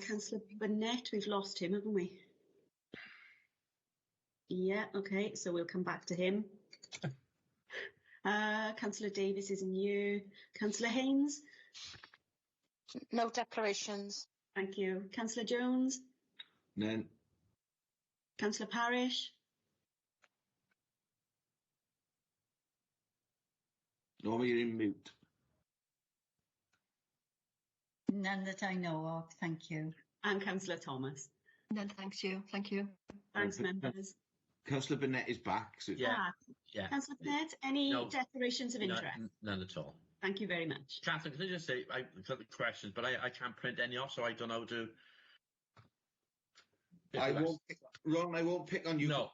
Councillor Burnett, we've lost him, haven't we? Yeah, okay, so we'll come back to him. Councillor Davis is new. Councillor Haynes? No declarations. Thank you. Councillor Jones? None. Councillor Parish? Norma, you're in mute. None that I know of, thank you. And Councillor Thomas? None, thank you. Thanks, members. Councillor Burnett is back. So Yeah. Councillor Burnett, any declarations of interest? None at all. Thank you very much. Catherine, can I just say, I've got the questions, but I can't print any off, so I don't know how to... I won't pick on you. No,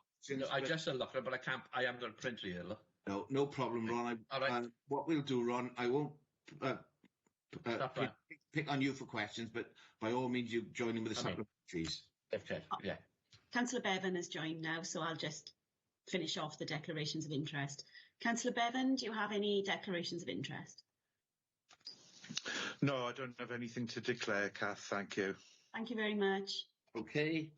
I just look at it, but I can't. I am going to print it here. Look. No problem, Ron. All right. What we'll do, Ron, I won't pick on you for questions, but by all means, you join in with the supplementaries. Okay, yeah. Councillor Bevan has joined now, so I'll just finish off the declarations of interest. Councillor Bevan, do you have any declarations of interest? No, I don't have anything to declare, Kath. Thank you. Thank you very much. Okay.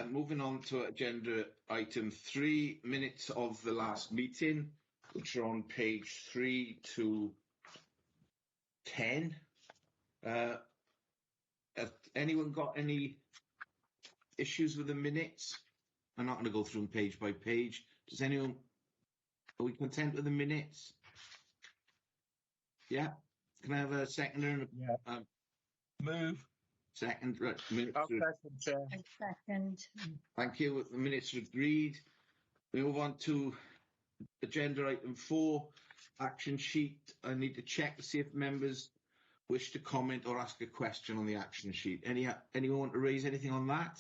Moving on to agenda item 3, minutes of the last meeting, which are on page 3 to 10. Have anyone got any issues with the minutes? I'm not going to go through them page by page. Does anyone? Are we content with the minutes? Yeah. Can I have a seconder? Yeah. Move. Second. Right. Minutes. Second, Chair. Second. Thank you. The minutes are agreed. We move on to agenda item 4, action sheet. I need to check to see if members wish to comment or ask a question on the action sheet. Anyone want to raise anything on that?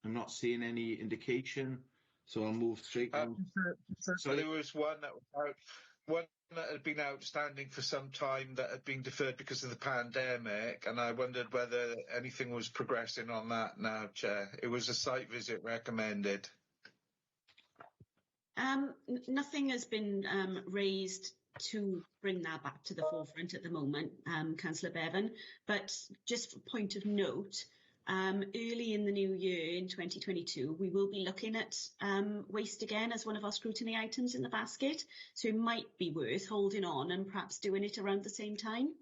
I'm not seeing any indication, so I'll move straight on. So there was one that was out, one that had been outstanding for some time that had been deferred because of the pandemic, and I wondered whether anything was progressing on that now, Chair. It was a site visit recommended. Nothing has been raised to bring that back to the forefront at the moment, Councillor Bevan, but just for point of note, early in the new year in 2022, we will be looking at waste again as one of our scrutiny items in the basket. So it might be worth holding on and perhaps doing it around the same time.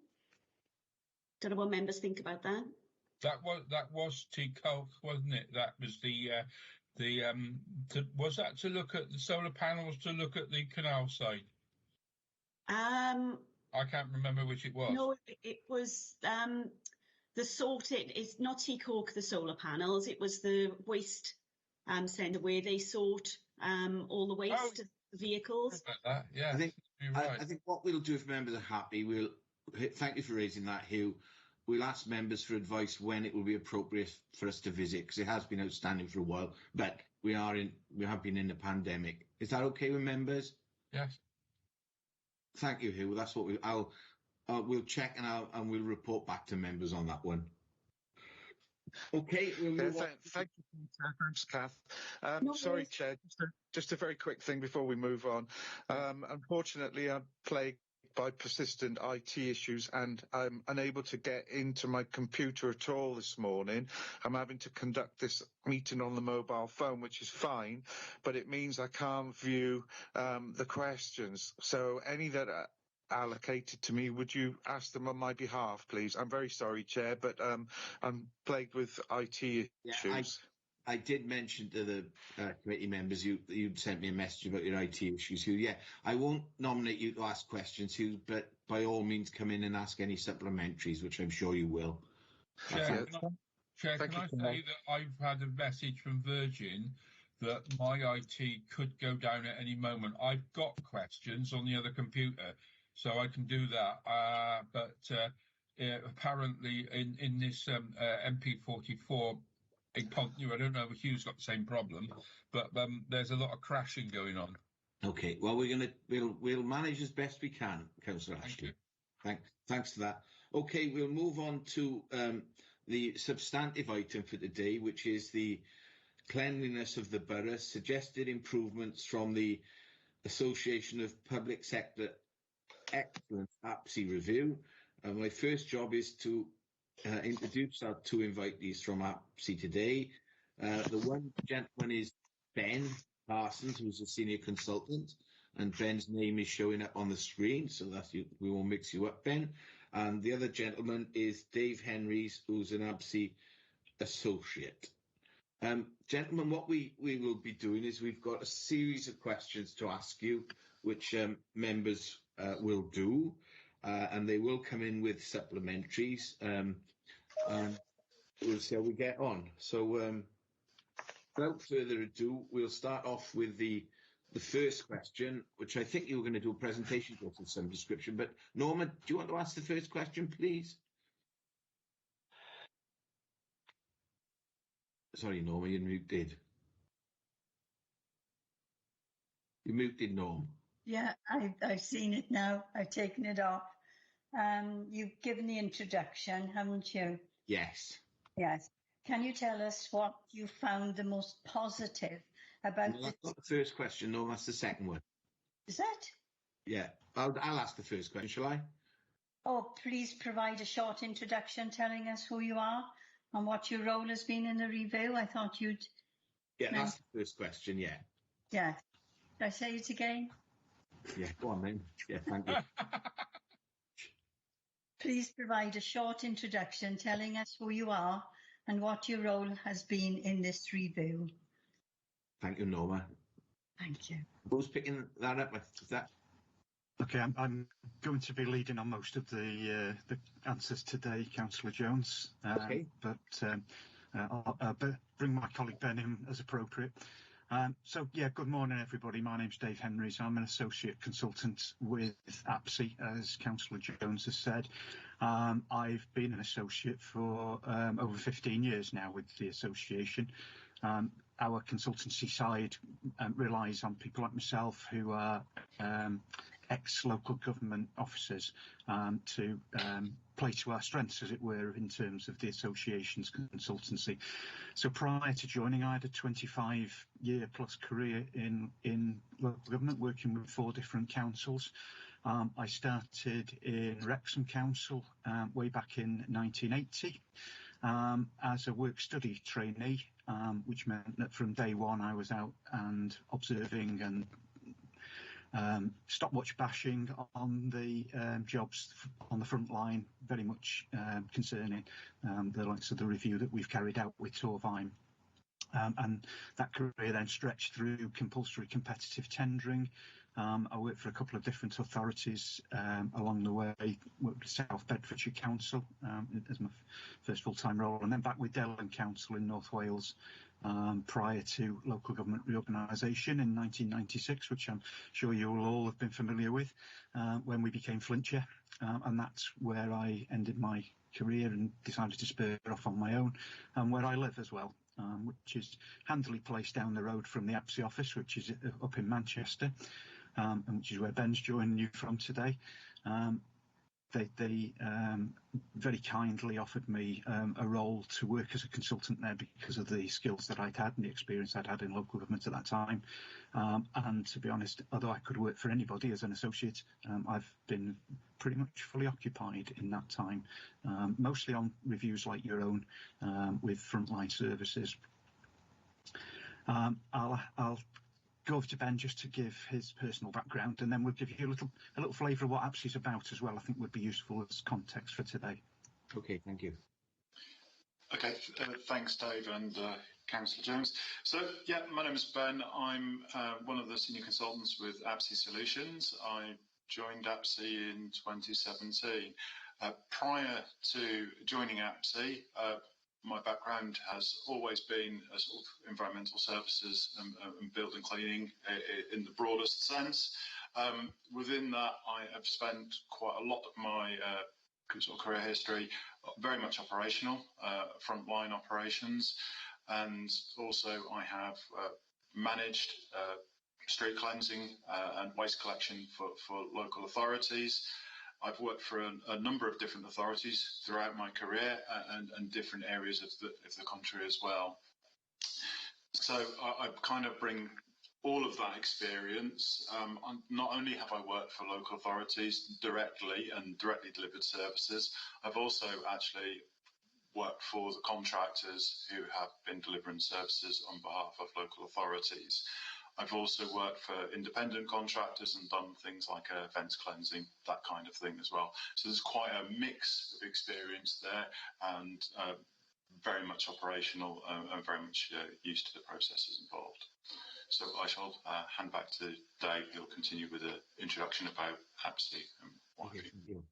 Don't know what members think about that. That was T-Coke, wasn't it? That was was that to look at the solar panels, to look at the canal side? I can't remember which it was. No, it was the sorted. It's not T-Coke, the solar panels. It was the waste centre where they sort all the waste of the vehicles. That, yeah, I think what we'll do, if members are happy, we'll thank you for raising that, Hugh. We'll ask members for advice when it will be appropriate for us to visit, because it has been outstanding for a while, but we have been in the pandemic. Is that okay with members? Yes. Thank you, Hugh. That's what we'll check and we'll report back to members on that one. Okay, we'll move on. Thank you, thanks, Kath. No sorry, worries. Chair. Just a very quick thing before we move on. Unfortunately, I'm plagued by persistent IT issues and I'm unable to get into my computer at all this morning. I'm having to conduct this meeting on the mobile phone, which is fine, but it means I can't view the questions. So any that are allocated to me, would you ask them on my behalf, please? I'm very sorry, Chair, but I'm plagued with IT issues. I did mention to the committee members you'd sent me a message about your IT issues, Hugh. Yeah, I won't nominate you to ask questions, Hugh, but by all means come in and ask any supplementaries, which I'm sure you will. Chair, can I say that I've had a message from Virgin that my IT could go down at any moment. I've got questions on the other computer, so I can do that. But apparently in this MP44, I don't know if Hugh's got the same problem, but there's a lot of crashing going on. Okay, well we'll manage as best we can, Councillor Ashley. Thanks for that. Okay, we'll move on to the substantive item for today, which is the cleanliness of the borough, suggested improvements from the Association of Public Sector Excellence APSI review. My first job is to introduce our two invitees from APSI today. The one gentleman is Ben Parsons, who's a senior consultant, and Ben's name is showing up on the screen, so that's you. We won't mix you up, Ben. And the other gentleman is Dave Henrys, who's an APSI associate. Gentlemen, what we will be doing is we've got a series of questions to ask you, which members will do, and they will come in with supplementaries, and we'll see how we get on. So without further ado, we'll start off with the first question, which I think you were going to do a presentation of some description, but Norma, do you want to ask the first question, please? Sorry, Norma, you're muted. You're muted, Norm. Yeah, I've seen it now. I've taken it off. You've given the introduction, haven't you? Yes. Yes. Can you tell us what you found the most positive about No, that's not the first question, no, that's the second one. Is that? Yeah, I'll ask the first question, shall I? Oh, please provide a short introduction telling us who you are and what your role has been in the review. I thought you'd... Yeah, that's the first question, yeah. Yeah. Did I say it again? Yeah, go on then. Yeah, thank you. Please provide a short introduction telling us who you are and what your role has been in this review. Thank you, Norma. Thank you. Who's picking that up? Is that... Okay, I'm going to be leading on most of the answers today, Councillor Jones. Okay. But I'll bring my colleague Ben in as appropriate. So, yeah, good morning, everybody. My name's Dave Henrys. I'm an associate consultant with APSI, as Councillor Jones has said. I've been an associate for over 15 years now with the association. Our consultancy side relies on people like myself who are ex-local government officers to play to our strengths, as it were, in terms of the association's consultancy. So prior to joining, I had a 25-year plus career in local government, working with 4 different councils. I started in Wrexham Council way back in 1980 as a work-study trainee, which meant that from day one I was out and observing and stopwatch bashing on the jobs on the front line, very much concerning the likes of the review that we've carried out with Torvine. And that career then stretched through compulsory competitive tendering. I worked for a couple of different authorities along the way. Worked with South Bedfordshire Council as my first full-time role, and then back with Delyn Council in North Wales prior to local government reorganisation in 1996, which I'm sure you will all have been familiar with, when we became Flintshire. And that's where I ended my career and decided to spur off on my own, and where I live as well. Which is handily placed down the road from the APSI office, which is up in Manchester, and which is where Ben's joining you from today. They very kindly offered me a role to work as a consultant there because of the skills that I'd had and the experience I'd had in local government at that time. And to be honest, although I could work for anybody as an associate, I've been pretty much fully occupied in that time, mostly on reviews like your own with frontline services. I'll go over to Ben just to give his personal background, and then we'll give you a little flavour of what APSI is about as well. I think would be useful as context for today. Okay, thank you. Okay, thanks, Dave and Councillor Jones. So, yeah, my name is Ben. I'm one of the senior consultants with APSI Solutions. I joined APSI in 2017. Prior to joining APSI, my background has always been a sort of environmental services and building cleaning in the broadest sense. Within that, I have spent quite a lot of my sort of career history very much operational, frontline operations, and also I have managed street cleansing and waste collection for local authorities. I've worked for a number of different authorities throughout my career and different areas of the country as well. So I kind of bring all of that experience. Not only have I worked for local authorities directly and directly delivered services, I've also actually work for the contractors who have been delivering services on behalf of local authorities. I've also worked for independent contractors and done things like fence cleansing, that kind of thing as well. So there's quite a mix of experience there, and very much operational and very much used to the processes involved. So I shall hand back to Dave. He'll continue with the introduction about APSI and what have you.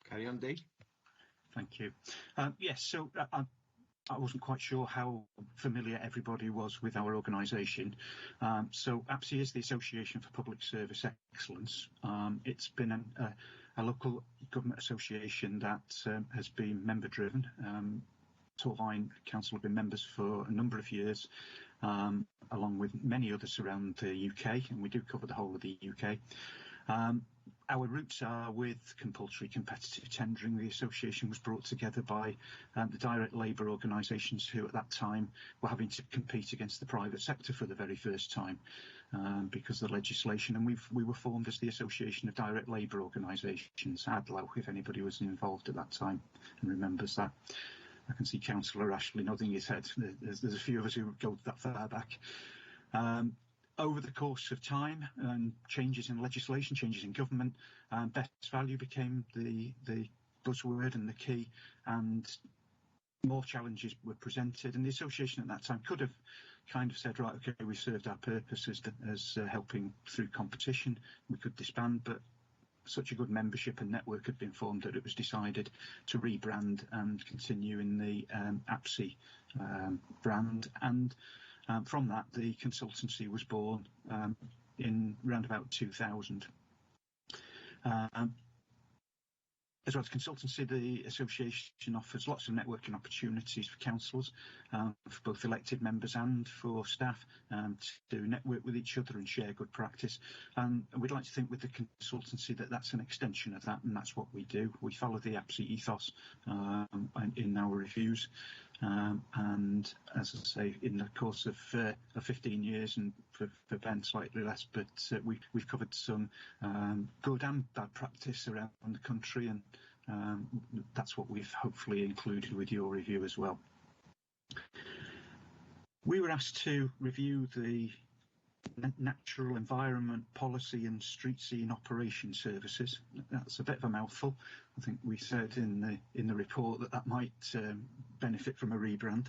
Carry on, Dave. Thank you. Yes, so I wasn't quite sure how familiar everybody was with our organisation. So APSI is the Association for Public Service Excellence. It's been a local government association that has been member driven. Torvine Council have been members for a number of years, along with many others around the UK, and we do cover the whole of the UK. Our roots are with compulsory competitive tendering. The association was brought together by the direct labour organisations who at that time were having to compete against the private sector for the very first time because of the legislation, and we were formed as the Association of Direct Labour Organisations, ADLO, if anybody was involved at that time and remembers that. I can see Councillor Ashley nodding his head. There's a few of us who go that far back. Over the course of time and changes in legislation, changes in government, best value became the buzzword and the key, and more challenges were presented. And the association at that time could have kind of said, right, okay, we served our purpose as helping through competition. We could disband, but such a good membership and network had been formed that it was decided to rebrand and continue in the APSI brand. And from that, the consultancy was born in around about 2000. As well as consultancy, the association offers lots of networking opportunities for councillors, for both elected members and for staff, to network with each other and share good practice. And we'd like to think with the consultancy that that's an extension of that, and that's what we do. We follow the APSI ethos in our reviews. And as I say, in the course of 15 years, and for Ben slightly less, but we've covered some good and bad practice around the country, and that's what we've hopefully included with your review as well. We were asked to review the natural environment policy and street scene operation services. That's a bit of a mouthful. I think we said in the report that might benefit from a rebrand.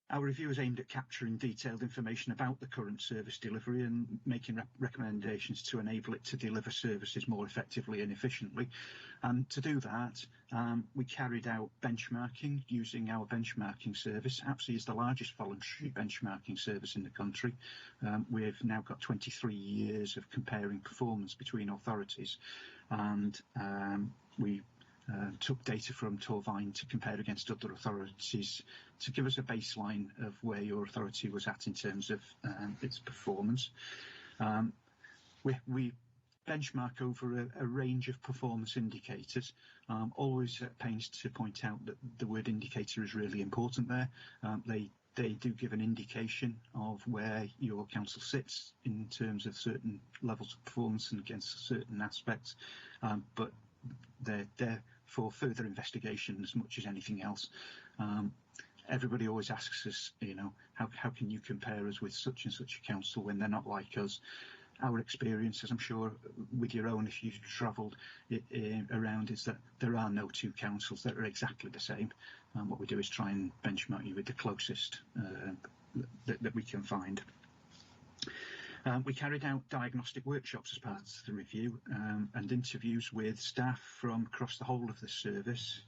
Our review is aimed at capturing detailed information about the current service delivery and making recommendations to enable it to deliver services more effectively and efficiently. And to do that, we carried out benchmarking using our benchmarking service. APSI is the largest voluntary benchmarking service in the country. We've now got 23 years of comparing performance between authorities, and we took data from Torvine to compare against other authorities to give us a baseline of where your authority was at in terms of its performance. We benchmark over a range of performance indicators, always at pains to point out that the word indicator is really important there. They do give an indication of where your council sits in terms of certain levels of performance and against certain aspects, but they're there for further investigation as much as anything else. Everybody always asks us, how can you compare us with such and such a council when they're not like us? Our experience, as I'm sure with your own, if you've travelled around, is that there are no two councils that are exactly the same. What we do is try and benchmark you with the closest that we can find. We carried out diagnostic workshops as part of the review and interviews with staff from across the whole of the service.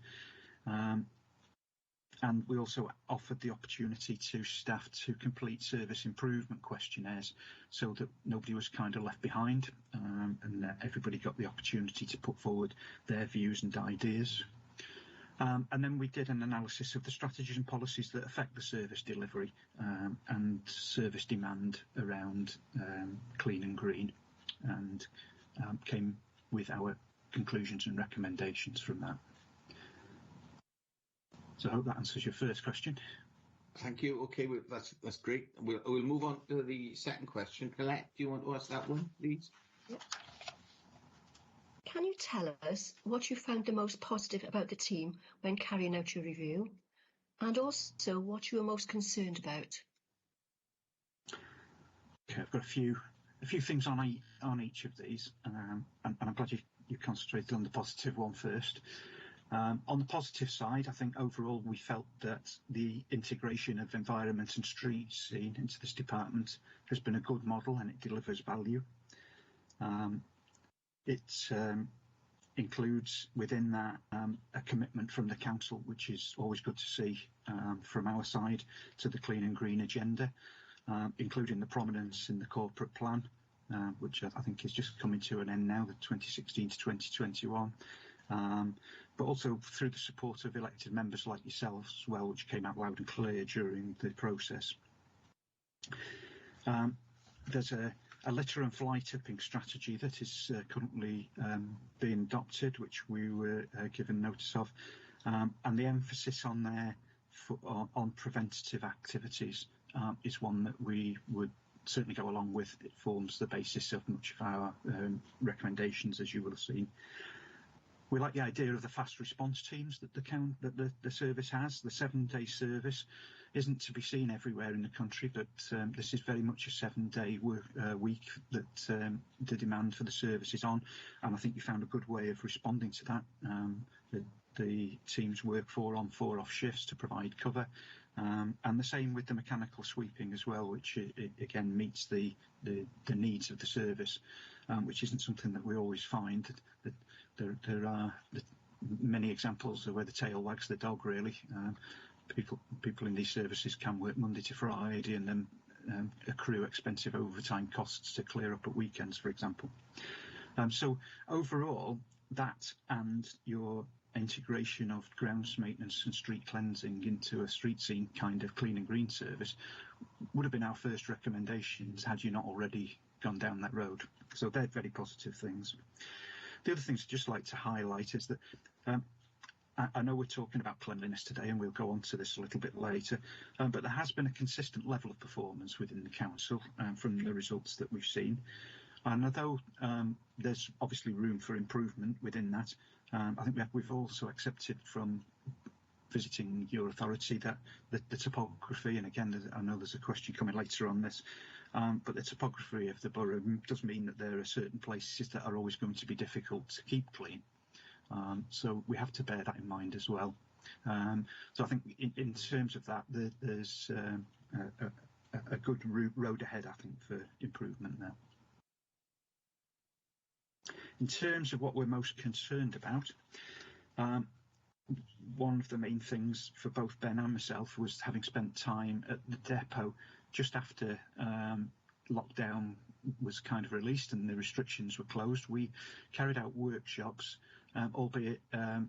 And we also offered the opportunity to staff to complete service improvement questionnaires so that nobody was kind of left behind, and everybody got the opportunity to put forward their views and ideas. And then we did an analysis of the strategies and policies that affect the service delivery and service demand around clean and green, and came with our conclusions and recommendations from that. So I hope that answers your first question. Thank you. Okay, well, that's great. We'll move on to the second question. Colette, do you want to ask that one, please? Can you tell us what you found the most positive about the team when carrying out your review, and also what you were most concerned about? Okay, I've got a few things on each of these, and I'm glad you concentrated on the positive one first. On the positive side, I think overall we felt that the integration of environment and street scene into this department has been a good model and it delivers value. It includes within that a commitment from the council, which is always good to see from our side, to the clean and green agenda, including the prominence in the corporate plan, which I think is just coming to an end now, the 2016 to 2021. But also through the support of elected members like yourselves as well, which came out loud and clear during the process. There's a litter and fly tipping strategy that is currently being adopted, which we were given notice of, and the emphasis on there on preventative activities is one that we would certainly go along with. It forms the basis of much of our recommendations, as you will have seen. We like the idea of the fast response teams that the service has. The 7-day service isn't to be seen everywhere in the country, but this is very much a 7-day week that the demand for the service is on, and I think you found a good way of responding to that. The teams work 4 on 4 off shifts to provide cover, and the same with the mechanical sweeping as well, which again meets the needs of the service, which isn't something that we always find. That there are many examples of where the tail wags the dog, really. People in these services can work Monday to Friday and then accrue expensive overtime costs to clear up at weekends, for example. So overall, that and your integration of grounds maintenance and street cleansing into a street scene kind of clean and green service would have been our first recommendations had you not already gone down that road. So they're very positive things. The other things I'd just like to highlight is that I know we're talking about cleanliness today, and we'll go on to this a little bit later, but there has been a consistent level of performance within the council from the results that we've seen. And although there's obviously room for improvement within that, I think we've also accepted from visiting your authority that the topography, and again, I know there's a question coming later on this, but the topography of the borough does mean that there are certain places that are always going to be difficult to keep clean. So we have to bear that in mind as well. So I think in terms of that, there's a good road ahead, I think, for improvement there. In terms of what we're most concerned about, one of the main things for both Ben and myself was having spent time at the depot just after lockdown was kind of released and the restrictions were closed. We carried out workshops, albeit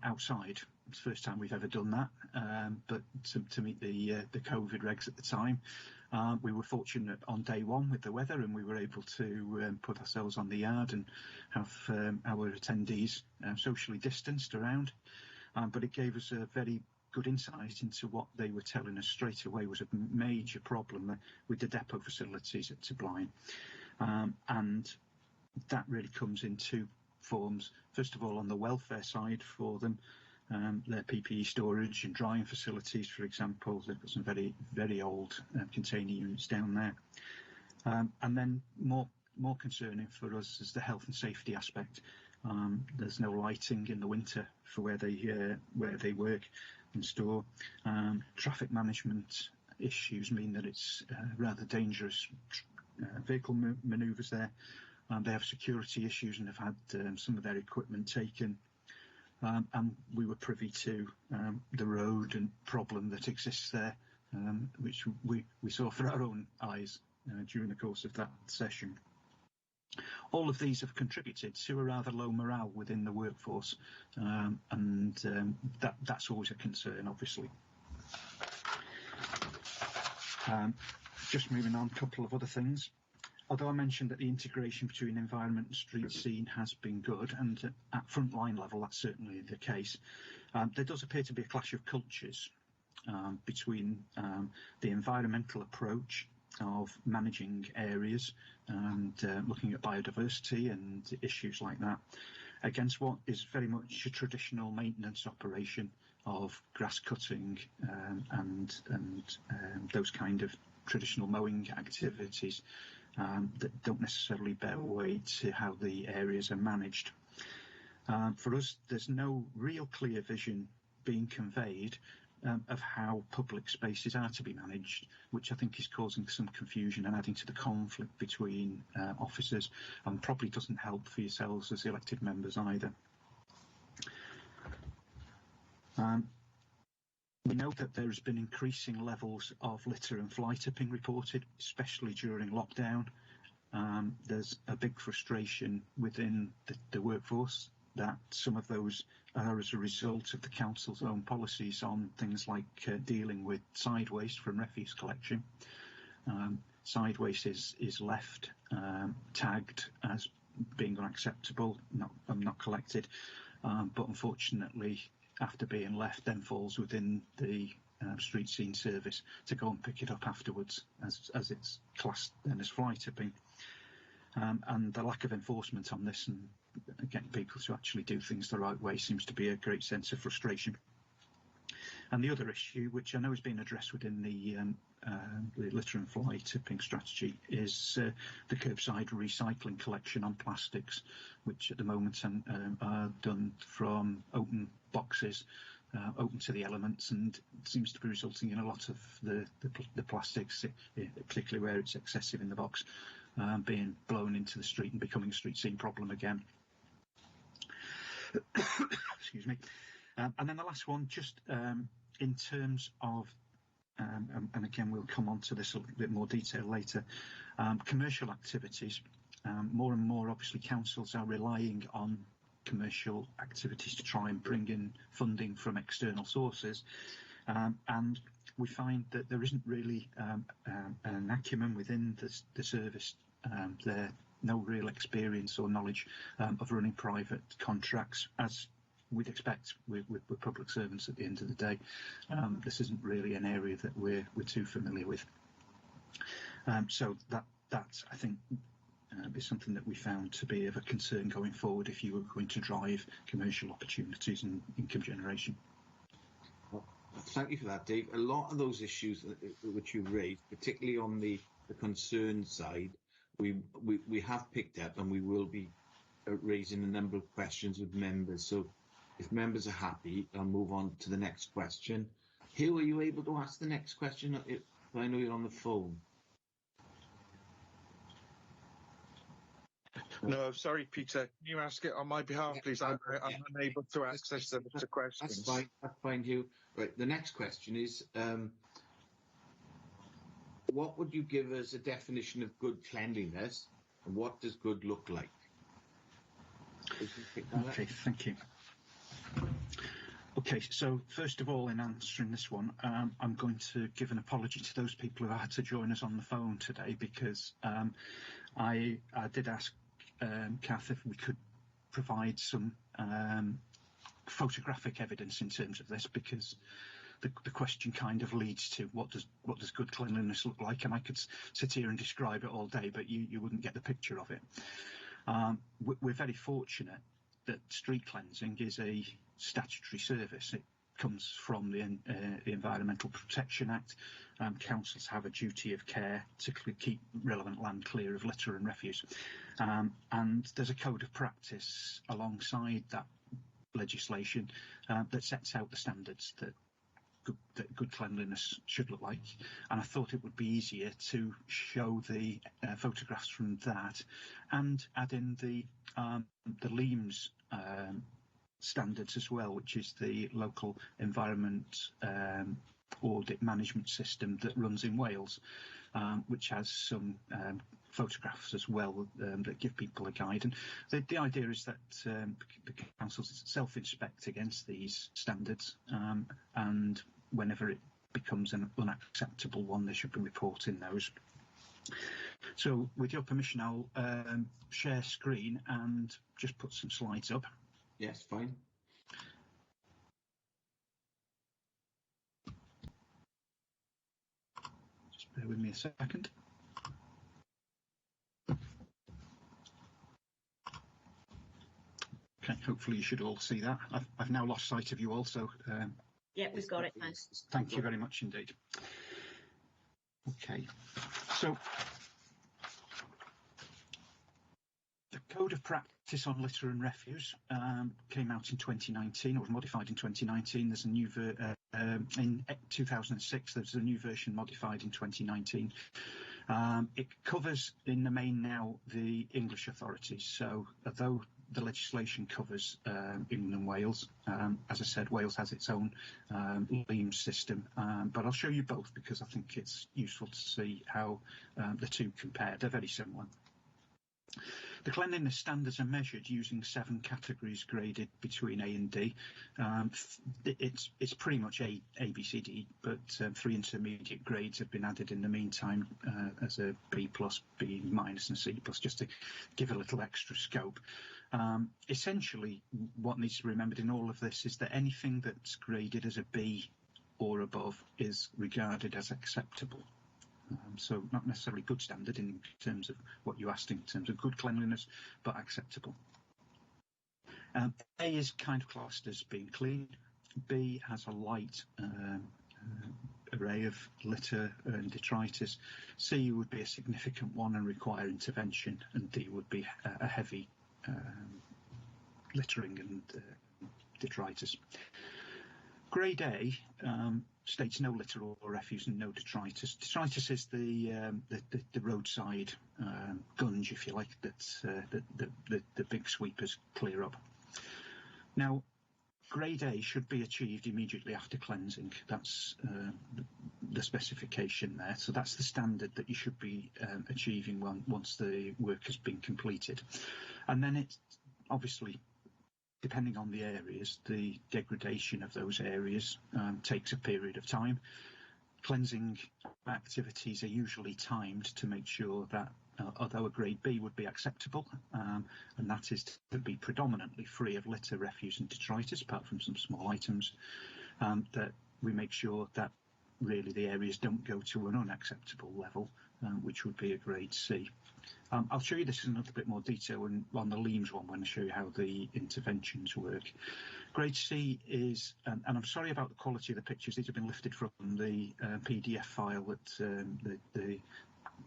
outside. It's the first time we've ever done that, but to meet the COVID regs at the time. We were fortunate on day one with the weather, and we were able to put ourselves on the yard and have our attendees socially distanced around. But it gave us a very good insight into what they were telling us straight away was a major problem with the depot facilities at Tobline. And that really comes in 2 forms. First of all, on the welfare side for them, their PPE storage and drying facilities, for example. They've got some very, very old container units down there. And then more concerning for us is the health and safety aspect. There's no lighting in the winter for where they work and store. Traffic management issues mean that it's rather dangerous vehicle manoeuvres there. They have security issues and have had some of their equipment taken. And we were privy to the road and problem that exists there, which we saw through our own eyes during the course of that session. All of these have contributed to a rather low morale within the workforce, and that's always a concern, obviously. Just moving on, a couple of other things. Although I mentioned that the integration between environment and street scene has been good, and at frontline level that's certainly the case, there does appear to be a clash of cultures between the environmental approach of managing areas and looking at biodiversity and issues like that, against what is very much a traditional maintenance operation of grass cutting and those kind of traditional mowing activities that don't necessarily bear weight to how the areas are managed. For us, there's no real clear vision being conveyed of how public spaces are to be managed, which I think is causing some confusion and adding to the conflict between officers, and probably doesn't help for yourselves as elected members either. We know that there has been increasing levels of litter and fly tipping reported, especially during lockdown. There's a big frustration within the workforce that some of those are as a result of the council's own policies on things like dealing with side waste from refuse collection. Side waste is left tagged as being unacceptable, not collected, but unfortunately after being left then falls within the street scene service to go and pick it up afterwards as it's classed then as fly tipping. And the lack of enforcement on this and getting people to actually do things the right way seems to be a great sense of frustration. And the other issue, which I know has been addressed within the litter and fly tipping strategy, is the curbside recycling collection on plastics, which at the moment are done from open boxes, open to the elements, and seems to be resulting in a lot of the plastics, particularly where it's excessive in the box, being blown into the street and becoming a street scene problem again. Excuse me. And then the last one, just in terms of, and again we'll come on to this a little bit more detail later, commercial activities. More and more obviously councils are relying on commercial activities to try and bring in funding from external sources, and we find that there isn't really an acumen within the service there, no real experience or knowledge of running private contracts, as we'd expect with public servants at the end of the day. This isn't really an area that we're too familiar with. So that I think is something that we found to be of a concern going forward if you were going to drive commercial opportunities and income generation. Well, thank you for that, Dave. A lot of those issues which you raised, particularly on the concern side, we have picked up, and we will be raising a number of questions with members. So if members are happy, I'll move on to the next question. Hugh, are you able to ask the next question? I know you're on the phone. No, sorry, Peter. Can you ask it on my behalf, please? I'm unable to access the questions. That's fine, Hugh. Right, the next question is, what would you give as a definition of good cleanliness, and what does good look like? Okay, thank you. Okay, so first of all, in answering this one, I'm going to give an apology to those people who had to join us on the phone today, because I did ask Kath if we could provide some photographic evidence in terms of this, because the question kind of leads to what does good cleanliness look like, and I could sit here and describe it all day, but you wouldn't get the picture of it. We're very fortunate that street cleansing is a statutory service. It comes from the Environmental Protection Act. Councils have a duty of care to keep relevant land clear of litter and refuse, and there's a code of practice alongside that legislation that sets out the standards that good cleanliness should look like, and I thought it would be easier to show the photographs from that and add in the LEAMS standards as well, which is the local environment audit management system that runs in Wales, which has some photographs as well that give people a guide. And the idea is that the councils self-inspect against these standards, and whenever it becomes an unacceptable one, they should be reporting those. So with your permission, I'll share screen and just put some slides up. Yes, fine. Just bear with me a second. Okay. hopefully you should all see that. I've now lost sight of you all, so Yeah, we've got it. Thanks. thank you very much indeed. Okay, so the Code of Practice on Litter and Refuse came out in 2019, or was modified in 2019. There's a new in 2006. There's a new version modified in 2019. It covers in the main now the English authorities. So although the legislation covers England and Wales, as I said, Wales has its own LEAM system, but I'll show you both because I think it's useful to see how the two compare. They're very similar. The cleanliness standards are measured using 7 categories graded between A and D. It's pretty much A, B, C, D, but 3 intermediate grades have been added in the meantime as a B+, B- and C+, just to give a little extra scope. Essentially, what needs to be remembered in all of this is that anything that's graded as a B or above is regarded as acceptable. So not necessarily good standard in terms of what you asked in terms of good cleanliness, but acceptable. A is kind of classed as being clean. B has a light array of litter and detritus. C would be a significant one and require intervention, and D would be a heavy littering and detritus. Grade A states no litter or refuse and no detritus. Detritus is the roadside gunge, if you like, that the big sweepers clear up. Now, Grade A should be achieved immediately after cleansing. That's the specification there. So that's the standard that you should be achieving once the work has been completed. And then it's obviously, depending on the areas, the degradation of those areas takes a period of time. Cleansing activities are usually timed to make sure that, although a grade B would be acceptable, and that is to be predominantly free of litter, refuse and detritus, apart from some small items, that we make sure that really the areas don't go to an unacceptable level, which would be a grade C. I'll show you this in a little bit more detail on the LEAMS one when I show you how the interventions work. Grade C is, and I'm sorry about the quality of the pictures, these have been lifted from the PDF file that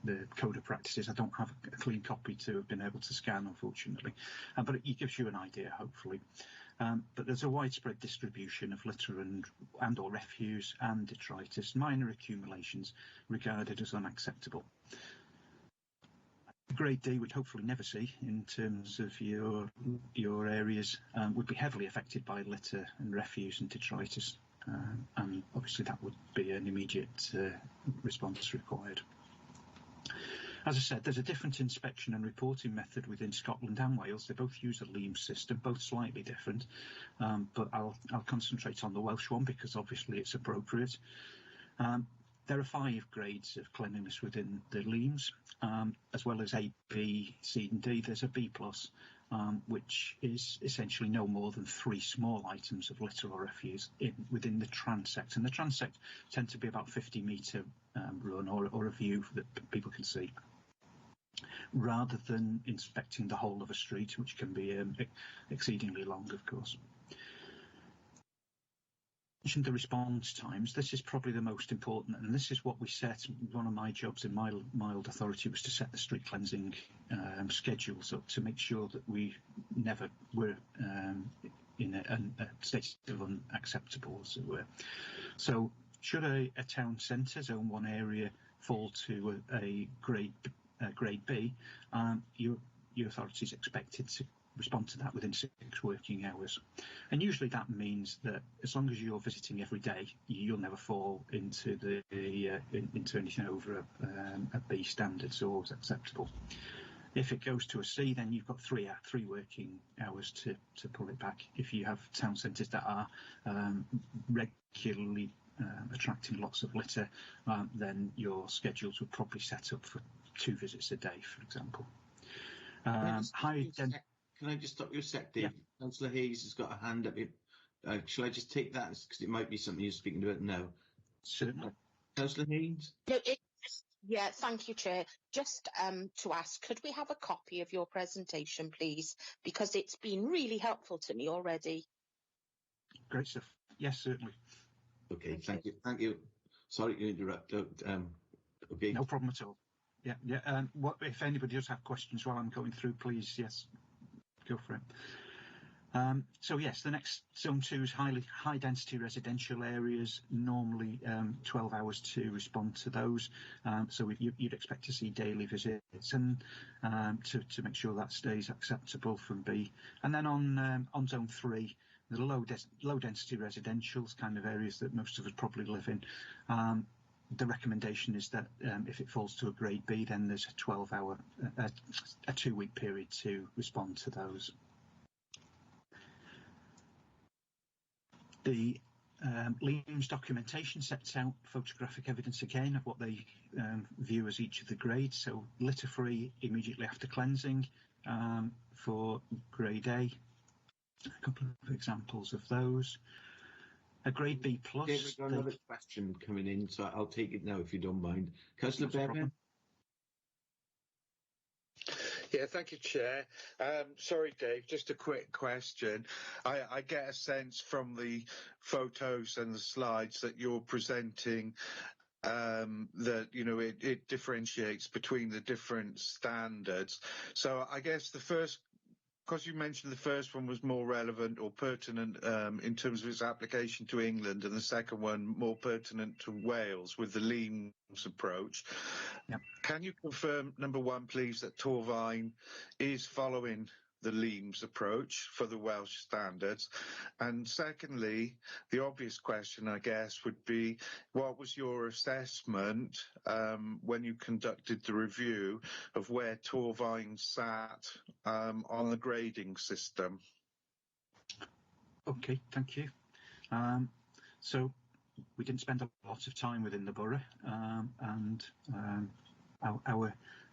the Code of Practices. I don't have a clean copy to have been able to scan, unfortunately, but it gives you an idea, hopefully. But there's a widespread distribution of litter and or refuse and detritus, minor accumulations regarded as unacceptable. Grade D, which hopefully never see in terms of your areas, would be heavily affected by litter and refuse and detritus, and obviously that would be an immediate response required. As I said, there's a different inspection and reporting method within Scotland and Wales. They both use a LEAM system, both slightly different, but I'll concentrate on the Welsh one because obviously it's appropriate. There are 5 grades of cleanliness within the LEAMS, as well as A, B, C and D. There's a B+, which is essentially no more than 3 small items of litter or refuse within the transect. And the transect tend to be about 50-metre run or a view that people can see, rather than inspecting the whole of a street, which can be exceedingly long, of course. The response times, this is probably the most important, and this is what we set. One of my jobs in my mild authority was to set the street cleansing schedules up to make sure that we never were in a state of unacceptable, as it were. So should a town centre, zone 1 area, fall to a grade B, your authority is expected to respond to that within 6 working hours. And usually that means that as long as you're visiting every day, you'll never fall into into anything over a B standard, so always acceptable. If it goes to a C, then you've got 3 working hours to pull it back. If you have town centres that are regularly attracting lots of litter, then your schedules would probably set up for 2 visits a day, for example. Can I just stop you a sec, Dave? Yeah. Councillor Hayes has got a hand up here. Shall I just take that? Because it might be something you're speaking about now. Certainly. Councillor Hayes? No, Yeah, thank you, Chair. Just to ask, could we have a copy of your presentation, please? Because it's been really helpful to me already. Great stuff. Yes, certainly. Okay, thank you. Thank you. Sorry to interrupt. Okay. No problem at all. Yeah, yeah. What if anybody does have questions while I'm going through, please, yes, go for it. So yes, the next zone 2 is high density residential areas, normally 12 hours to respond to those. So you'd expect to see daily visits and to make sure that stays acceptable from B. And then on zone 3, the low density residentials, kind of areas that most of us probably live in. The recommendation is that if it falls to a grade B, then there's a 12-hour, a 2-week period to respond to those. The LEAMS documentation sets out photographic evidence again of what they view as each of the grades. So litter-free immediately after cleansing for grade A. A couple of examples of those. A grade B plus. Okay, we've got another question coming in, so I'll take it now if you don't mind. Councillor Bevan. Yeah, thank you, Chair. Sorry, Dave, just a quick question. I get a sense from the photos and the slides that you're presenting that, you know, it differentiates between the different standards. So I guess the first, because you mentioned the first one was more relevant or pertinent in terms of its application to England, and the second one more pertinent to Wales with the LEAMS approach. Yep. Can you confirm, number one, please, that Torfaen is following the LEAMS approach for the Welsh standards? And secondly, the obvious question, I guess, would be, what was your assessment when you conducted the review of where Torfaen sat on the grading system? Okay, thank you. So we didn't spend a lot of time within the borough, and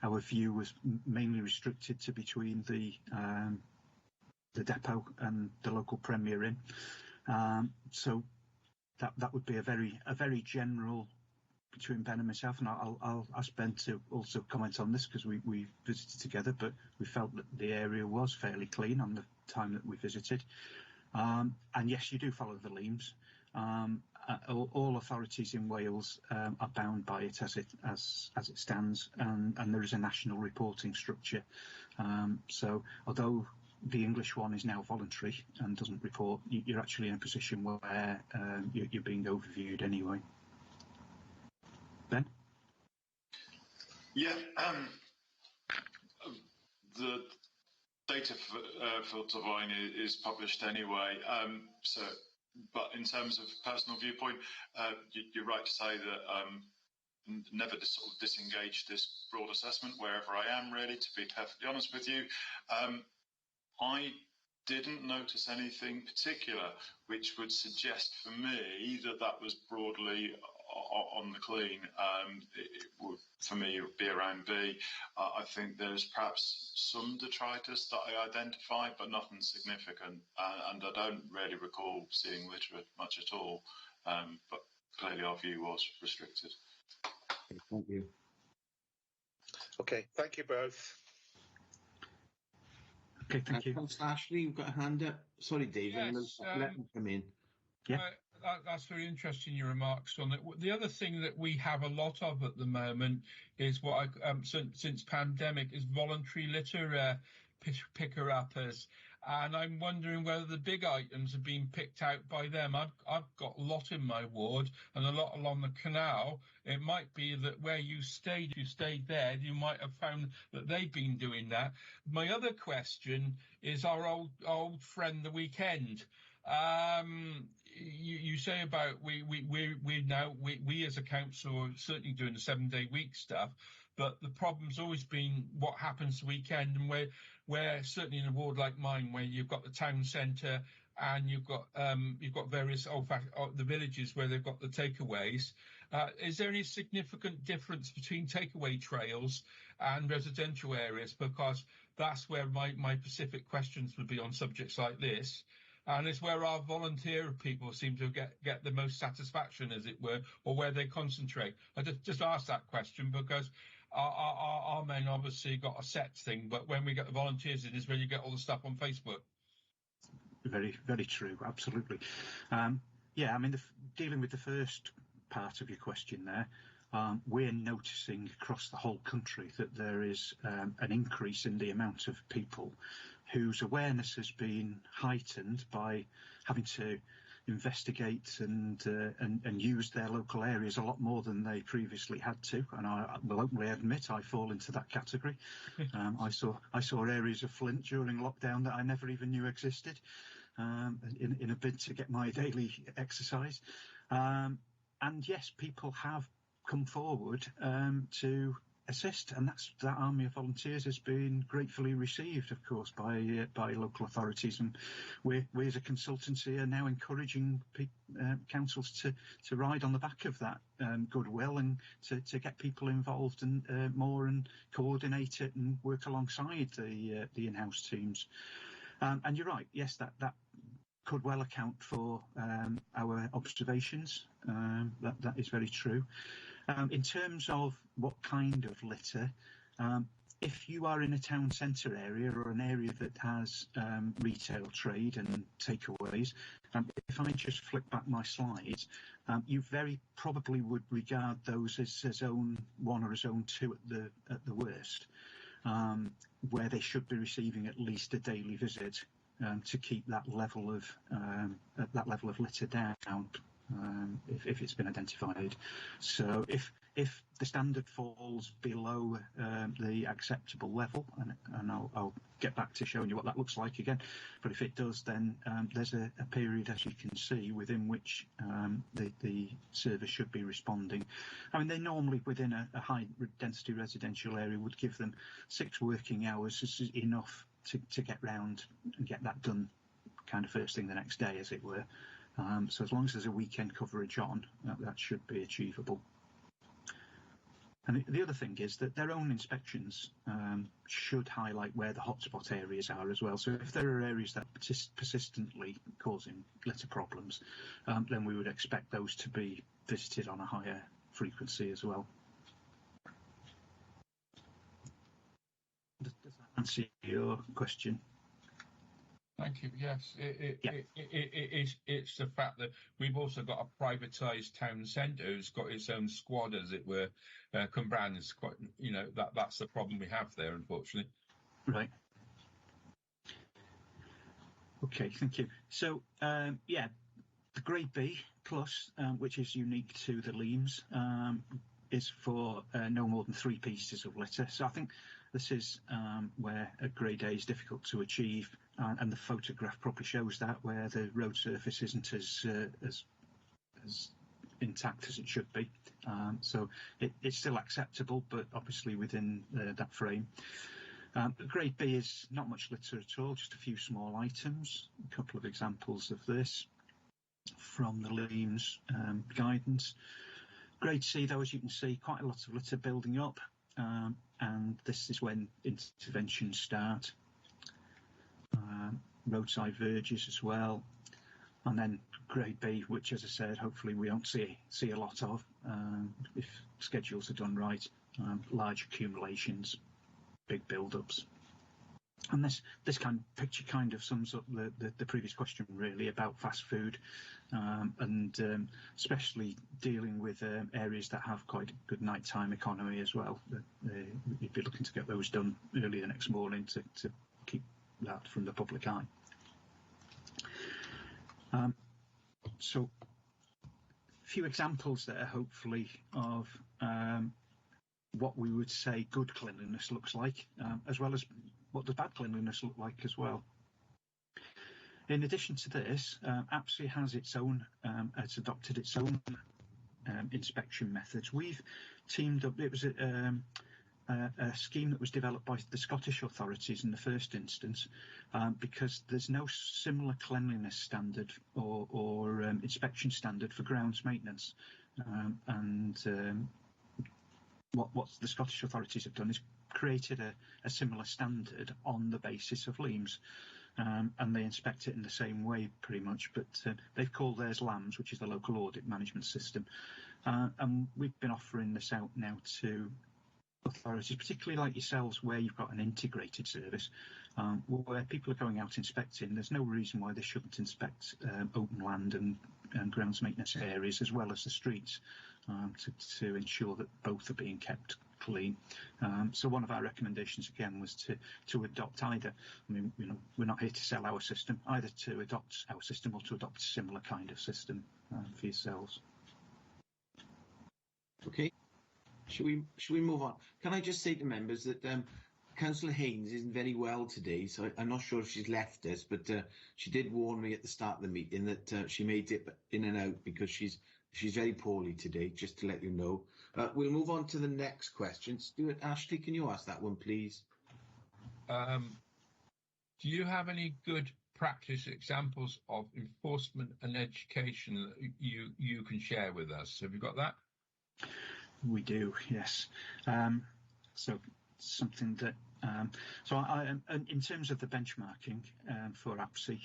our view was mainly restricted to between the depot and the local Premier Inn. So that would be a very general between Ben and myself, and I'll ask Ben to also comment on this because we visited together, but we felt that the area was fairly clean on the time that we visited. And yes, you do follow the LEAMS. All authorities in Wales are bound by it as it stands, and there is a national reporting structure. So although the English one is now voluntary and doesn't report, you're actually in a position where you're being overviewed anyway. Ben? Yeah, the data for Torfaen is published anyway. But in terms of personal viewpoint, you're right to say that never to sort of disengage this broad assessment wherever I am, really, to be perfectly honest with you. I didn't notice anything particular which would suggest for me that was broadly on the clean. For me, it would be around B. I think there's perhaps some detritus that I identified, but nothing significant. And I don't really recall seeing litter much at all. But clearly our view was restricted. Thank you. Okay, thank you both. Okay, thank you. Councillor Ashley, you've got a hand up. Sorry, Dave, Yes, let them come in. Yeah. That's very interesting, your remarks on it. The other thing that we have a lot of at the moment is what since pandemic is voluntary litter picker-uppers. And I'm wondering whether the big items are being picked out by them. I've got a lot in my ward and a lot along the canal. It might be that where you stayed there, you might have found that they've been doing that. My other question is our old friend, the weekend. You say about we as a council are certainly doing the 7-day week stuff, but the problem's always been what happens the weekend, and where certainly in a ward like mine, where you've got the town centre and you've got various the villages where they've got the takeaways. Is there any significant difference between takeaway trails and residential areas? Because that's where my specific questions would be on subjects like this. And it's where our volunteer people seem to get the most satisfaction, as it were, or where they concentrate. I just asked that question because our men obviously got a set thing, but when we get the volunteers in is when you get all the stuff on Facebook. Very, very true. Absolutely. Yeah, I mean, dealing with the first part of your question there, we're noticing across the whole country that there is an increase in the amount of people whose awareness has been heightened by having to investigate and use their local areas a lot more than they previously had to. And I will openly admit I fall into that category. I saw areas of Flint during lockdown that I never even knew existed, in a bid to get my daily exercise. And yes, people have come forward to assist, and that army of volunteers has been gratefully received, of course, by local authorities. And we as a consultancy are now encouraging councils to ride on the back of that goodwill and to get people involved and more and coordinate it and work alongside the in-house teams. And you're right, yes, that could well account for our observations. That is very true. In terms of what kind of litter, if you are in a town centre area or an area that has retail trade and takeaways, if I just flick back my slides, you very probably would regard those as zone 1 or zone 2 at the worst, where they should be receiving at least a daily visit to keep that level of litter down. If it's been identified. So if the standard falls below the acceptable level, and I'll get back to showing you what that looks like again, but if it does, then there's a period, as you can see, within which the service should be responding. I mean, they normally, within a high density residential area, would give them 6 working hours. This is enough to get round and get that done kind of first thing the next day, as it were. So as long as there's a weekend coverage on, that should be achievable. And the other thing is that their own inspections should highlight where the hotspot areas are as well. So if there are areas that persistently causing litter problems, then we would expect those to be visited on a higher frequency as well. Does that answer your question? Thank you. Yes, it's the fact that we've also got a privatised town centre who's got its own squad, as it were. Cwmbran is quite, that's the problem we have there, unfortunately. Right. Okay, thank you. So, the Grade B plus, which is unique to the Leams, is for no more than 3 pieces of litter. So I think this is where a Grade A is difficult to achieve, and the photograph probably shows that, where the road surface isn't as intact as it should be. So it's still acceptable, but obviously within that frame. Grade B is not much litter at all, just a few small items. A couple of examples of this from the Leams guidance. Grade C, though, as you can see, quite a lot of litter building up, and this is when interventions start. Roadside verges as well, and then Grade B, which, as I said, hopefully we don't see a lot of if schedules are done right. Large accumulations, big build-ups. And this kind of picture kind of sums up the previous question, really, about fast food, and especially dealing with areas that have quite a good nighttime economy as well. You'd be looking to get those done early the next morning to keep that from the public eye. So a few examples there, hopefully, of what we would say good cleanliness looks like, as well as what does bad cleanliness look like as well. In addition to this, APSI has its own, it's adopted its own inspection methods. We've teamed up, it was a scheme that was developed by the Scottish authorities in the first instance, because there's no similar cleanliness standard or inspection standard for grounds maintenance. What the Scottish authorities have done is created a similar standard on the basis of Leams. and they inspect it in the same way pretty much, but they've called theirs LAMS, which is the Local Audit Management System, and we've been offering this out now to authorities, particularly like yourselves, where you've got an integrated service, where people are going out inspecting. There's no reason why they shouldn't inspect open land and grounds maintenance areas as well as the streets, to ensure that both are being kept clean. So one of our recommendations again was to adopt either. I mean, we're not here to sell our system, either to adopt our system or to adopt a similar kind of system for yourselves. Okay. Should we move on? Can I just say to members that Councillor Haynes isn't very well today, so I'm not sure if she's left us, but she did warn me at the start of the meeting that she may dip in and out because she's very poorly today, just to let you know. We'll move on to the next question. Stuart, Ashley, can you ask that one, please? Do you have any good practice examples of enforcement and education that you can share with us? Have you got that? We do, yes. So something that in terms of the benchmarking for APSI,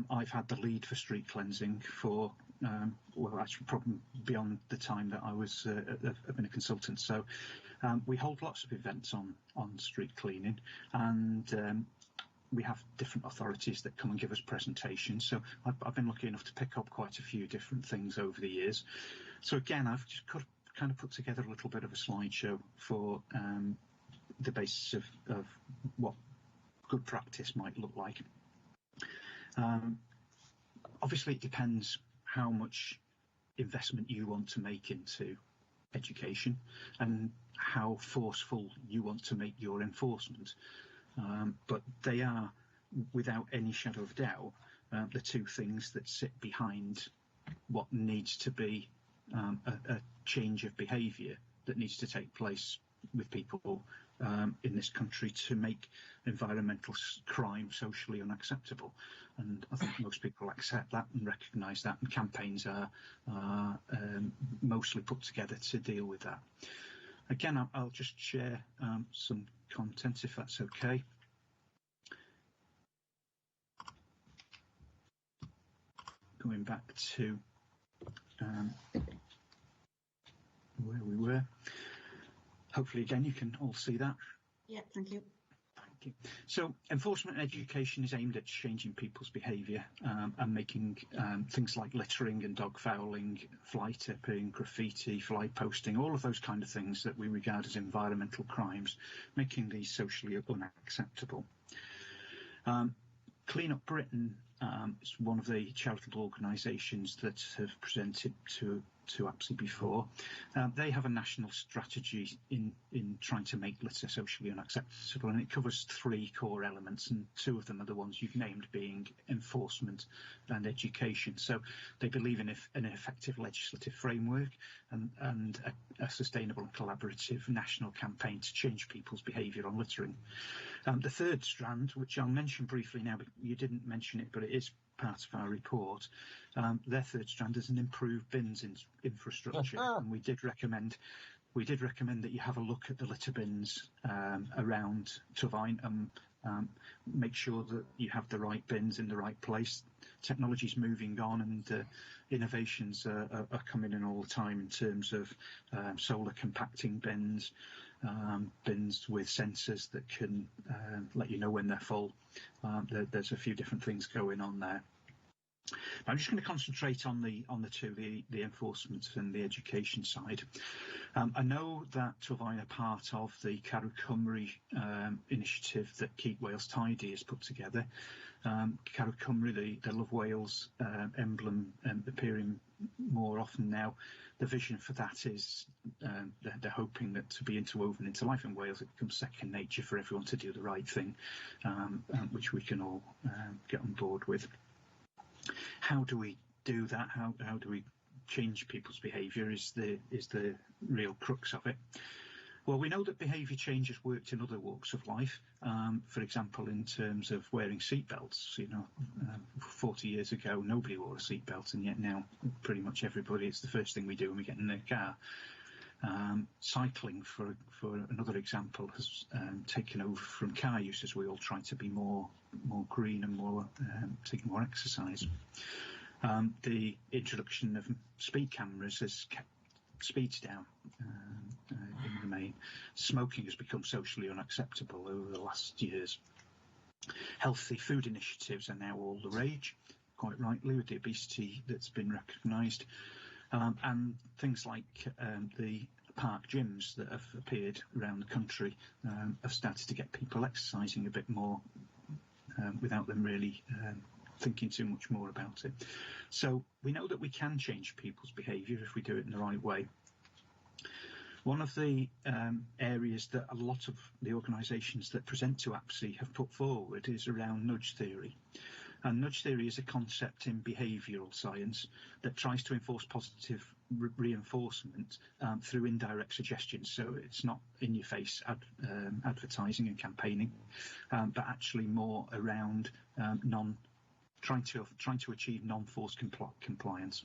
I've had the lead for street cleansing for well, actually probably beyond the time that I've been a consultant. So we hold lots of events on street cleaning, and we have different authorities that come and give us presentations. So I've been lucky enough to pick up quite a few different things over the years. So again, I've just kind of put together a little bit of a slideshow for the basis of what good practice might look like. Obviously, it depends how much investment you want to make into education and how forceful you want to make your enforcement. But they are, without any shadow of doubt, the two things that sit behind what needs to be a change of behaviour that needs to take place with people in this country to make environmental crime socially unacceptable. And I think most people accept that and recognise that, and campaigns are mostly put together to deal with that. Again, I'll just share some content if that's okay. Going back to where we were. Hopefully, again, you can all see that. Yeah, thank you. Thank you. So, enforcement and education is aimed at changing people's behaviour and making things like littering and dog fouling, fly tipping, graffiti, fly posting, all of those kind of things that we regard as environmental crimes, making these socially unacceptable. Clean Up Britain is one of the charitable organisations that have presented to APSI before. They have a national strategy in trying to make litter socially unacceptable, and it covers three core elements, and two of them are the ones you've named, being enforcement and education. So they believe in an effective legislative framework and a sustainable and collaborative national campaign to change people's behaviour on littering. The third strand, which I'll mention briefly now, but you didn't mention it, but it is part of our report. Their third strand is an improved bins infrastructure, and we did recommend that you have a look at the litter bins around Tovine and make sure that you have the right bins in the right place. Technology's moving on, and innovations are coming in all the time in terms of solar compacting bins, bins with sensors that can let you know when they're full. There's a few different things going on there. I'm just going to concentrate on the two, the enforcement and the education side. I know that Tovine are part of the Carw Cymru initiative that Keep Wales Tidy has put together. Carw Cymru, the Love Wales emblem appearing more often now. The vision for that is they're hoping that to be interwoven into life in Wales, it becomes second nature for everyone to do the right thing, which we can all get on board with. How do we do that? How do we change people's behaviour is the real crux of it. Well, we know that behaviour change has worked in other walks of life. For example, in terms of wearing seatbelts, 40 years ago, nobody wore a seatbelt, and yet now pretty much everybody, it's the first thing we do when we get in their car. Cycling, for another example, has taken over from car use as we all try to be more green and take more exercise. The introduction of speed cameras has kept speeds down in the main. Smoking has become socially unacceptable over the last years. Healthy food initiatives are now all the rage, quite rightly, with the obesity that's been recognised. And things like the park gyms that have appeared around the country have started to get people exercising a bit more without them really thinking too much more about it. So we know that we can change people's behaviour if we do it in the right way. One of the areas that a lot of the organisations that present to APSI have put forward is around nudge theory. And nudge theory is a concept in behavioural science that tries to enforce positive reinforcement through indirect suggestions. So it's not in your face advertising and campaigning, but actually more around trying to achieve non-forced compliance.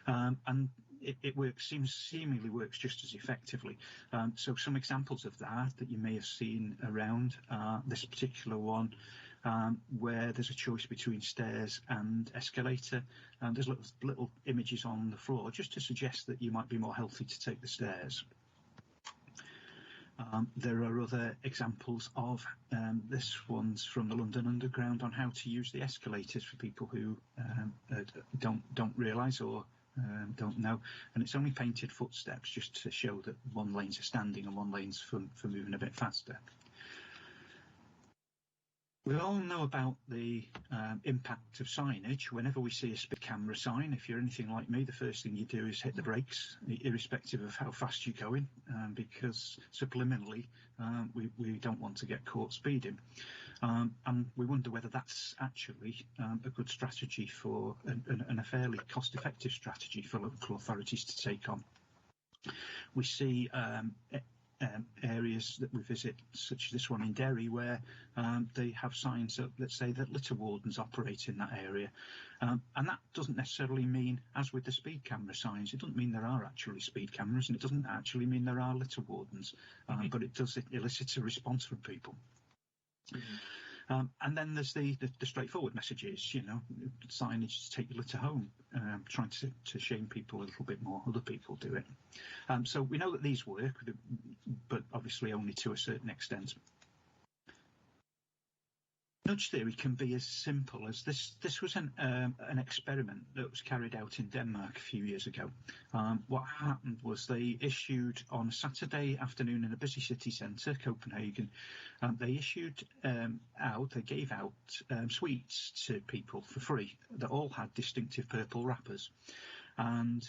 And it works, seemingly works just as effectively. So some examples of that you may have seen around this particular one, where there's a choice between stairs and escalator. There's little images on the floor just to suggest that you might be more healthy to take the stairs. There are other examples of this one's from the London Underground on how to use the escalators for people who don't realise or don't know, and it's only painted footsteps just to show that one lane's for standing and one lane's for moving a bit faster. We all know about the impact of signage. Whenever we see a speed camera sign, if you're anything like me, the first thing you do is hit the brakes, irrespective of how fast you're going, because subliminally we don't want to get caught speeding. And we wonder whether that's actually a good strategy for and a fairly cost-effective strategy for local authorities to take on. We see areas that we visit, such as this one in Derry, where they have signs up, let's say, that litter wardens operate in that area. And that doesn't necessarily mean, as with the speed camera signs, it doesn't mean there are actually speed cameras, and it doesn't actually mean there are litter wardens, but it does elicit a response from people. And then there's the straightforward messages, you know, signage to take your litter home, trying to shame people a little bit more. Other people do it. So we know that these work, but obviously only to a certain extent. Nudge theory can be as simple as this. This was an experiment that was carried out in Denmark a few years ago. What happened was they issued on a Saturday afternoon in a busy city centre, Copenhagen, they gave out sweets to people for free that all had distinctive purple wrappers. And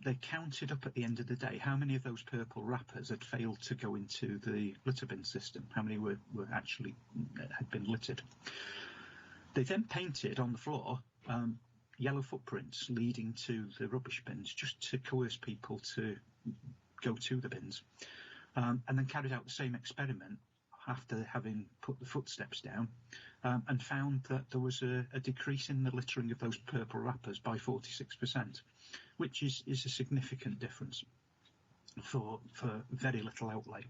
they counted up at the end of the day how many of those purple wrappers had failed to go into the litter bin system, how many were actually had been littered. They then painted on the floor yellow footprints leading to the rubbish bins, just to coerce people to go to the bins, and then carried out the same experiment after having put the footsteps down, and found that there was a decrease in the littering of those purple wrappers by 46%, which is a significant difference for very little outlay.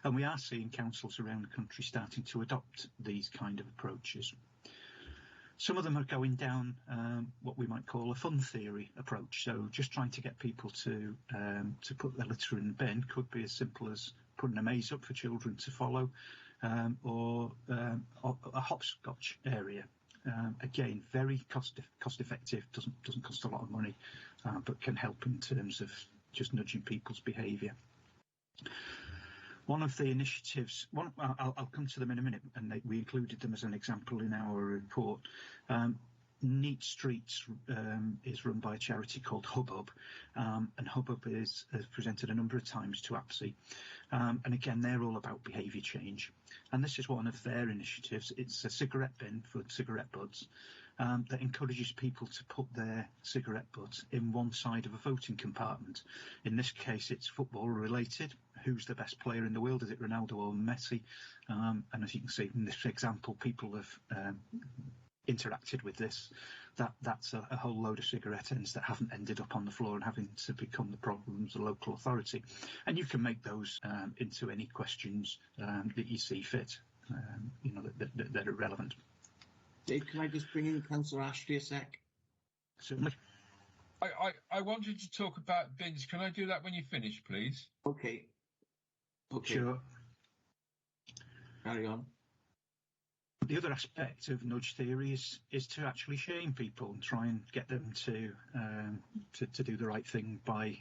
And we are seeing councils around the country starting to adopt these kind of approaches. Some of them are going down what we might call a fun theory approach. So just trying to get people to put their litter in the bin could be as simple as putting a maze up for children to follow, or a hopscotch area. Again, very cost effective, doesn't cost a lot of money, but can help in terms of just nudging people's behaviour. One of the initiatives, I'll come to them in a minute, and we included them as an example in our report. Neat Streets is run by a charity called Hubbub, and Hubbub has presented a number of times to APSI. And again, they're all about behaviour change. And this is one of their initiatives. It's a cigarette bin for cigarette butts that encourages people to put their cigarette butts in one side of a voting compartment. In this case, it's football related. Who's the best player in the world? Is it Ronaldo or Messi? And as you can see in this example, people have interacted with this, that's a whole load of cigarette ends that haven't ended up on the floor and having to become the problems of the local authority. And you can make those into any questions that you see fit, that are relevant. Dave, can I just bring in Councillor Ashley a sec? Certainly. I wanted to talk about bins. Can I do that when you finish, please? Okay. Sure. Carry on. The other aspect of nudge theory is to actually shame people and try and get them to do the right thing by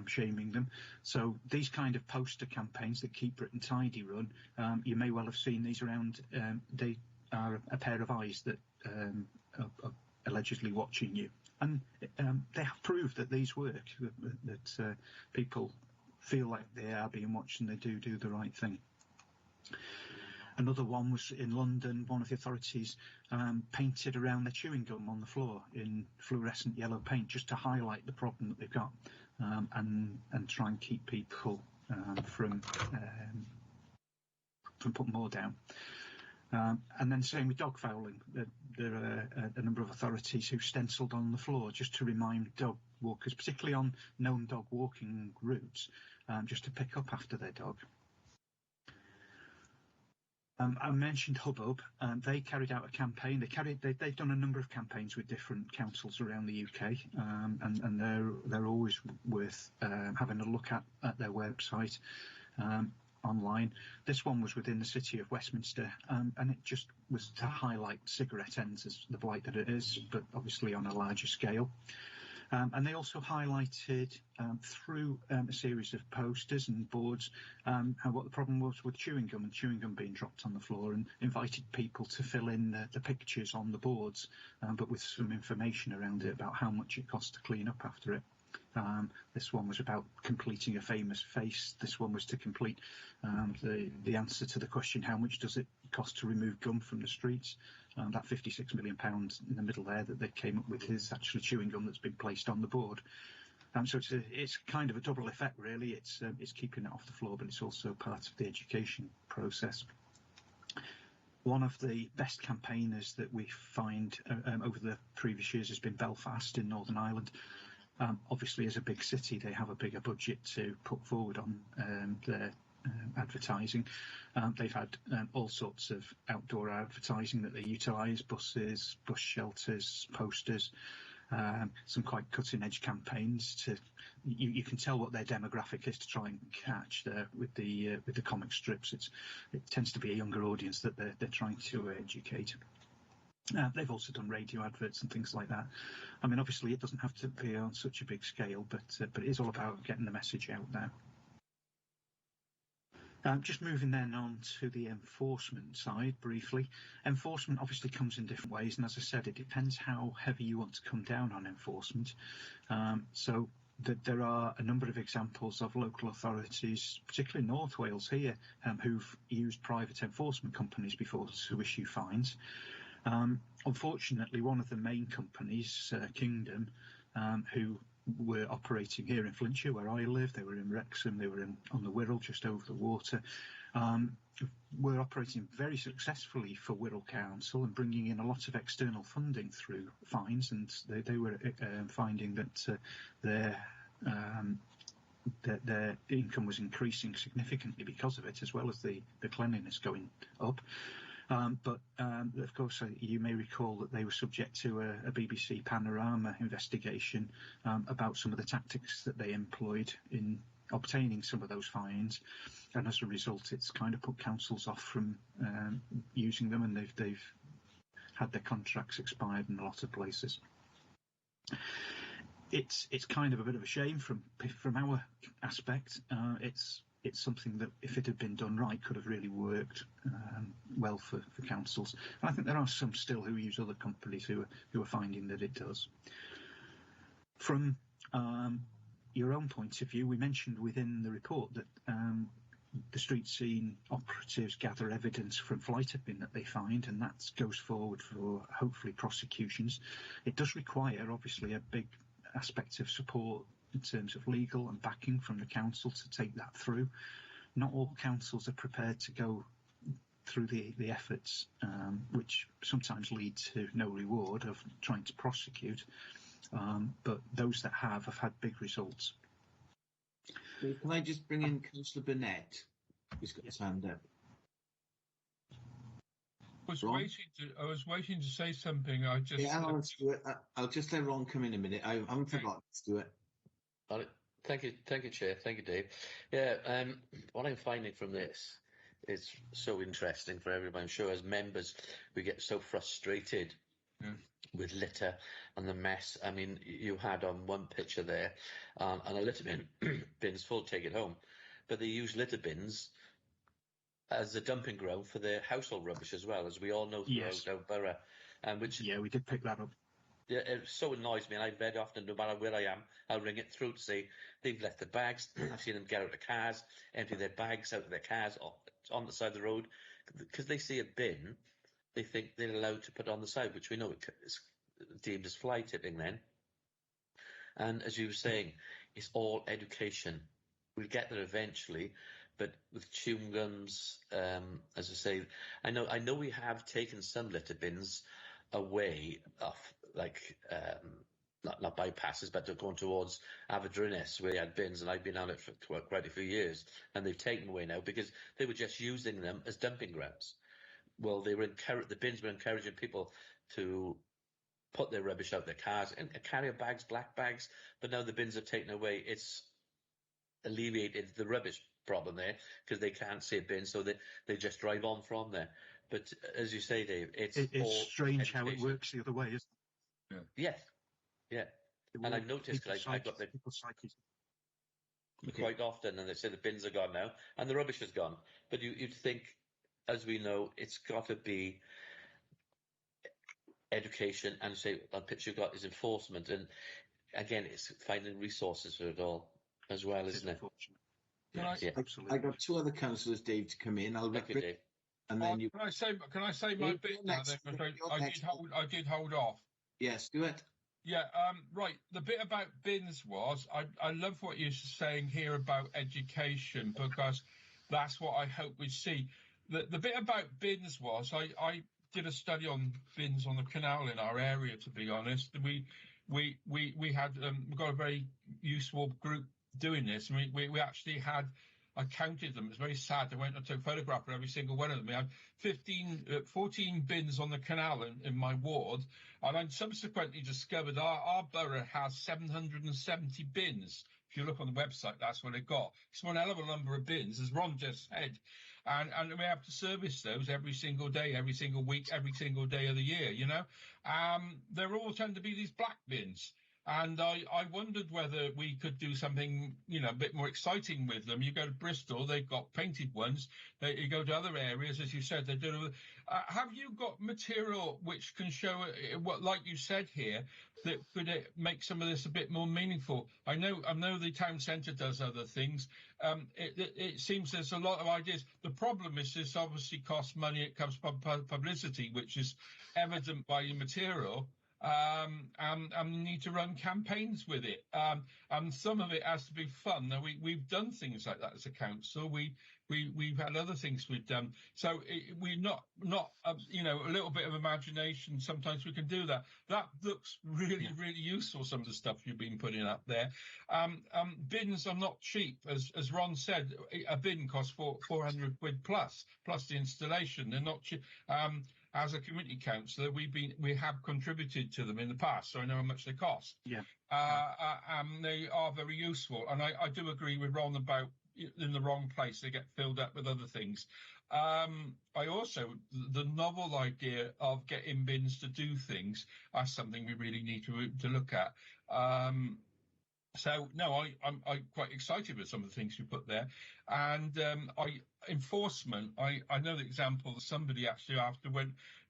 shaming them. So these kind of poster campaigns that Keep Britain Tidy run, you may well have seen these around. They are a pair of eyes that are allegedly watching you, and they have proved that these work. That people feel like they are being watched and they do the right thing. Another one was in London. One of the authorities painted around their chewing gum on the floor in fluorescent yellow paint just to highlight the problem that they've got, and try and keep people from putting more down. And then same with dog fouling. There are a number of authorities who stenciled on the floor just to remind dog walkers, particularly on known dog walking routes, just to pick up after their dog. I mentioned Hubbub. They carried out a campaign. They've done a number of campaigns with different councils around the UK, and they're always worth having a look at their website online. This one was within the city of Westminster, and it just was to highlight cigarette ends as the blight that it is, but obviously on a larger scale. And they also highlighted through a series of posters and boards what the problem was with chewing gum and chewing gum being dropped on the floor, and invited people to fill in the pictures on the boards, but with some information around it about how much it costs to clean up after it. This one was about completing a famous face. This one was to complete the answer to the question, how much does it cost to remove gum from the streets? That £56 million in the middle there that they came up with is actually chewing gum that's been placed on the board. So it's kind of a double effect, really. It's keeping it off the floor, but it's also part of the education process. One of the best campaigners that we find over the previous years has been Belfast in Northern Ireland. Obviously, as a big city, they have a bigger budget to put forward on their advertising. They've had all sorts of outdoor advertising that they utilise: buses, bus shelters, posters, some quite cutting-edge campaigns. You can tell what their demographic is to try and catch there with the comic strips. It tends to be a younger audience that they're trying to educate. They've also done radio adverts and things like that. I mean, obviously, it doesn't have to be on such a big scale, but it is all about getting the message out there. Just moving then on to the enforcement side briefly. Enforcement obviously comes in different ways, and as I said, it depends how heavy you want to come down on enforcement. So there are a number of examples of local authorities, particularly in North Wales here, who've used private enforcement companies before to issue fines. Unfortunately, one of the main companies, Kingdom, who were operating here in Flintshire, where I live, they were in Wrexham, they were on the Wirral, just over the water, were operating very successfully for Wirral Council and bringing in a lot of external funding through fines, and they were finding that their income was increasing significantly because of it, as well as the cleanliness going up. But of course, you may recall that they were subject to a BBC Panorama investigation about some of the tactics that they employed in obtaining some of those fines, and as a result, it's kind of put councils off from using them, and they've had their contracts expired in a lot of places. It's kind of a bit of a shame from our aspect. It's something that, if it had been done right, could have really worked well for councils. And I think there are some still who use other companies who are finding that it does. From your own point of view, we mentioned within the report that the street scene operatives gather evidence from fly tipping that they find, and that goes forward for hopefully prosecutions. It does require, obviously, a big aspect of support in terms of legal and backing from the council to take that through. Not all councils are prepared to go through the efforts, which sometimes lead to no reward of trying to prosecute, but those that have had big results. Can I just bring in Councillor Burnett, who's got his hand up? I was waiting to say something. I just. Yeah, I'll just let Ron come in a minute. I haven't forgotten to do it. Thank you, Chair. Thank you, Dave. Yeah, what I'm finding from this is so interesting for everybody. I'm sure as members we get so frustrated with litter and the mess. I mean, you had on one picture there, and a litter bin's full, take it home, but they use litter bins as a dumping ground for their household rubbish as well, as we all know throughout our borough. We did pick that up. Yeah, it so annoys me, and I very often, no matter where I am, I'll ring it through to say they've left the bags. I've seen them get out of the cars, empty their bags out of their cars on the side of the road, because they see a bin, they think they're allowed to put on the side, which we know is deemed as fly tipping then. And as you were saying, it's all education. We'll get there eventually, but with chewing gums, as I say, I know we have taken some litter bins away off, like not bypasses, but they're going towards Averdryness, where they had bins, and I've been on it for quite a few years, and they've taken them away now because they were just using them as dumping grounds. Well, the bins were encouraging people to put their rubbish out their cars and carrier bags, black bags, but now the bins are taken away. It's alleviated the rubbish problem there because they can't see a bin, so they just drive on from there. But as you say, Dave, it's strange education. how it works the other way, isn't it? Yes, yeah. And I've noticed because I got the quite often, and they say the bins are gone now and the rubbish is gone. But you'd think, as we know, it's got to be education, and say the picture you got is enforcement, and again, it's finding resources for it all as well, isn't it? Absolutely. I got two other councillors, Dave, to come in. Thank you, Dave. And then you. Can I say my bit now? I did hold off. Yes, do it. Yeah, right. The bit about bins was, I love what you're saying here about education, because that's what I hope we see. The bit about bins was, I did a study on bins on the canal in our area, to be honest. We got a very useful group doing this. We actually had, I counted them. It's very sad. I went and took a photograph of every single one of them. We had 14 bins on the canal in my ward, and I subsequently discovered our borough has 770 bins. If you look on the website, that's what it got. It's one hell of a number of bins, as Ron just said, and we have to service those every single day, every single week, every single day of the year. You know, they're all tend to be these black bins. And I wondered whether we could do something, a bit more exciting with them. You go to Bristol, they've got painted ones. You go to other areas, as you said, they do. Have you got material which can show what, like you said here, that could make some of this a bit more meaningful? I know the town centre does other things. It seems there's a lot of ideas. The problem is this obviously costs money. It comes from publicity, which is evident by your material. And you need to run campaigns with it. And some of it has to be fun. Now we've done things like that as a council. We've had other things we've done. So we're not a little bit of imagination. Sometimes we can do that. That looks really useful. Some of the stuff you've been putting up there. Bins are not cheap, as Ron said. A bin costs £400 plus the installation. They're not cheap. As a community councillor, we have contributed to them in the past, so I know how much they cost. Yeah. They are very useful, and I do agree with Ron about in the wrong place they get filled up with other things. I also, the novel idea of getting bins to do things, that's something we really need to look at. So no, I'm quite excited with some of the things you put there, and enforcement. I know the example that somebody actually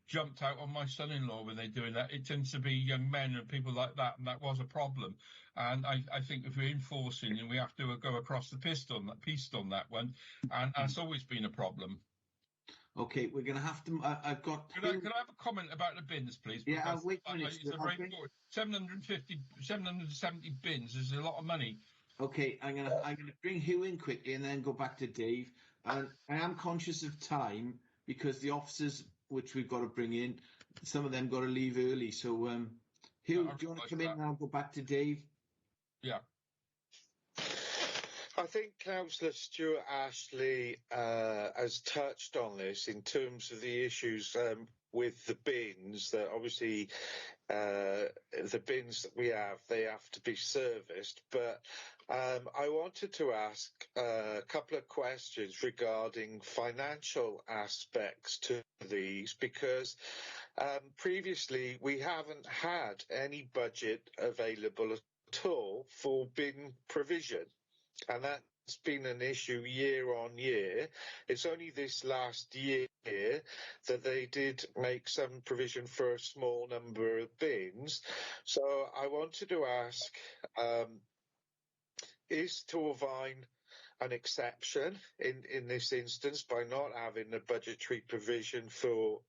jumped out on my son-in-law when they're doing that. It tends to be young men and people like that, and that was a problem. And I think if we're enforcing, and we have to go across the piste on that one, and that's always been a problem. Okay, we're going to have to. I've got. Can I have a comment about the bins, please? Yeah, I'll wait a minute. 770 bins is a lot of money. Okay, I'm gonna bring Hugh in quickly and then go back to Dave. And I am conscious of time because the officers which we've got to bring in, some of them got to leave early. So, Hugh, do you want to come in now? Go back to Dave. Yeah. I think Councillor Stuart Ashley has touched on this in terms of the issues with the bins, that obviously the bins that we have, they have to be serviced. But I wanted to ask a couple of questions regarding financial aspects to these, because previously we haven't had any budget available at all for bin provision. And that's been an issue year on year. It's only this last year that they did make some provision for a small number of bins. So I wanted to ask, is Torvine an exception in this instance by not having a budgetary provision for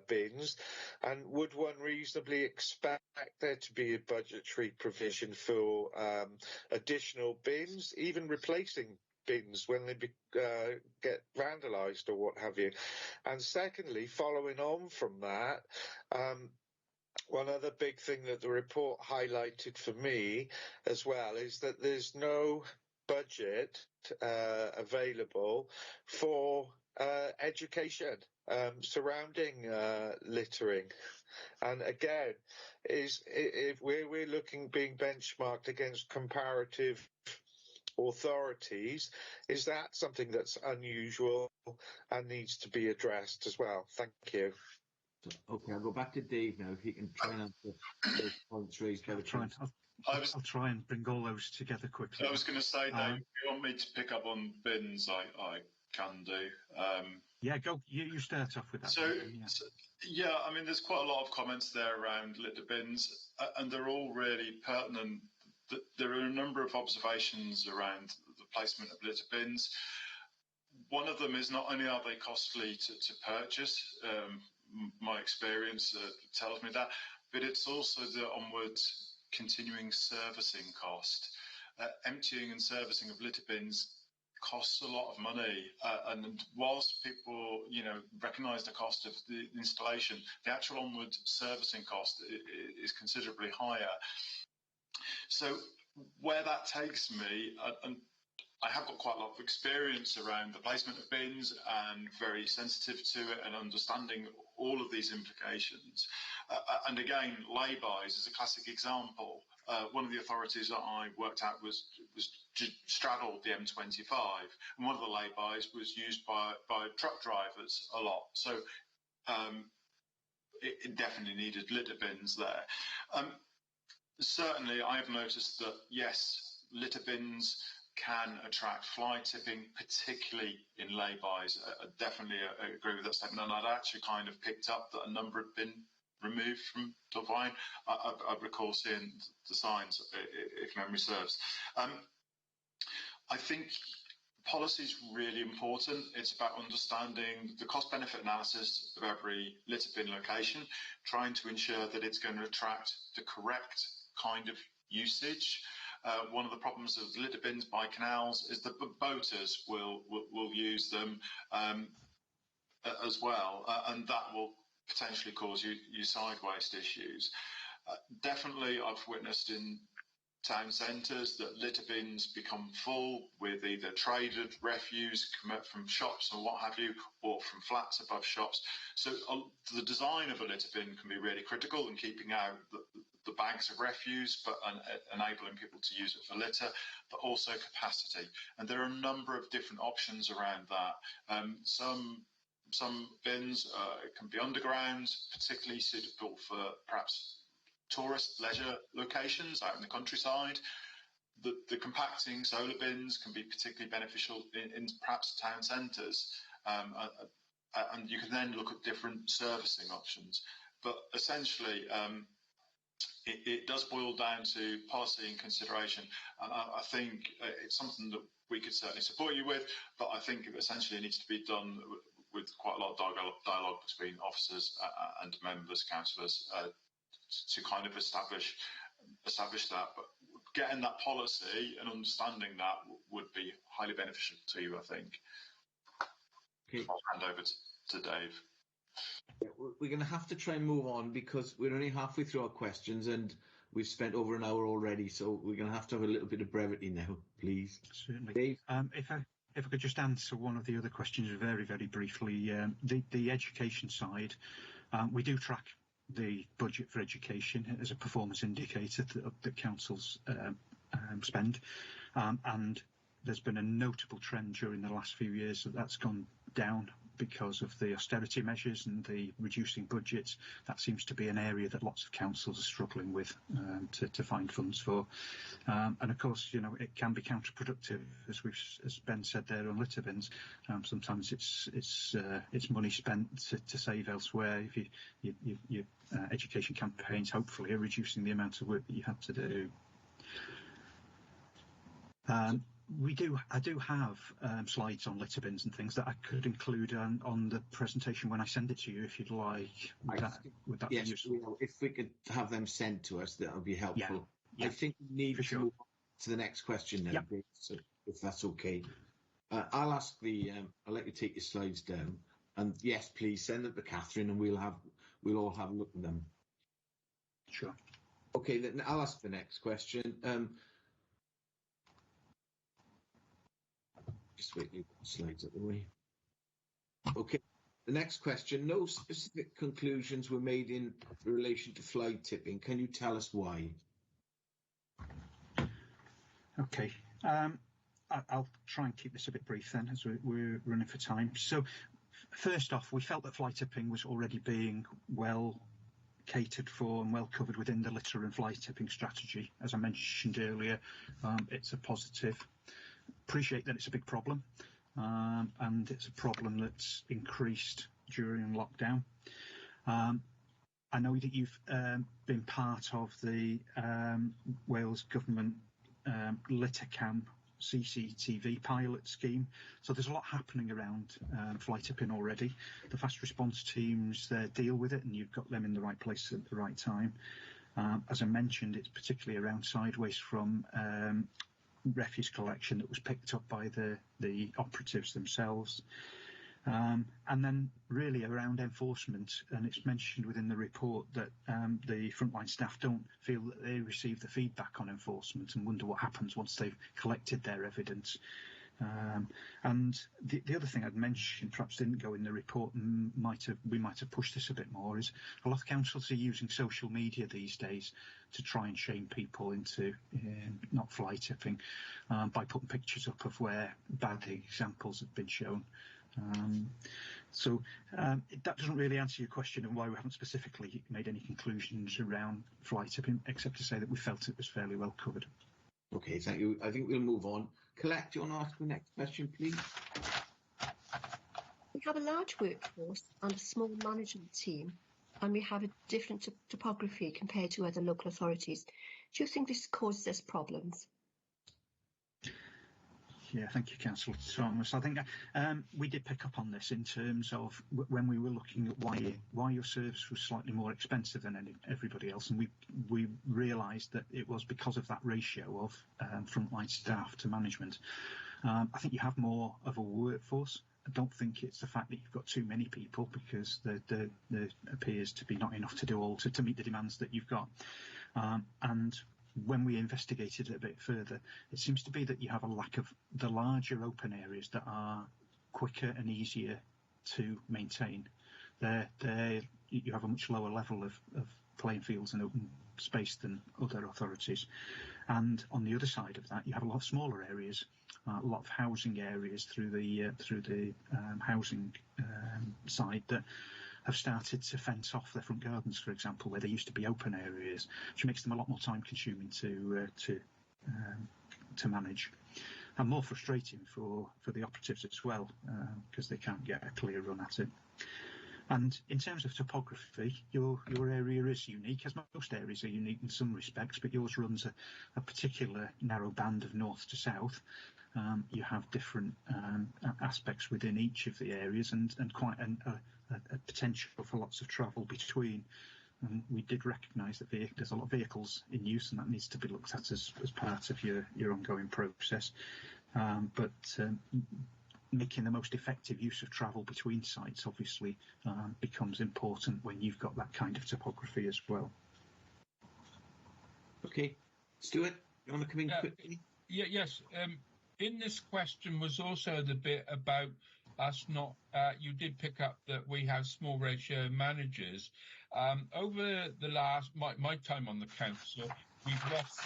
bins? And would one reasonably expect there to be a budgetary provision for additional bins, even replacing bins when they get vandalised or what have you? And secondly, following on from that, one other big thing that the report highlighted for me as well is that there's no budget available for education surrounding littering. And again, if we're being benchmarked against comparative authorities, is that something that's unusual and needs to be addressed as well? Thank you. Okay, I'll go back to Dave now, if he can try and answer those points raised by the council. I'll try and bring all those together quickly. I was going to say, Dave, if you want me to pick up on bins, I can do. Yeah, go. You start off with that. Yeah, I mean, there's quite a lot of comments there around litter bins, and they're all really pertinent. There are a number of observations around the placement of litter bins. One of them is not only are they costly to purchase, my experience tells me that, but it's also the onward continuing servicing cost. Emptying and servicing of litter bins costs a lot of money, and whilst people, recognise the cost of the installation, the actual onward servicing cost is considerably higher. So where that takes me, and I have got quite a lot of experience around the placement of bins and very sensitive to it and understanding all of these implications. And again, lay-bys is a classic example. One of the authorities that I worked at was straddled the M25, and one of the lay-bys was used by truck drivers a lot. So it definitely needed litter bins there. Certainly, I have noticed that, yes, litter bins can attract fly tipping, particularly in lay-bys. I definitely agree with that statement, and I'd actually kind of picked up that a number had been removed from Torvine. I recall seeing the signs, if memory serves. I think policy is really important. It's about understanding the cost-benefit analysis of every litter bin location, trying to ensure that it's going to attract the correct kind of usage. One of the problems of litter bins by canals is that boaters will use them as well, and that will potentially cause you side waste issues. Definitely, I've witnessed in town centres that litter bins become full with either traded refuse from shops or what have you, or from flats above shops. So the design of a litter bin can be really critical in keeping out the bags of refuse, but enabling people to use it for litter, but also capacity. And there are a number of different options around that. Some bins can be underground, particularly suitable for perhaps tourist leisure locations out in the countryside. The compacting solar bins can be particularly beneficial in perhaps town centres, and you can then look at different servicing options. But essentially, it does boil down to policy and consideration, and I think it's something that we could certainly support you with, but I think it essentially needs to be done with quite a lot of dialogue between officers and members, councillors, to kind of establish that. But getting that policy and understanding that would be highly beneficial to you, I think. Okay. I'll hand over to to Dave. We're going to have to try and move on because we're only halfway through our questions and we've spent over an hour already, so we're going to have a little bit of brevity now, please. Certainly. Dave? If I could just answer one of the other questions very, very briefly. The education side, we do track the budget for education as a performance indicator that councils spend, and there's been a notable trend during the last few years that's gone down because of the austerity measures and the reducing budgets. That seems to be an area that lots of councils are struggling with to find funds for. And of course, you know, it can be counterproductive, as Ben said there on litter bins. Sometimes it's money spent to save elsewhere. If your education campaigns hopefully are reducing the amount of work that you have to do. I do have slides on litter bins and things that I could include on the presentation when I send it to you, if you'd like. Would that be useful? If we could have them sent to us, that would be helpful. Yeah, I think we need to move on to the next question now, Dave, so if that's okay. I'll let you take your slides down, and yes, please send them to Catherine, and we'll all have a look at them. Sure. Okay, then I'll ask the next question. Just wait, leave the slides at the way. Okay, the next question. No specific conclusions were made in relation to fly tipping. Can you tell us why? Okay, I'll try and keep this a bit brief then, as we're running for time. So, first off, we felt that fly tipping was already being well catered for and well covered within the litter and fly tipping strategy. As I mentioned earlier, it's a positive. Appreciate that it's a big problem, and it's a problem that's increased during lockdown. I know that you've been part of the Wales Government litter cam CCTV pilot scheme, so there's a lot happening around fly tipping already. The fast response teams deal with it, and you've got them in the right place at the right time. As I mentioned, it's particularly around sideways from refuse collection that was picked up by the operatives themselves, and then really around enforcement. And it's mentioned within the report that the frontline staff don't feel that they receive the feedback on enforcement and wonder what happens once they've collected their evidence. And the other thing I'd mentioned, perhaps didn't go in the report, and we might have pushed this a bit more, is a lot of councils are using social media these days to try and shame people into not fly tipping by putting pictures up of where bad examples have been shown. So that doesn't really answer your question and why we haven't specifically made any conclusions around fly tipping, except to say that we felt it was fairly well covered. Okay, thank you. I think we'll move on. Colette, do you want to ask the next question, please? We have a large workforce and a small management team, and we have a different topography compared to other local authorities. Do you think this causes us problems? Yeah, thank you, Councillor Thomas. I think we did pick up on this in terms of when we were looking at why your service was slightly more expensive than everybody else, and we realised that it was because of that ratio of frontline staff to management. I think you have more of a workforce. I don't think it's the fact that you've got too many people, because there appears to be not enough to do all to meet the demands that you've got. And when we investigated it a bit further, it seems to be that you have a lack of the larger open areas that are quicker and easier to maintain. You have a much lower level of playing fields and open space than other authorities. And on the other side of that, you have a lot of smaller areas, a lot of housing areas through the housing side that have started to fence off their front gardens, for example, where there used to be open areas, which makes them a lot more time consuming to manage, and more frustrating for the operatives as well, because they can't get a clear run at it. And in terms of topography, your area is unique, as most areas are unique in some respects, but yours runs a particular narrow band of north to south. You have different aspects within each of the areas, and quite a potential for lots of travel between. And we did recognise that there's a lot of vehicles in use, and that needs to be looked at as part of your ongoing process. But making the most effective use of travel between sites obviously becomes important when you've got that kind of topography as well. Okay, Stuart, you want to come in quickly? Yes. In this question was also the bit about us not. You did pick up that we have small ratio managers. Over the last my time on the council, we've lost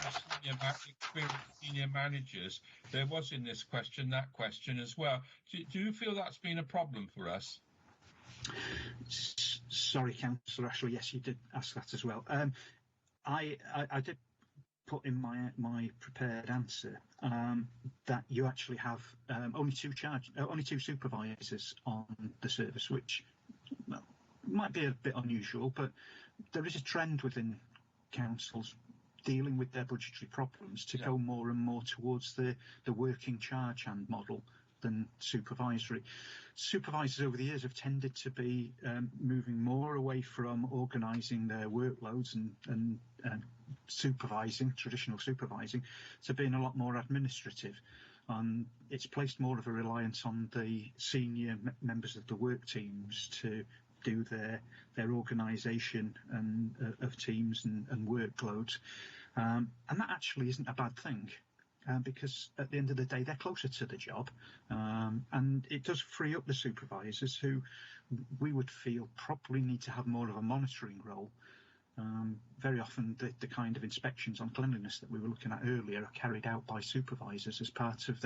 experienced senior managers. There was in this question that question as well. Do you feel that's been a problem for us? Sorry, Councillor Ashley. Yes, you did ask that as well. I did put in my prepared answer that you actually have only two supervisors on the service, which might be a bit unusual, but there is a trend within councils dealing with their budgetary problems to go more and more towards the working charge hand model than supervisory. Supervisors over the years have tended to be moving more away from organising their workloads and traditional supervising, to being a lot more administrative. It's placed more of a reliance on the senior members of the work teams to do their organisation and of teams and workloads, and that actually isn't a bad thing. Because at the end of the day, they're closer to the job, and it does free up the supervisors, who we would feel probably need to have more of a monitoring role. Very often the kind of inspections on cleanliness that we were looking at earlier are carried out by supervisors as part of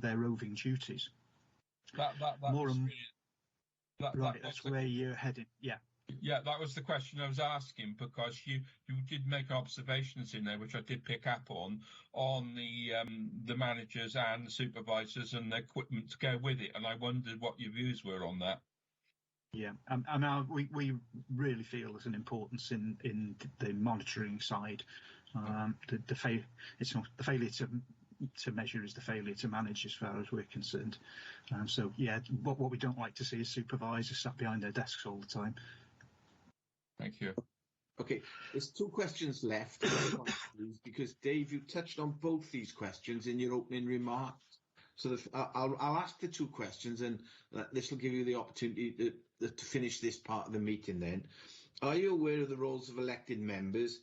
their roving duties. That's where you're heading. Yeah, that was the question I was asking, because you did make observations in there, which I did pick up on the managers and the supervisors and the equipment to go with it, and I wondered what your views were on that. Yeah, we really feel there's an importance in the monitoring side. The failure to measure is the failure to manage, as far as we're concerned. So yeah, what we don't like to see is supervisors sat behind their desks all the time. Thank you. Okay, there's two questions left, because Dave, you touched on both these questions in your opening remarks. So I'll ask the two questions, and this will give you the opportunity to finish this part of the meeting then. Are you aware of the roles of elected members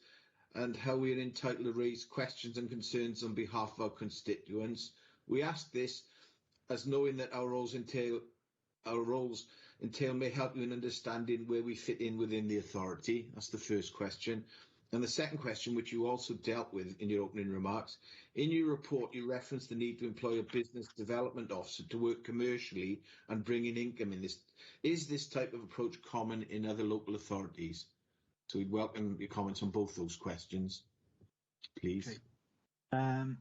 and how we are entitled to raise questions and concerns on behalf of our constituents? We ask this as knowing that our roles entail may help you in understanding where we fit in within the authority. That's the first question. And the second question, which you also dealt with in your opening remarks, in your report you referenced the need to employ a business development officer to work commercially and bring in income in this. Is this type of approach common in other local authorities? So we'd welcome your comments on both those questions, please. Okay.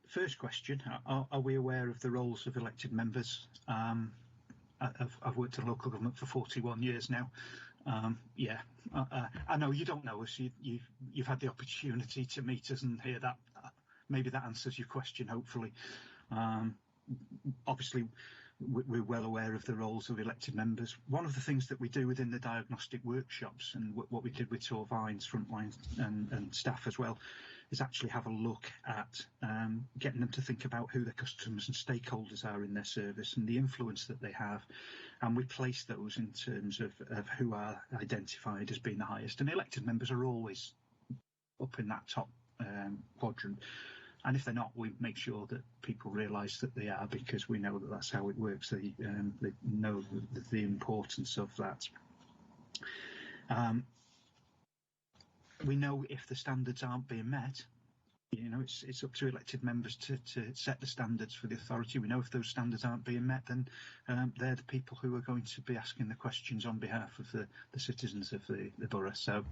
First question, are we aware of the roles of elected members? I've worked in local government for 41 years now. I know you don't know us. You've had the opportunity to meet us and hear that. Maybe that answers your question, hopefully. Obviously, we're well aware of the roles of elected members. One of the things that we do within the diagnostic workshops, and what we did with Tor Vines frontline and staff as well, is actually have a look at getting them to think about who their customers and stakeholders are in their service and the influence that they have. And we place those in terms of who are identified as being the highest. And elected members are always up in that top quadrant. And if they're not, we make sure that people realise that they are, because we know that that's how it works. They know the importance of that. We know if the standards aren't being met, it's up to elected members to set the standards for the authority. We know if those standards aren't being met, then they're the people who are going to be asking the questions on behalf of the citizens of the borough. So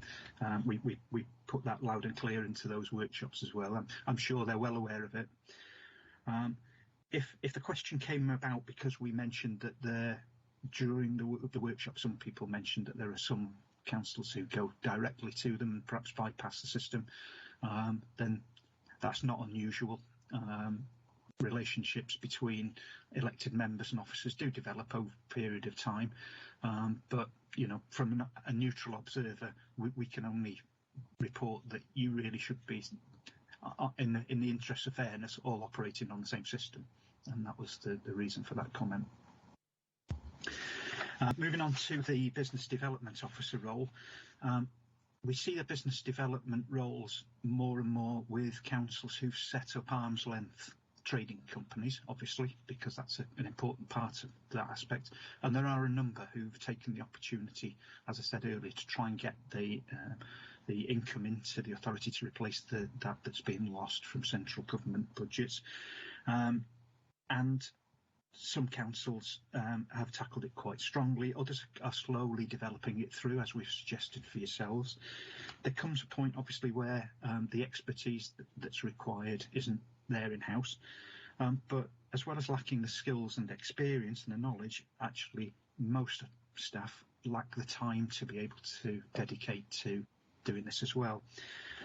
we put that loud and clear into those workshops as well. I'm sure they're well aware of it. If the question came about because we mentioned that during the workshop, some people mentioned that there are some councils who go directly to them and perhaps bypass the system, then that's not unusual. Relationships between elected members and officers do develop over a period of time, but from a neutral observer, we can only report that you really should be, in the interest of fairness, all operating on the same system. and that was the reason for that comment. Moving on to the business development officer role, we see the business development roles more and more with councils who've set up arm's length trading companies, obviously, because that's an important part of that aspect. And there are a number who've taken the opportunity, as I said earlier, to try and get the income into the authority to replace that's been lost from central government budgets. And some councils have tackled it quite strongly. Others are slowly developing it through, as we've suggested for yourselves. There comes a point, obviously, where the expertise that's required isn't there in-house. But as well as lacking the skills and experience and the knowledge, actually most staff lack the time to be able to dedicate to doing this as well.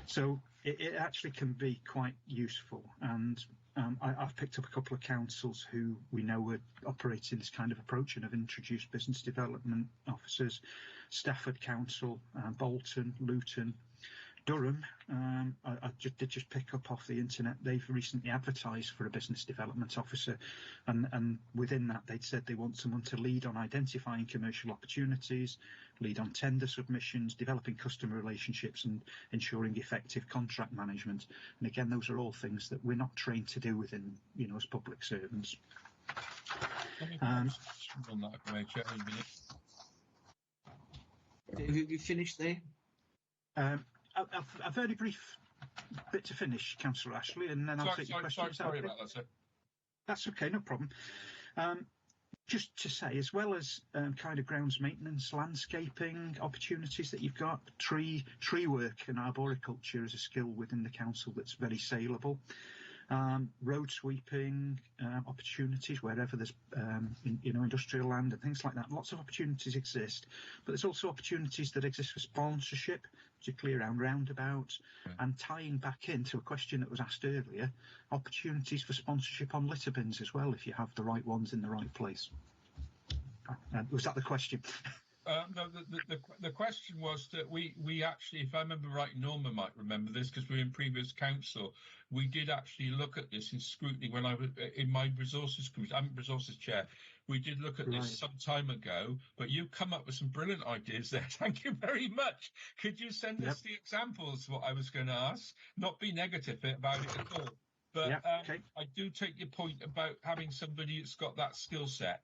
So it actually can be quite useful, and I've picked up a couple of councils who we know are operating this kind of approach and have introduced business development officers. Stafford Council, Bolton, Luton, Durham. I did just pick up off the internet. They've recently advertised for a business development officer, and within that they'd said they want someone to lead on identifying commercial opportunities, lead on tender submissions, developing customer relationships, and ensuring effective contract management. And again, those are all things that we're not trained to do within, as public servants. On that, Have you finished there? A very brief bit to finish, Councillor Ashley, and then I'll take your questions. Sorry about that, sir. That's okay, no problem. Just to say, as well as kind of grounds maintenance, landscaping opportunities that you've got, tree work and arboriculture is a skill within the council that's very saleable. Road sweeping opportunities wherever there's industrial land and things like that. Lots of opportunities exist, but there's also opportunities that exist for sponsorship, particularly around roundabouts, and tying back into a question that was asked earlier, opportunities for sponsorship on litter bins as well, if you have the right ones in the right place. Was that the question? No, the question was that we actually, if I remember right, Norma might remember this because we were in previous council, we did actually look at this in scrutiny when I was in my resources committee. I'm resources chair. We did look at this some time ago, but you come up with some brilliant ideas there. Thank you very much. Could you send us the examples, what I was going to ask? Not be negative about it at all. But I do take your point about having somebody that's got that skill set.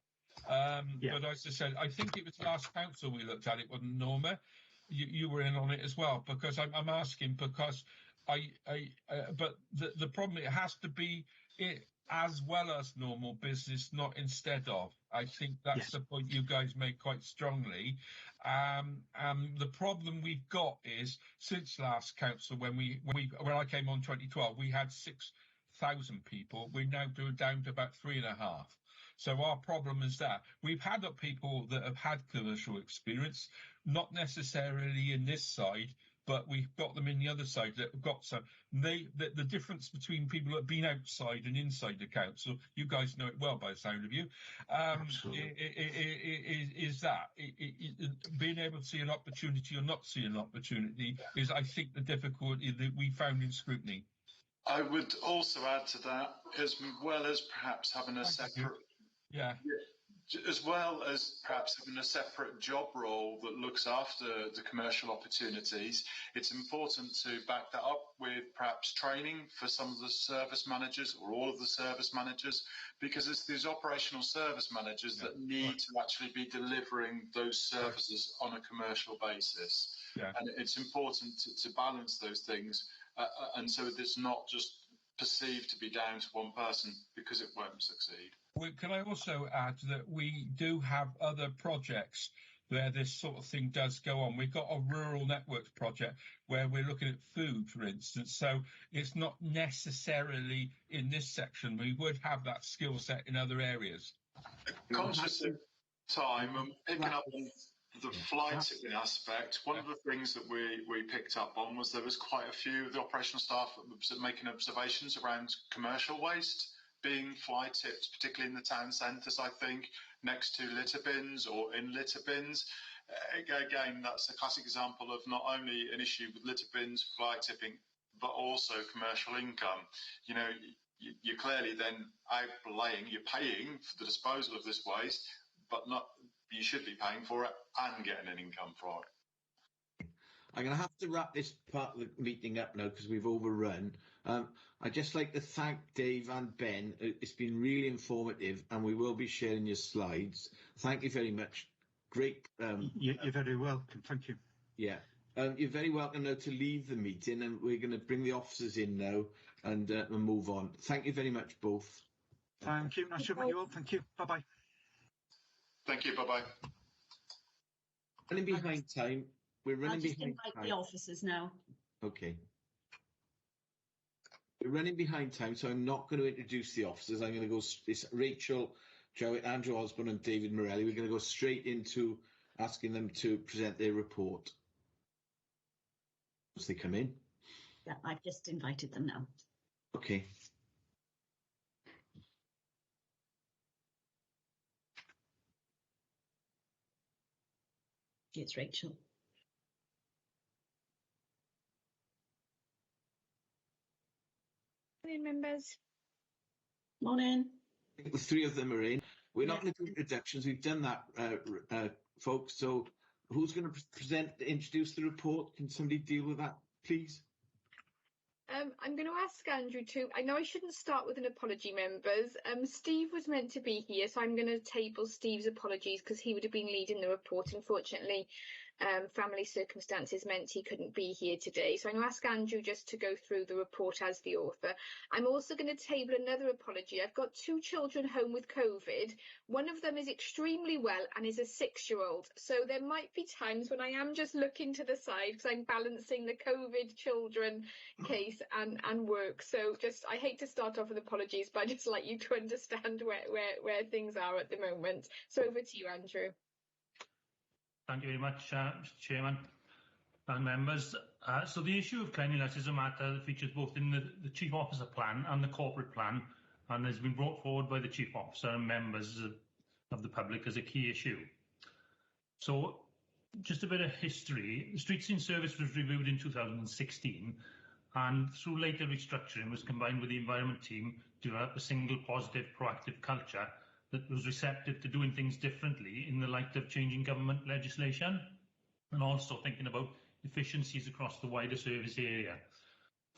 But as I said, I think it was last council we looked at it, wasn't Norma? You were in on it as well, because I'm asking because but the problem, it has to be it as well as normal business, not instead of. I think that's the point you guys made quite strongly. The problem we've got is since last council, when I came on 2012, we had 6,000 people. We're now down to about 3.5. So our problem is that we've had people that have had commercial experience, not necessarily in this side, but we've got them in the other side that have got some. The difference between people that have been outside and inside the council, you guys know it well by the sound of you, is that being able to see an opportunity or not see an opportunity is, I think, the difficulty that we found in scrutiny. I would also add to that, as well as perhaps having a separate... As well as perhaps having a separate job role that looks after the commercial opportunities, it's important to back that up with perhaps training for some of the service managers or all of the service managers, because it's these operational service managers that need to actually be delivering those services on a commercial basis. And it's important to balance those things, and so it's not just perceived to be down to one person, because it won't succeed. Can I also add that we do have other projects where this sort of thing does go on. We've got a rural networks project where we're looking at food, for instance, so it's not necessarily in this section. We would have that skill set in other areas. Conscious of time, and picking up on the fly tipping aspect, one of the things that we picked up on was there was quite a few of the operational staff making observations around commercial waste being fly tipped, particularly in the town centres, I think, next to litter bins or in litter bins. Again, that's a classic example of not only an issue with litter bins, fly tipping, but also commercial income. You know, you're clearly then outlaying, you're paying for the disposal of this waste, but not, you should be paying for it and getting an income for it. I'm going to have to wrap this part of the meeting up now because we've overrun. I'd just like to thank Dave and Ben. It's been really informative, and we will be sharing your slides. Thank you very much. Great. You're very welcome. Thank you. Yeah. You're very welcome now to leave the meeting, and we're going to bring the officers in now and we'll move on. Thank you very much, both. Thank you. Nice to meet you all. Thank you. Bye-bye. Thank you. Bye-bye. Running behind time. We're running behind time. I'll just invite the officers now. Okay. We're running behind time, so I'm not going to introduce the officers. I'm going to go, it's Rachel, Joe, Andrew Osborne and David Morelli. We're going to go straight into asking them to present their report. As they come in. Yeah, I've just invited them now. Okay. It's Rachel. Morning, members. Morning. The three of them are in. We're not going to do introductions. We've done that, folks. So who's going to introduce the report? Can somebody deal with that, please? I'm going to ask Andrew to. I know I shouldn't start with an apology, members. Steve was meant to be here, so I'm going to table Steve's apologies because he would have been leading the report. Unfortunately, family circumstances meant he couldn't be here today. So I'm going to ask Andrew just to go through the report as the author. I'm also going to table another apology. I've got 2 children home with COVID. One of them is extremely well and is a 6-year-old. So there might be times when I am just looking to the side because I'm balancing the COVID children case and work. So just, I hate to start off with apologies, but I just like you to understand where things are at the moment. So over to you, Andrew. Thank you very much, Mr. Chairman and members. So the issue of cleanliness is a matter that features both in the Chief Officer plan and the corporate plan, and has been brought forward by the Chief Officer and members of the public as a key issue. So just a bit of history. The Street Scene Service was reviewed in 2016, and through later restructuring was combined with the environment team to develop a single positive proactive culture that was receptive to doing things differently in the light of changing government legislation, and also thinking about efficiencies across the wider service area.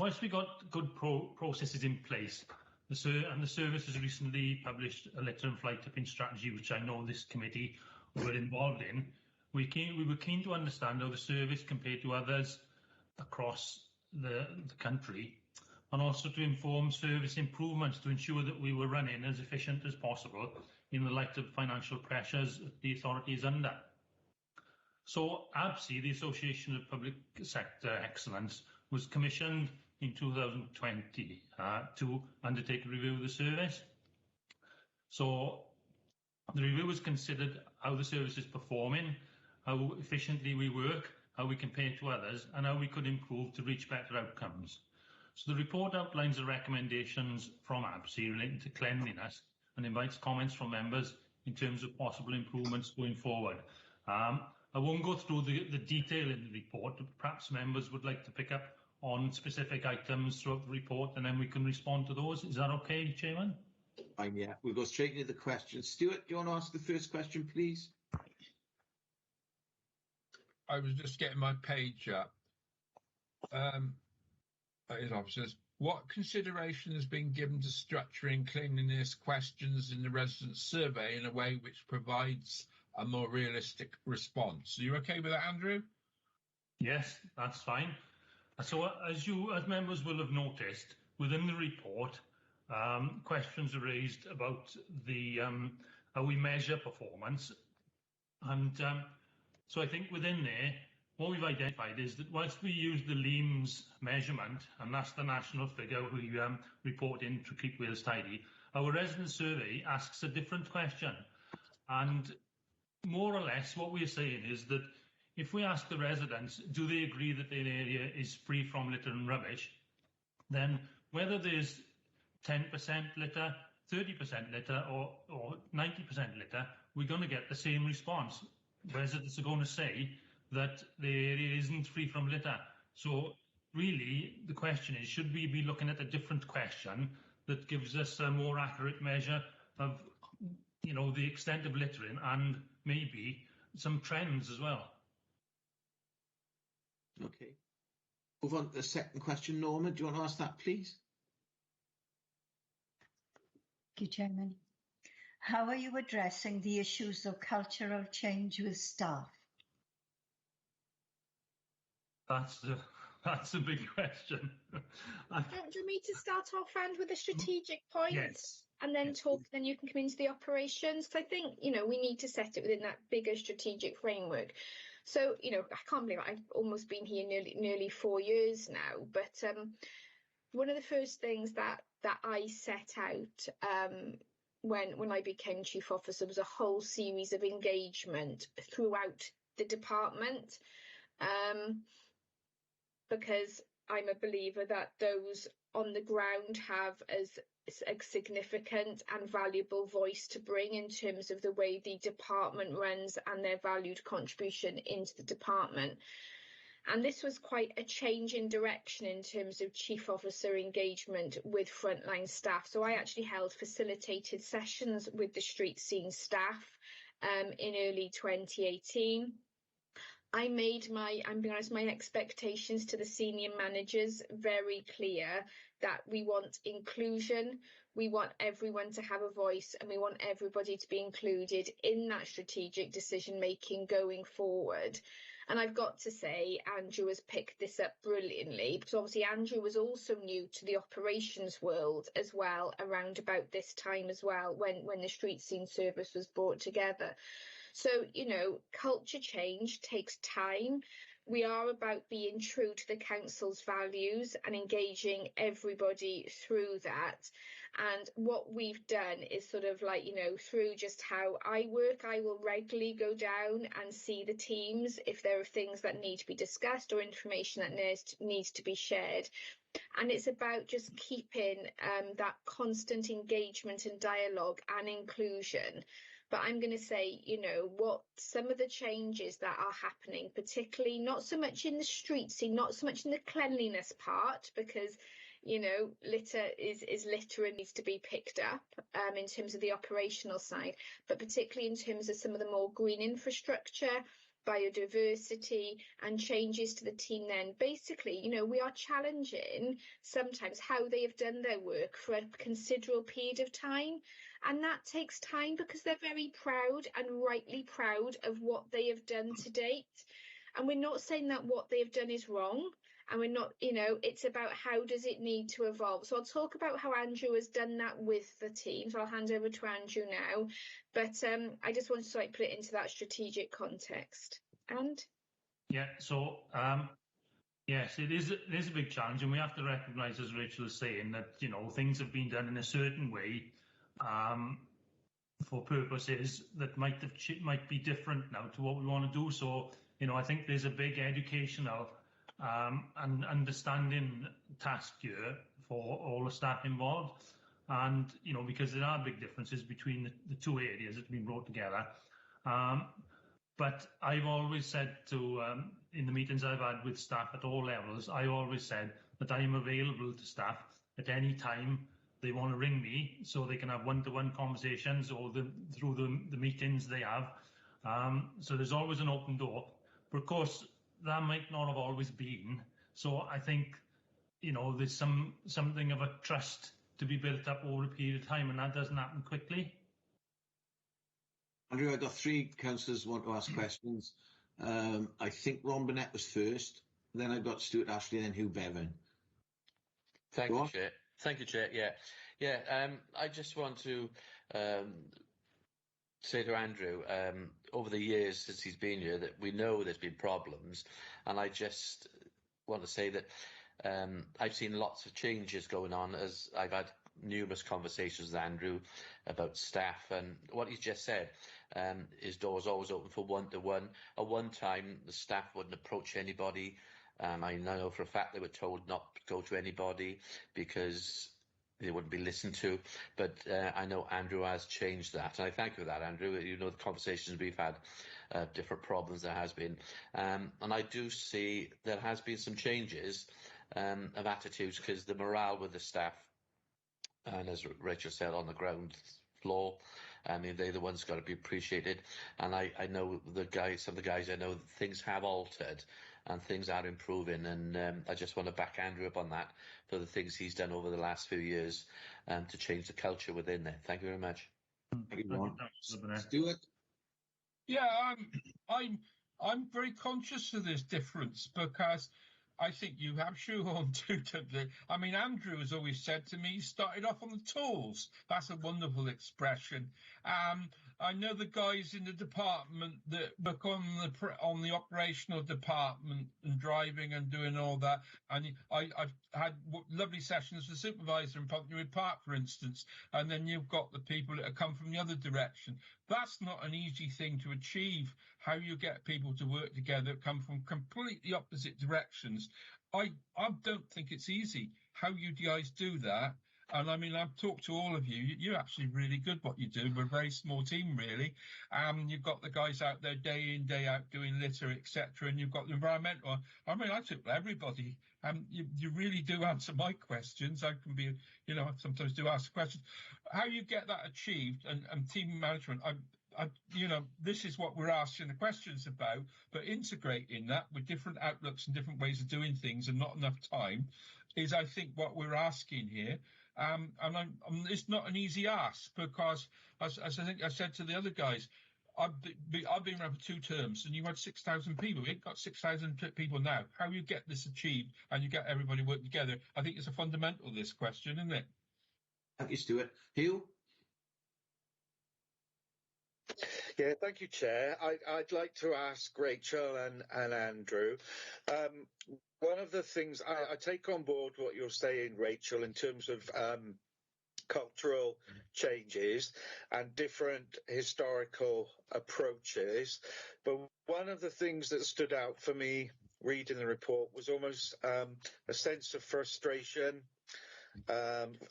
Whilst we got good processes in place, the service has recently published a litter and fly tipping strategy, which I know this committee were involved in. We were keen to understand how the service compared to others across the country, and also to inform service improvements to ensure that we were running as efficient as possible in the light of financial pressures that the authority is under. So ABSI, the Association of Public Sector Excellence, was commissioned in 2020 to undertake a review of the service. So the review was considered how the service is performing, how efficiently we work, how we compare to others, and how we could improve to reach better outcomes. So the report outlines the recommendations from ABSI relating to cleanliness and invites comments from members in terms of possible improvements going forward. I won't go through the detail in the report, but perhaps members would like to pick up on specific items throughout the report, and then we can respond to those. Is that okay, Chairman? Fine, yeah. We'll go straight into the questions. Stuart, do you want to ask the first question, please? I was just getting my page up. Officers, what consideration has been given to structuring cleanliness questions in the resident survey in a way which provides a more realistic response? Are you okay with that, Andrew? Yes, that's fine. So as members will have noticed, within the report, questions are raised about the how we measure performance, and so I think within there, what we've identified is that whilst we use the LEAMS measurement, and that's the national figure we report in to keep Wales tidy, our resident survey asks a different question. And more or less what we're saying is that if we ask the residents, do they agree that their area is free from litter and rubbish, then whether there's 10% litter, 30% litter or 90% litter, we're going to get the same response. Residents are going to say that the area isn't free from litter. So really, the question is, should we be looking at a different question that gives us a more accurate measure of, you know, the extent of littering and maybe some trends as well? Okay. Move on to the second question. Norma, do you want to ask that, please? Thank you, Chairman. How are you addressing the issues of cultural change with staff? That's a big question. Do you want me to start off, and with a strategic point? Yes. And then yes. then you can come into the operations. Because I think, you know, we need to set it within that bigger strategic framework. So, you know, I can't believe I've almost been here nearly 4 years now. But one of the first things that I set out when I became Chief Officer was a whole series of engagement throughout the department. Because I'm a believer that those on the ground have as a significant and valuable voice to bring in terms of the way the department runs and their valued contribution into the department. And this was quite a change in direction in terms of Chief Officer engagement with frontline staff. So I actually held facilitated sessions with the street scene staff in early 2018. I made I'm being honest, my expectations to the senior managers very clear that we want inclusion, we want everyone to have a voice, and we want everybody to be included in that strategic decision making going forward. And I've got to say, Andrew has picked this up brilliantly, because obviously Andrew was also new to the operations world as well, around about this time as well, when the street scene service was brought together. So, you know, culture change takes time. We are about being true to the council's values and engaging everybody through that. And what we've done is sort of like, you know, through just how I work, I will regularly go down and see the teams if there are things that need to be discussed or information that needs to be shared. And it's about just keeping that constant engagement and dialogue and inclusion. But I'm going to say, you know, what some of the changes that are happening, particularly not so much in the street scene, not so much in the cleanliness part, because, you know, litter is litter and needs to be picked up in terms of the operational side, but particularly in terms of some of the more green infrastructure, biodiversity and changes to the team. Then basically, you know, we are challenging sometimes how they have done their work for a considerable period of time. And that takes time because they're very proud and rightly proud of what they have done to date. And we're not saying that what they have done is wrong. And we're not, you know, it's about how does it need to evolve. So I'll talk about how Andrew has done that with the team. So I'll hand over to Andrew now. But I just wanted to put it into that strategic context. And? Yeah, so yes, it is a big challenge, and we have to recognise, as Rachel is saying, that, you know, things have been done in a certain way for purposes that might be different now to what we want to do. So, you know, I think there's a big educational and understanding task here for all the staff involved. And, you know, because there are big differences between the two areas that have been brought together. But I've always said to, in the meetings I've had with staff at all levels, I always said that I am available to staff at any time they want to ring me, so they can have one-to-one conversations or through the meetings they have. So there's always an open door. But of course, that might not have always been. So I think, you know, there's something of a trust to be built up over a period of time, and that doesn't happen quickly. Andrew, I've got three councillors who want to ask questions. I think Ron Burnett was first, then I've got Stuart Ashley, and then Hugh Bevan. Thank you, Chair. Thank you, Chair. Yeah. I just want to say to Andrew, over the years since he's been here, that we know there's been problems, and I just want to say that I've seen lots of changes going on as I've had numerous conversations with Andrew about staff, and what he's just said, his door's always open for one-to-one. At one time, the staff wouldn't approach anybody. I know for a fact they were told not to go to anybody because they wouldn't be listened to, but I know Andrew has changed that, and I thank you for that, Andrew. You know, the conversations we've had, different problems there has been, and I do see there has been some changes, of attitudes, because the morale with the staff, and as Rachel said, on the ground floor, I mean, they're the ones got to be appreciated. And I know some of the guys I know, things have altered and things are improving. And I just want to back Andrew up on that for the things he's done over the last few years to change the culture within there. Thank you very much. Thank you, Ron. Stuart? Yeah, I'm very conscious of this difference, because I think you have shoehorned to. I mean, Andrew has always said to me, he started off on the tools. That's a wonderful expression. I know the guys in the department that work on the operational department and driving and doing all that. And I've had lovely sessions with supervisor in Pontney Park, for instance. And then you've got the people that have come from the other direction. That's not an easy thing to achieve, how you get people to work together, come from completely opposite directions. I don't think it's easy how you guys do that. And I mean, I've talked to all of you. You're actually really good what you do. We're a very small team, really. You've got the guys out there day in, day out doing litter, etc. And you've got the environmental. I mean, I took everybody. You really do answer my questions. I can be, I sometimes do ask questions. How you get that achieved and team management, this is what we're asking the questions about, but integrating that with different outlooks and different ways of doing things and not enough time is, I think, what we're asking here. And it's not an easy ask, because, as I think I said to the other guys, I've been around for 2 terms, and you had 6,000 people. We ain't got 6,000 people now. How you get this achieved and you get everybody working together, I think it's a fundamental of this question, isn't it? Thank you, Stuart. Hugh? Yeah, thank you, Chair. I'd like to ask Rachel and Andrew. One of the things I take on board what you're saying, Rachel, in terms of cultural changes and different historical approaches. But one of the things that stood out for me reading the report was almost a sense of frustration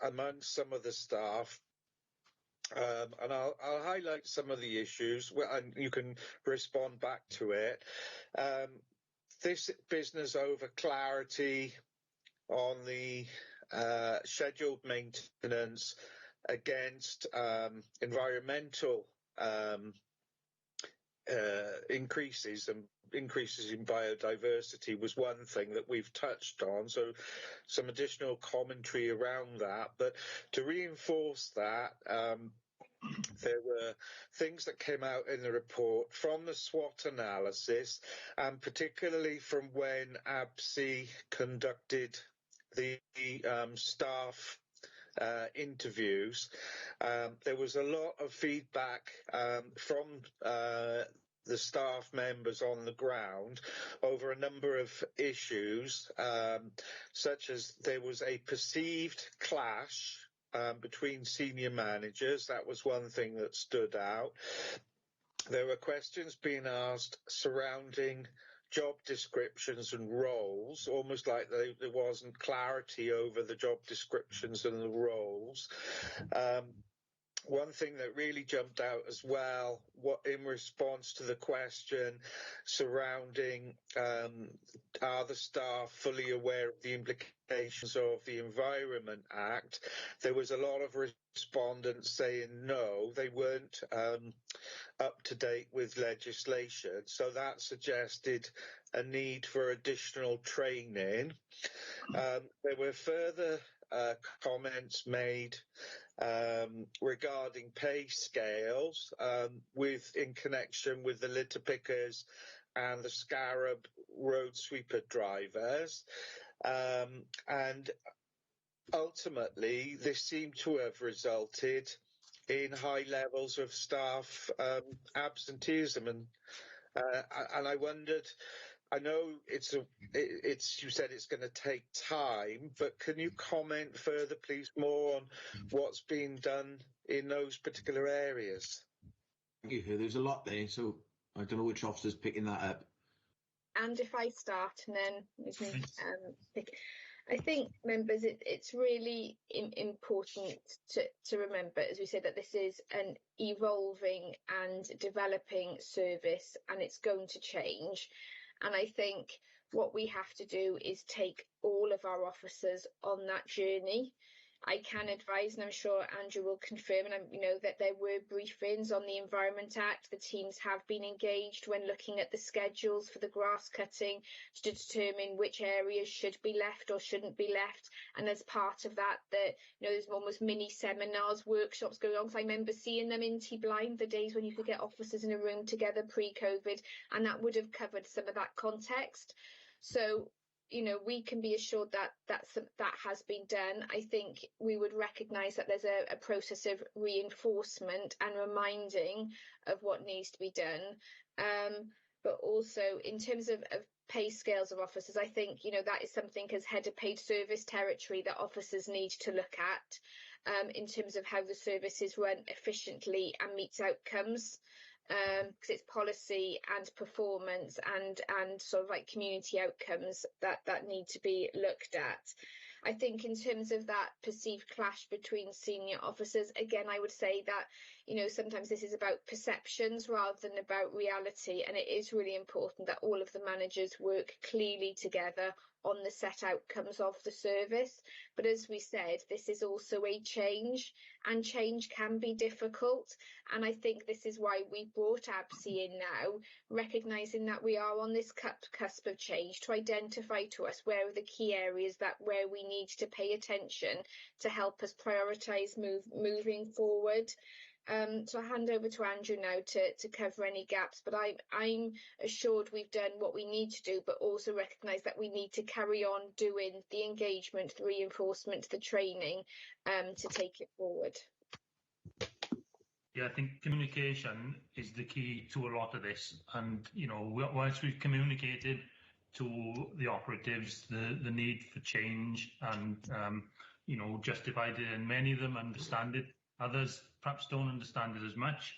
amongst some of the staff. And I'll highlight some of the issues, and you can respond back to it. This business over clarity on the scheduled maintenance against environmental increases and increases in biodiversity was one thing that we've touched on. So some additional commentary around that. But to reinforce that, there were things that came out in the report from the SWOT analysis, and particularly from when ABSI conducted the staff interviews. There was a lot of feedback from the staff members on the ground over a number of issues, such as there was a perceived clash between senior managers. That was one thing that stood out. There were questions being asked surrounding job descriptions and roles, almost like there wasn't clarity over the job descriptions and the roles. One thing that really jumped out as well, in response to the question surrounding are the staff fully aware of the implications of the Environment Act, there was a lot of respondents saying no, they weren't up to date with legislation. So that suggested a need for additional training. There were further comments made regarding pay scales in connection with the litter pickers and the Scarab road sweeper drivers. And ultimately, this seemed to have resulted in high levels of staff absenteeism. And I wondered, I know you said it's going to take time, but can you comment further, please, more on what's being done in those particular areas? Thank you. There's a lot there, so I don't know which officer's picking that up. And if I start and then we can pick. I think, members, it's really important to remember, as we said, that this is an evolving and developing service, and it's going to change. And I think what we have to do is take all of our officers on that journey. I can advise, and I'm sure Andrew will confirm, and that there were briefings on the Environment Act. The teams have been engaged when looking at the schedules for the grass cutting to determine which areas should be left or shouldn't be left. And as part of that, there's almost mini seminars, workshops going on. Because I remember seeing them in T-Blind, the days when you could get officers in a room together pre-COVID, and that would have covered some of that context. So, we can be assured that that has been done. I think we would recognise that there's a process of reinforcement and reminding of what needs to be done. But also in terms of pay scales of officers, I think, that is something as head of paid service territory that officers need to look at in terms of how the service is run efficiently and meets outcomes. Because it's policy and performance and sort of like community outcomes that need to be looked at. I think in terms of that perceived clash between senior officers, again, I would say that, sometimes this is about perceptions rather than about reality. And it is really important that all of the managers work clearly together on the set outcomes of the service. But as we said, this is also a change, and change can be difficult. And I think this is why we brought ABSI in now, recognising that we are on this cusp of change, to identify to us where are the key areas where we need to pay attention to help us prioritise moving forward. So I'll hand over to Andrew now to cover any gaps, but I'm assured we've done what we need to do, but also recognise that we need to carry on doing the engagement, the reinforcement, the training to take it forward. Yeah, I think communication is the key to a lot of this, and whilst we've communicated to the operatives the need for change and justified it, and many of them understand it, others perhaps don't understand it as much.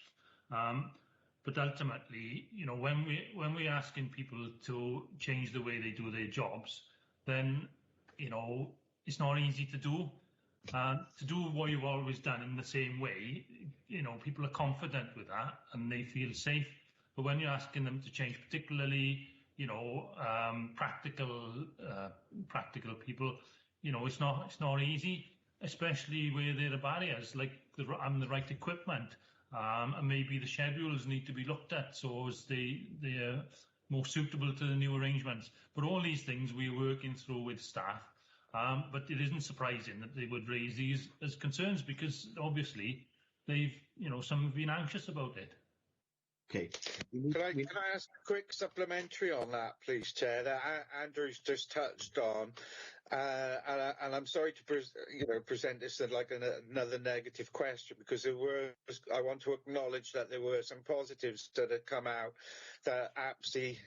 But ultimately, when we're asking people to change the way they do their jobs, then it's not easy to do. To do what you've always done in the same way, people are confident with that and they feel safe. But when you're asking them to change, particularly practical people, it's not easy, especially where there are barriers like the right equipment, and maybe the schedules need to be looked at so as they're more suitable to the new arrangements. But all these things we're working through with staff. But it isn't surprising that they would raise these as concerns, because obviously some have been anxious about it. Okay. Can I ask a quick supplementary on that, please, Chair, that Andrew's just touched on, and I'm sorry to present this as like another negative question, because I want to acknowledge that there were some positives that had come out that APSI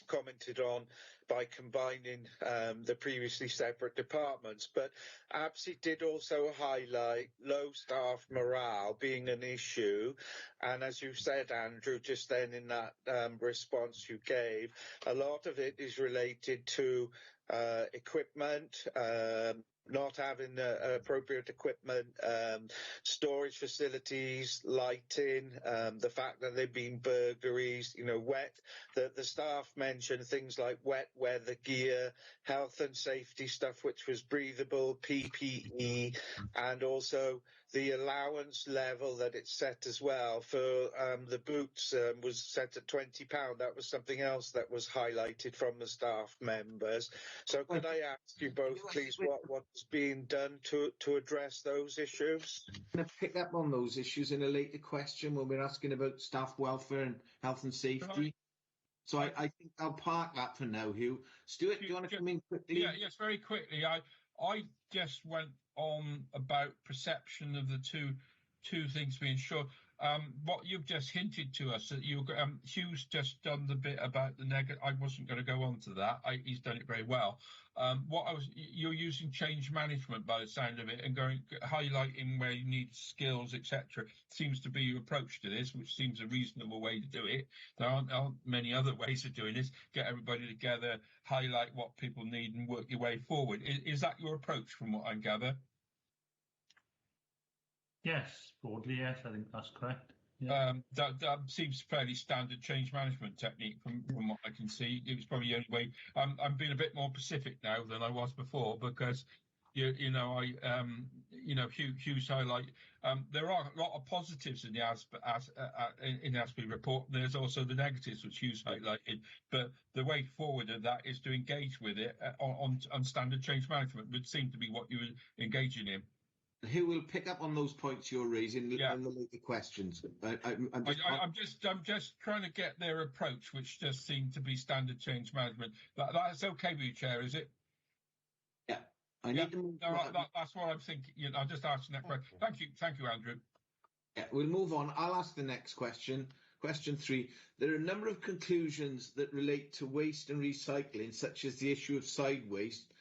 commented on by combining the previously separate departments. But APSI did also highlight low staff morale being an issue. And as you said, Andrew, just then in that response you gave, a lot of it is related to equipment, not having the appropriate equipment, storage facilities, lighting, the fact that there've been burglaries, the staff mentioned things like wet weather gear, health and safety stuff which was breathable, PPE, and also the allowance level that it's set as well for the boots was set at £20. That was something else that was highlighted from the staff members. So could I ask you both, please, what's being done to address those issues? I'm going to pick up on those issues in a later question when we're asking about staff welfare and health and safety. So I think I'll park that for now, Hugh. Stuart, do you want to come in quickly? Yeah, yes, very quickly. I just went on about perception of the two things being sure. What you've just hinted to us, that Hugh's just done the bit about the negative. I wasn't going to go on to that. He's done it very well. You're using change management by the sound of it, and highlighting where you need skills, etc. Seems to be your approach to this, which seems a reasonable way to do it. There aren't many other ways of doing this. Get everybody together, highlight what people need, and work your way forward. Is that your approach, from what I gather? Yes, broadly, yes, I think that's correct. That seems fairly standard change management technique from what I can see. It was probably the only way. I'm being a bit more specific now than I was before because Hugh's highlight. There are a lot of positives in the ASPE report. There's also the negatives which Hugh's highlighted. But the way forward of that is to engage with it on standard change management, which seemed to be what you were engaging in. Who will pick up on those points you're raising and the later questions? I'm just trying to get their approach, which just seemed to be standard change management. That's okay with you, Chair, is it? Yeah. That's what I'm thinking. I'll just ask that question. Thank you, Andrew. Yeah, we'll move on. I'll ask the next question. Question 3. There are a number of conclusions that relate to waste and recycling, such as the issue of side waste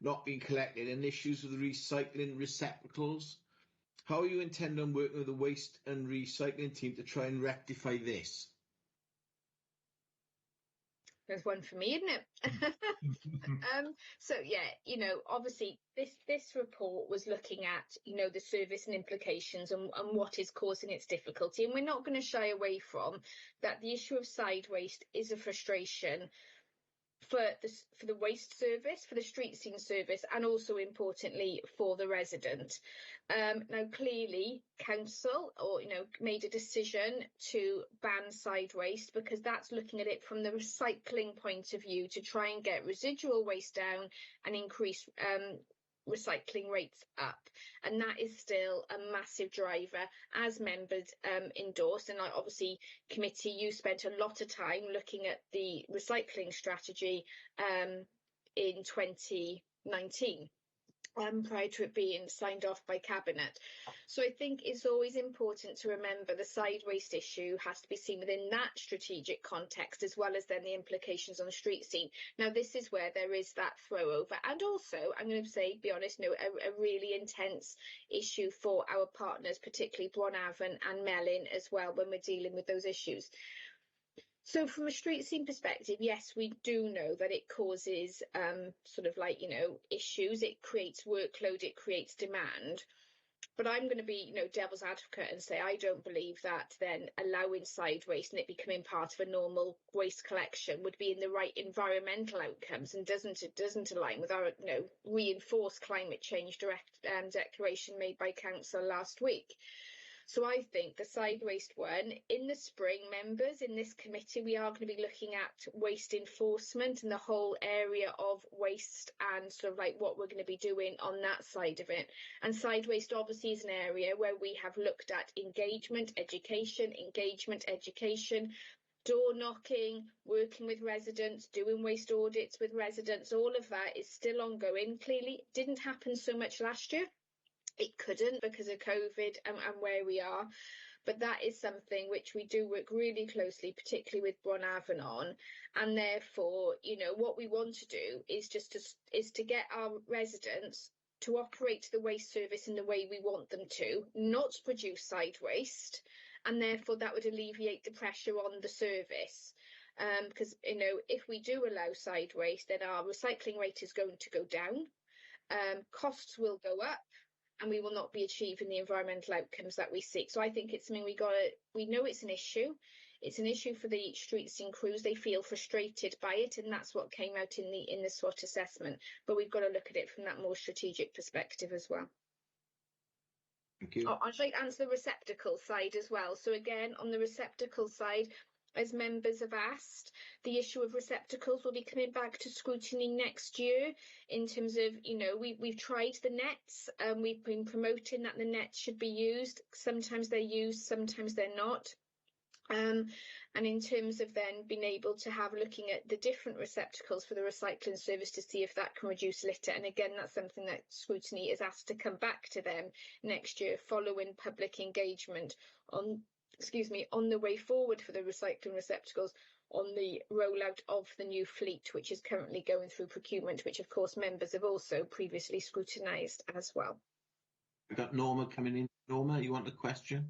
not being collected and issues with recycling receptacles. How are you intend on working with the waste and recycling team to try and rectify this? There's one for me, isn't it? So yeah, obviously this report was looking at, the service and implications and what is causing its difficulty. And we're not going to shy away from that. The issue of side waste is a frustration for the waste service, for the street scene service, and also importantly for the resident. Now clearly council made a decision to ban side waste because that's looking at it from the recycling point of view to try and get residual waste down and increase recycling rates up, and that is still a massive driver, as members endorse. And obviously committee, you spent a lot of time looking at the recycling strategy in 2019 prior to it being signed off by Cabinet. So I think it's always important to remember the side waste issue has to be seen within that strategic context, as well as then the implications on the street scene. Now, this is where there is that throw over, and also, I'm going to be honest, a really intense issue for our partners, particularly Bronavon and Melin as well, when we're dealing with those issues. So from a street scene perspective, yes, we do know that it causes issues. It creates workload, it creates demand. But I'm going to be, devil's advocate and say I don't believe that then allowing side waste and it becoming part of a normal waste collection would be in the right environmental outcomes, and doesn't align with our reinforced climate change declaration made by Council last week. So I think the side waste one, in the spring, members in this committee, we are going to be looking at waste enforcement and the whole area of waste and what we're going to be doing on that side of it. And side waste obviously is an area where we have looked at engagement, education, door knocking, working with residents, doing waste audits with residents. All of that is still ongoing. Clearly, it didn't happen so much last year. It couldn't because of COVID and where we are, but that is something which we do work really closely, particularly with Bronavon on, and therefore, what we want to do is to get our residents to operate the waste service in the way we want them to, not produce side waste, and therefore that would alleviate the pressure on the service. Because if we do allow side waste, then our recycling rate is going to go down, costs will go up, and we will not be achieving the environmental outcomes that we seek. So I think it's something we know it's an issue. It's an issue for the street scene crews. They feel frustrated by it, and that's what came out in the SWOT assessment. But we've got to look at it from that more strategic perspective as well. Thank you. I'd like to answer the receptacle side as well. So again, on the receptacle side, as members have asked, the issue of receptacles will be coming back to scrutiny next year in terms of, we've tried the nets, we've been promoting that the nets should be used. Sometimes they're used, sometimes they're not. And in terms of then being able to have looking at the different receptacles for the recycling service to see if that can reduce litter. And again, that's something that scrutiny is asked to come back to them next year following public engagement on the way forward for the recycling receptacles on the rollout of the new fleet, which is currently going through procurement, which of course members have also previously scrutinised as well. We've got Norma coming in. Norma, you want a question?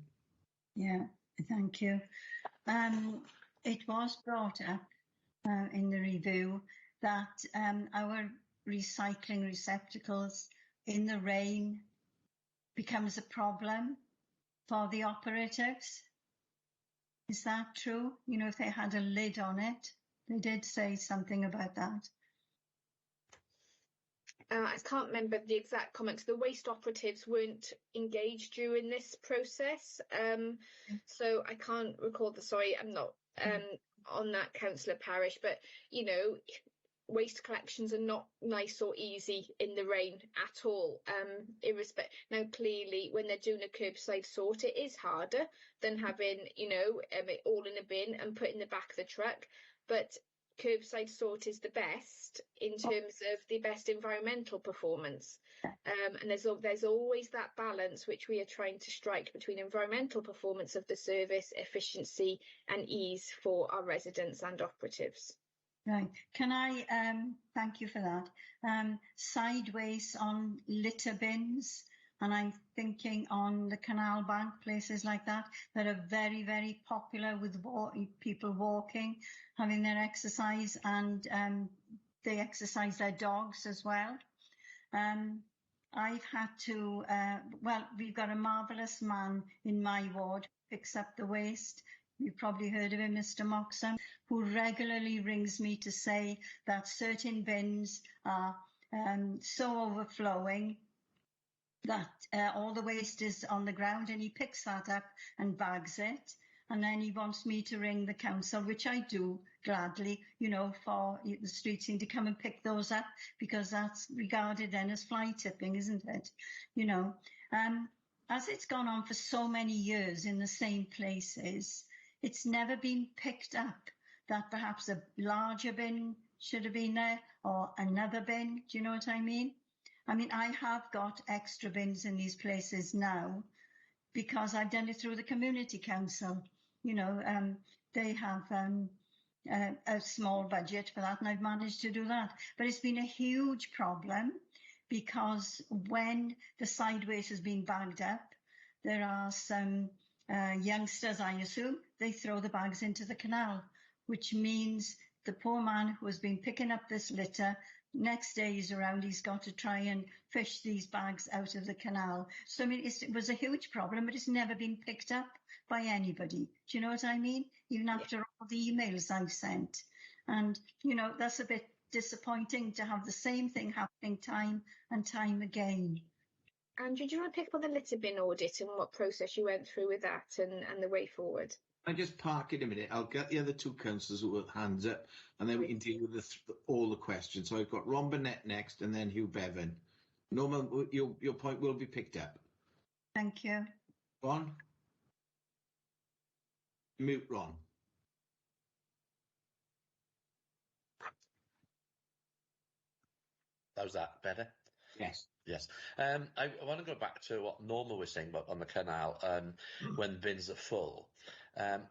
Yeah, thank you. It was brought up in the review that our recycling receptacles in the rain becomes a problem for the operatives. Is that true? You know, if they had a lid on it, they did say something about that. I can't remember the exact comments. The waste operatives weren't engaged during this process, so I can't recall sorry, I'm not on that councillor parish, but you know, waste collections are not nice or easy in the rain at all. Now clearly when they're doing a curbside sort, it is harder than having, you know, it all in a bin and put in the back of the truck, but curbside sort is the best in terms of the best environmental performance, and there's always that balance which we are trying to strike between environmental performance of the service, efficiency and ease for our residents and operatives. Right. Can I thank you for that. Sideways on litter bins, and I'm thinking on the canal bank, places like that are very, very popular with people walking, having their exercise, and they exercise their dogs as well. I've had to, well, we've got a marvellous man in my ward who picks up the waste. You've probably heard of him, Mr. Moxham, who regularly rings me to say that certain bins are so overflowing that all the waste is on the ground, and he picks that up and bags it. And then he wants me to ring the council, which I do gladly, you know, for the street team to come and pick those up, because that's regarded then as fly tipping, isn't it? You know, as it's gone on for so many years in the same places, it's never been picked up that perhaps a larger bin should have been there, or another bin. Do you know what I mean? I mean, I have got extra bins in these places now because I've done it through the community council. You know, they have a small budget for that, and I've managed to do that. But it's been a huge problem because when the sideways has been bagged up, there are some youngsters, I assume, they throw the bags into the canal, which means the poor man who has been picking up this litter, next day he's around, he's got to try and fish these bags out of the canal. So, I mean, it was a huge problem, but it's never been picked up by anybody. Do you know what I mean? Even after all the emails I've sent. And, you know, that's a bit disappointing to have the same thing happening time and time again. Andrew, do you want to pick up on the litter bin audit and what process you went through with that and the way forward? I just park it a minute. I'll get the other two councillors with hands up, and then we can deal with all the questions. So I've got Ron Burnett next, and then Hugh Bevan. Norman, your point will be picked up. Thank you. Ron? Mute Ron. How's that better? Yes. Yes. I want to go back to what Norma was saying about on the canal, when bins are full.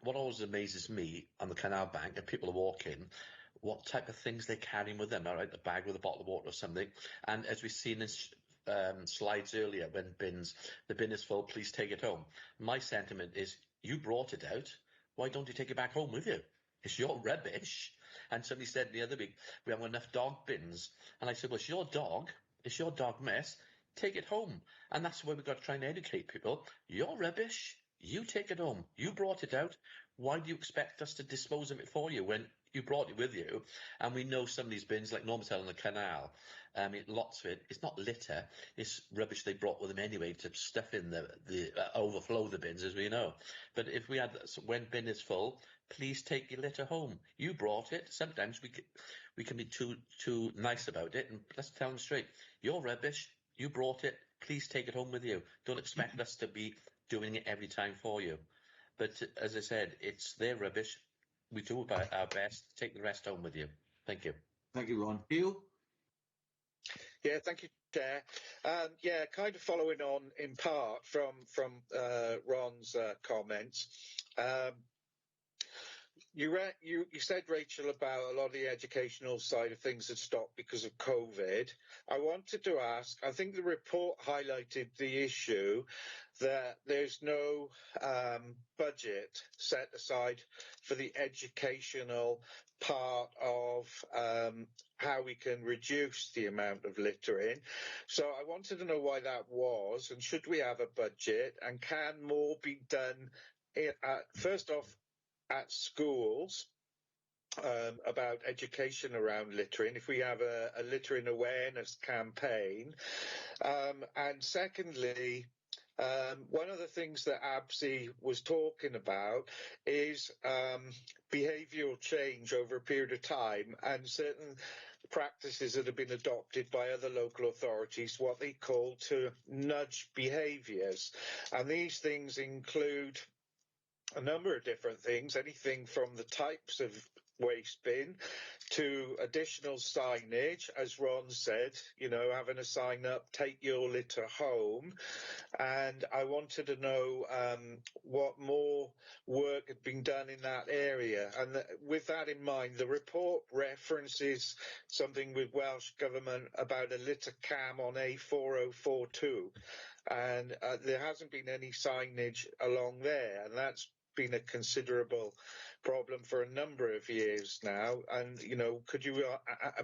What always amazes me on the canal bank, if people are walking, what type of things they're carrying with them, all right, a bag with a bottle of water or something. And as we've seen in slides earlier, when the bin is full, please take it home. My sentiment is, you brought it out, why don't you take it back home with you? It's your rubbish. And somebody said the other week, we haven't got enough dog bins. And I said, well, it's your dog mess, take it home. And that's where we've got to try and educate people. Your rubbish, you take it home. You brought it out. Why do you expect us to dispose of it for you when you brought it with you? And we know some of these bins, like Norma said on the canal, lots of it, it's not litter, it's rubbish they brought with them anyway to stuff in the overflow the bins, as we know. But if we had, when bin is full, please take your litter home. You brought it. Sometimes we can be too nice about it, and let's tell them straight. Your rubbish, you brought it, please take it home with you. Don't expect us to be doing it every time for you. But as I said, it's their rubbish. We do our best. Take the rest home with you. Thank you. Thank you, Ron. Hugh? Yeah, thank you, Chair. Yeah, kind of following on in part from Ron's comments. You said, Rachel, about a lot of the educational side of things had stopped because of COVID. I wanted to ask, I think the report highlighted the issue that there's no budget set aside for the educational part of how we can reduce the amount of littering. So I wanted to know why that was, and should we have a budget, and can more be done, first off, at schools about education around littering, if we have a littering awareness campaign. And secondly, one of the things that ABSI was talking about is behavioural change over a period of time, and certain practices that have been adopted by other local authorities, what they call to nudge behaviours. And these things include a number of different things, anything from the types of waste bin to additional signage, as Ron said, having a sign up, take your litter home. And I wanted to know what more work had been done in that area. And with that in mind, the report references something with Welsh Government about a litter cam on A4042. And there hasn't been any signage along there, and that's been a considerable problem for a number of years now. And, could you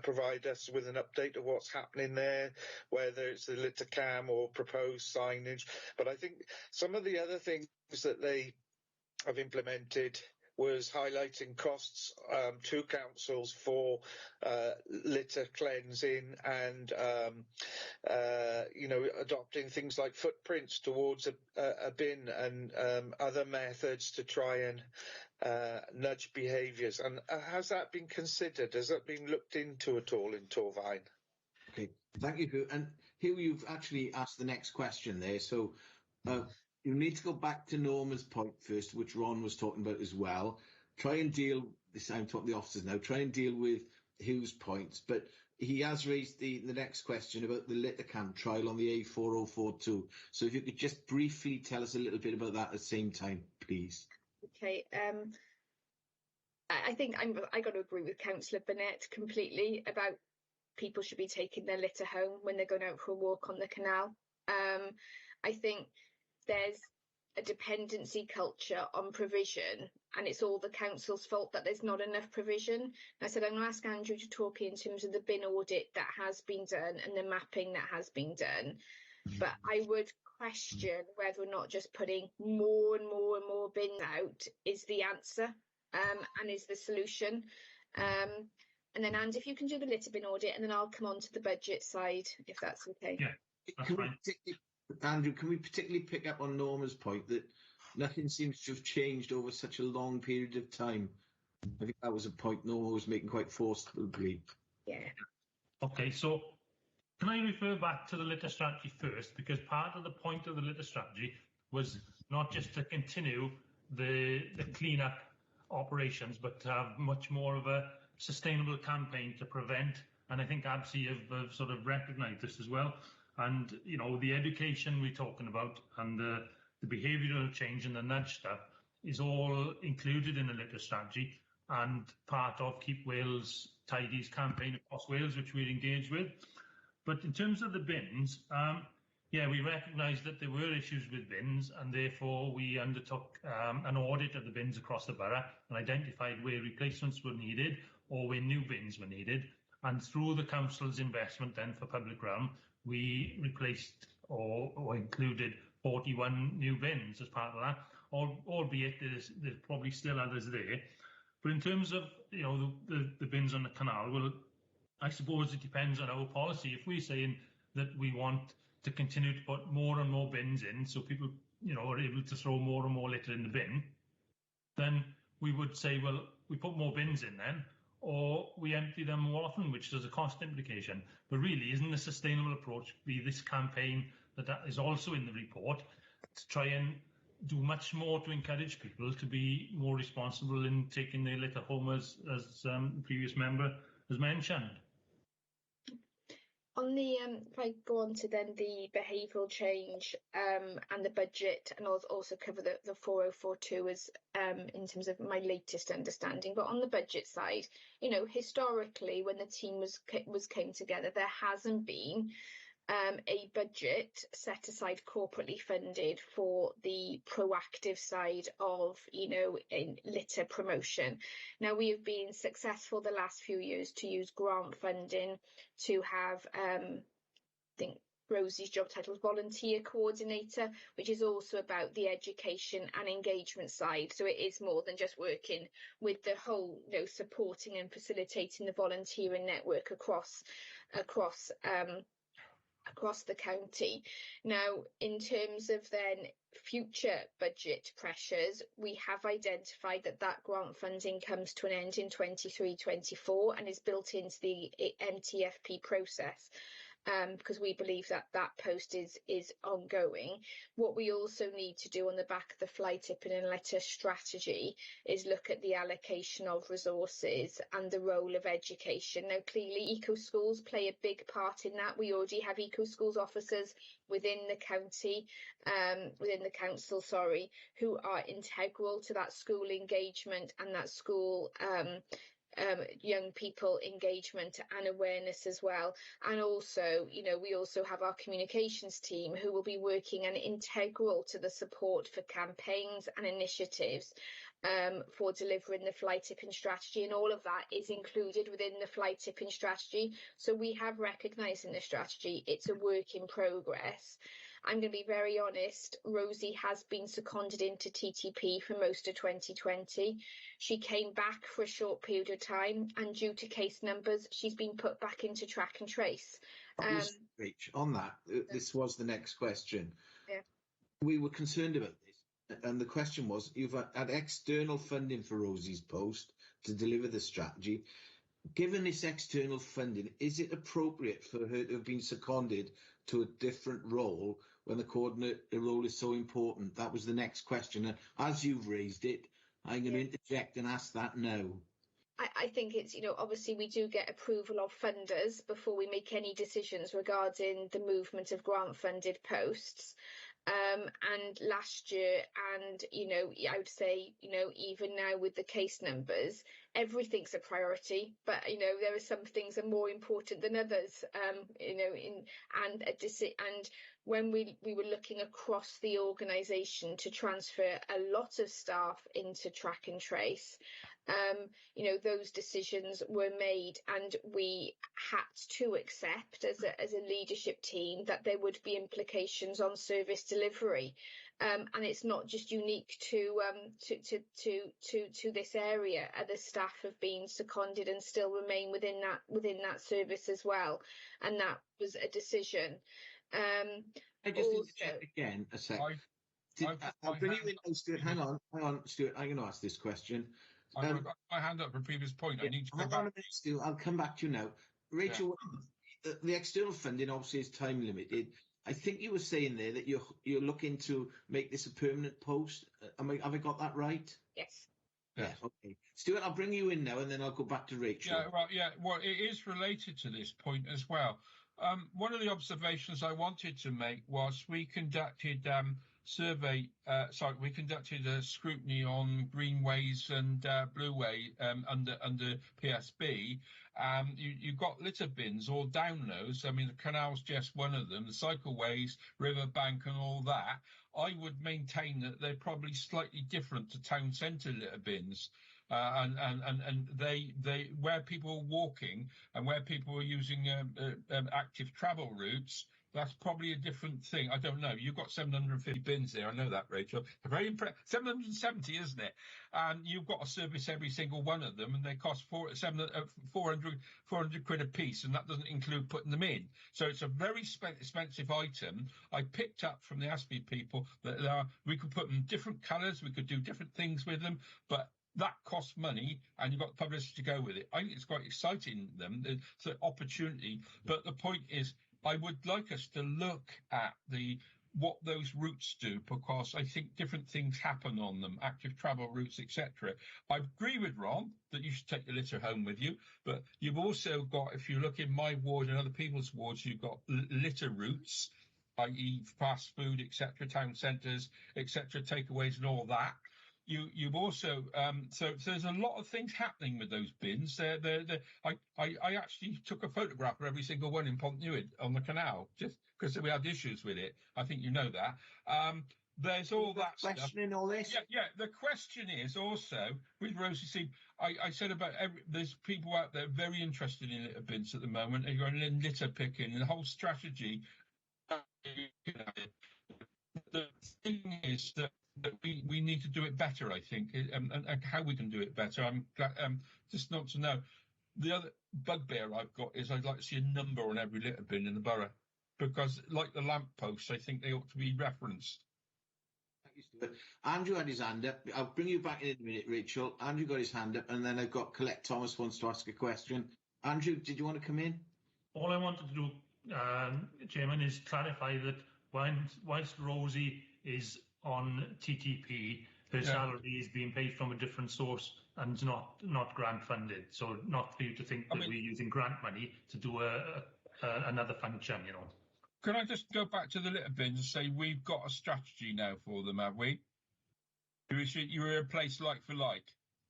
provide us with an update of what's happening there, whether it's the litter cam or proposed signage? But I think some of the other things that they have implemented was highlighting costs to councils for litter cleansing and, adopting things like footprints towards a bin and other methods to try and nudge behaviours. And has that been considered? Has that been looked into at all in Torfaen? Okay, thank you. And Hugh, you've actually asked the next question there. So you need to go back to Norma's point first, which Ron was talking about as well. Try and deal, I'm talking to the officers now, try and deal with Hugh's points. But he has raised the next question about the litter cam trial on the A4042. So if you could just briefly tell us a little bit about that at the same time, please. Okay. I think I got to agree with Councillor Burnett completely about people should be taking their litter home when they're going out for a walk on the canal. I think there's a dependency culture on provision, and it's all the council's fault that there's not enough provision. And I said I'm going to ask Andrew to talk in terms of the bin audit that has been done and the mapping that has been done. But I would question whether or not just putting more and more and more bins out is the answer and is the solution. And then, Andy, if you can do the litter bin audit, and then I'll come on to the budget side, if that's okay. Yeah, that's fine. Andrew, can we particularly pick up on Norma's point that nothing seems to have changed over such a long period of time? I think that was a point Norma was making quite forcibly. Yeah. Okay, so can I refer back to the litter strategy first? Because part of the point of the litter strategy was not just to continue the clean-up operations, but to have much more of a sustainable campaign to prevent. And I think ABSI have sort of recognised this as well. And, the education we're talking about and the behavioural change and the nudge stuff is all included in the litter strategy and part of Keep Wales Tidy's campaign across Wales, which we're engaged with. But in terms of the bins, we recognised that there were issues with bins, and therefore we undertook an audit of the bins across the borough and identified where replacements were needed or where new bins were needed. And through the council's investment then for public realm, we replaced or included 41 new bins as part of that, albeit there's probably still others there. But in terms of the bins on the canal, well, I suppose it depends on our policy. If we're saying that we want to continue to put more and more bins in so people are able to throw more and more litter in the bin, then we would say, well, we put more bins in then, or we empty them more often, which has a cost implication. But really, isn't the sustainable approach be this campaign that is also in the report to try and do much more to encourage people to be more responsible in taking their litter home, as the previous member has mentioned? On the, if I go on to then the behavioural change and the budget, and I'll also cover the 4042 as in terms of my latest understanding. But on the budget side, historically when the team came together, there hasn't been a budget set aside corporately funded for the proactive side of, in litter promotion. Now, we have been successful the last few years to use grant funding to have, I think Rosie's job title is volunteer coordinator, which is also about the education and engagement side. So it is more than just working with the whole, supporting and facilitating the volunteering network across the county. Now, in terms of then future budget pressures, we have identified that grant funding comes to an end in 23-24 and is built into the MTFP process. Because we believe that post is ongoing. What we also need to do on the back of the fly tipping and letter strategy is look at the allocation of resources and the role of education. Now, clearly, eco-schools play a big part in that. We already have eco-schools officers within the county, within the council, who are integral to that school engagement and that school young people engagement and awareness as well. And also, we also have our communications team who will be working and integral to the support for campaigns and initiatives for delivering the fly tipping strategy, and all of that is included within the fly tipping strategy. So we have recognised in the strategy it's a work in progress. I'm going to be very honest, Rosie has been seconded into TTP for most of 2020. She came back for a short period of time, and due to case numbers, she's been put back into track and trace. Rich, on that, this was the next question. Yeah. We were concerned about this, and the question was, you've had external funding for Rosie's post to deliver the strategy. Given this external funding, is it appropriate for her to have been seconded to a different role when the coordinator role is so important? That was the next question. And as you've raised it, I'm going to interject and ask that now. I think it's, obviously we do get approval of funders before we make any decisions regarding the movement of grant funded posts. And last year, and I would say, even now with the case numbers, everything's a priority, but there are some things are more important than others. And when we were looking across the organisation to transfer a lot of staff into track and trace, those decisions were made, and we had to accept as a leadership team that there would be implications on service delivery. And it's not just unique to this area. Other staff have been seconded and still remain within that service as well, and that was a decision. I just interject again a sec. I'll bring you in, Stuart. Hang on, Stuart. I'm going to ask this question. I've got my hand up for a previous point. I need to go back. Hang on a minute, Stu. I'll come back to you now. Rachel, the external funding obviously is time limited. I think you were saying there that you're looking to make this a permanent post. Have I got that right? Yes. Yeah. Okay. Stuart, I'll bring you in now, and then I'll go back to Rachel. Well, it is related to this point as well. One of the observations I wanted to make was we conducted we conducted a scrutiny on greenways and blueway under PSB. You got litter bins all down those. I mean, the canal's just one of them, the cycleways, riverbank and all that. I would maintain that they're probably slightly different to town centre litter bins. And they where people are walking and where people are using active travel routes, that's probably a different thing. I don't know. You've got 750 bins there. I know that, Rachel. Very impressive. 770, isn't it? And you've got to service every single one of them, and they cost 400 quid a piece, and that doesn't include putting them in. So it's a very expensive item. I picked up from the ASPE people that we could put them different colours, we could do different things with them, but that costs money, and you've got publicity to go with it. I think it's quite exciting, it's an opportunity. But the point is, I would like us to look at what those routes do, because I think different things happen on them, active travel routes, etc. I agree with Ron that you should take your litter home with you, but you've also got, if you look in my ward and other people's wards, you've got litter routes, i.e. fast food, etc., town centres, etc., takeaways and all that. You've also so there's a lot of things happening with those bins. I actually took a photograph of every single one in Pontnewydd on the canal just because we had issues with it. I think you know that. There's all that question in all this. Yeah. The question is also with Rosie C. I said about there's people out there very interested in litter bins at the moment. They're going in litter picking, and the whole strategy The thing is that we need to do it better, I think, and how we can do it better. I'm glad, just not to know. The other bugbear I've got is I'd like to see a number on every litter bin in the borough, because like the lamp posts, I think they ought to be referenced. Andrew had his hand up. I'll bring you back in a minute, Rachel. Andrew got his hand up, and then I've got Colette Thomas wants to ask a question. Andrew, did you want to come in? All I wanted to do, Chairman, is clarify that whilst Rosie is on TTP, her salary is being paid from a different source and not grant funded. So not for you to think that we're using grant money to do another function, you know. Can I just go back to the litter bins and say we've got a strategy now for them, have we? You replace like for like.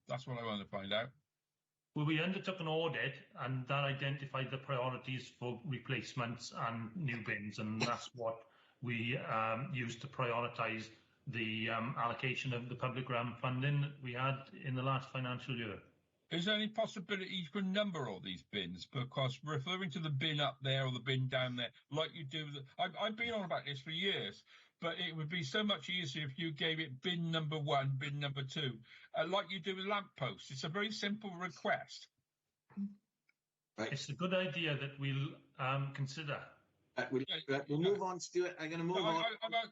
That's what I want to find out. Well, we undertook an audit and that identified the priorities for replacements and new bins, and that's what we used to prioritise the allocation of the public grant funding that we had in the last financial year. Is there any possibility you can number all these bins? Because referring to the bin up there or the bin down there, like you do, I've been on about this for years, but it would be so much easier if you gave it bin number 1, bin number 2, like you do with lampposts. It's a very simple request. Right. It's a good idea that we'll consider. We'll move on, Stuart. I'm going to move on.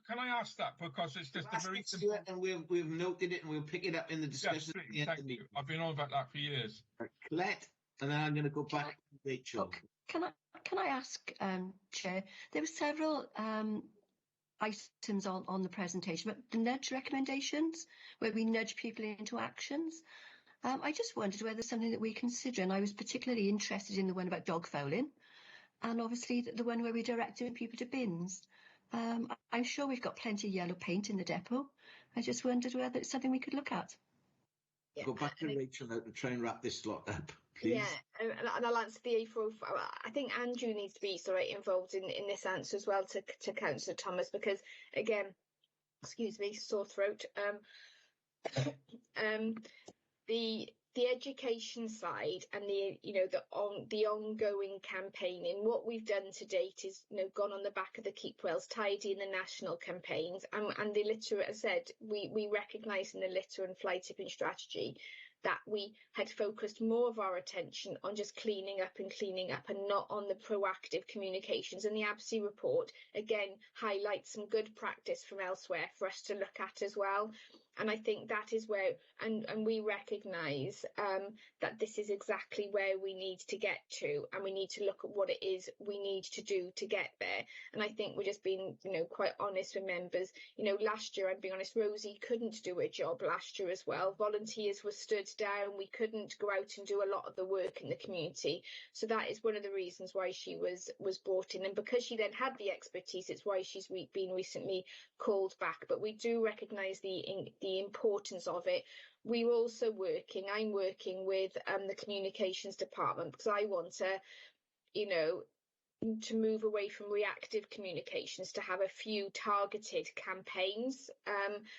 Can I ask that? Because it's just a very simple... Stuart, and we've noted it, and we'll pick it up in the discussion. Yes, thank you. I've been on about that for years. Colette, and then I'm going to go back to Rachel. Okay. Can I ask, Chair? There were several items on the presentation, but the nudge recommendations, where we nudge people into actions. I just wondered whether there's something that we consider, and I was particularly interested in the one about dog fouling. And obviously the one where we directed people to bins. I'm sure we've got plenty of yellow paint in the depot. I just wondered whether it's something we could look at. Go back to Rachel now to try and wrap this lot up, please. Yeah, and I'll answer the A405. I think Andrew needs to be involved in this answer as well to Councillor Thomas, because again, excuse me, sore throat. The education side and the ongoing campaigning. What we've done to date is gone on the back of the Keep Wales Tidy and the national campaigns, and the litter, as I said, we recognise in the litter and fly tipping strategy that we had focused more of our attention on just cleaning up and not on the proactive communications. And the ABSI report, again, highlights some good practice from elsewhere for us to look at as well. And I think that is where, and we recognise that this is exactly where we need to get to, and we need to look at what it is we need to do to get there. And I think we're just being, quite honest with members. Last year, I'm being honest, Rosie couldn't do her job last year as well. Volunteers were stood down. We couldn't go out and do a lot of the work in the community. So that is one of the reasons why she was brought in. And because she then had the expertise, it's why she's been recently called back. But we do recognise the importance of it. I'm working with the communications department, because I want to move away from reactive communications to have a few targeted campaigns.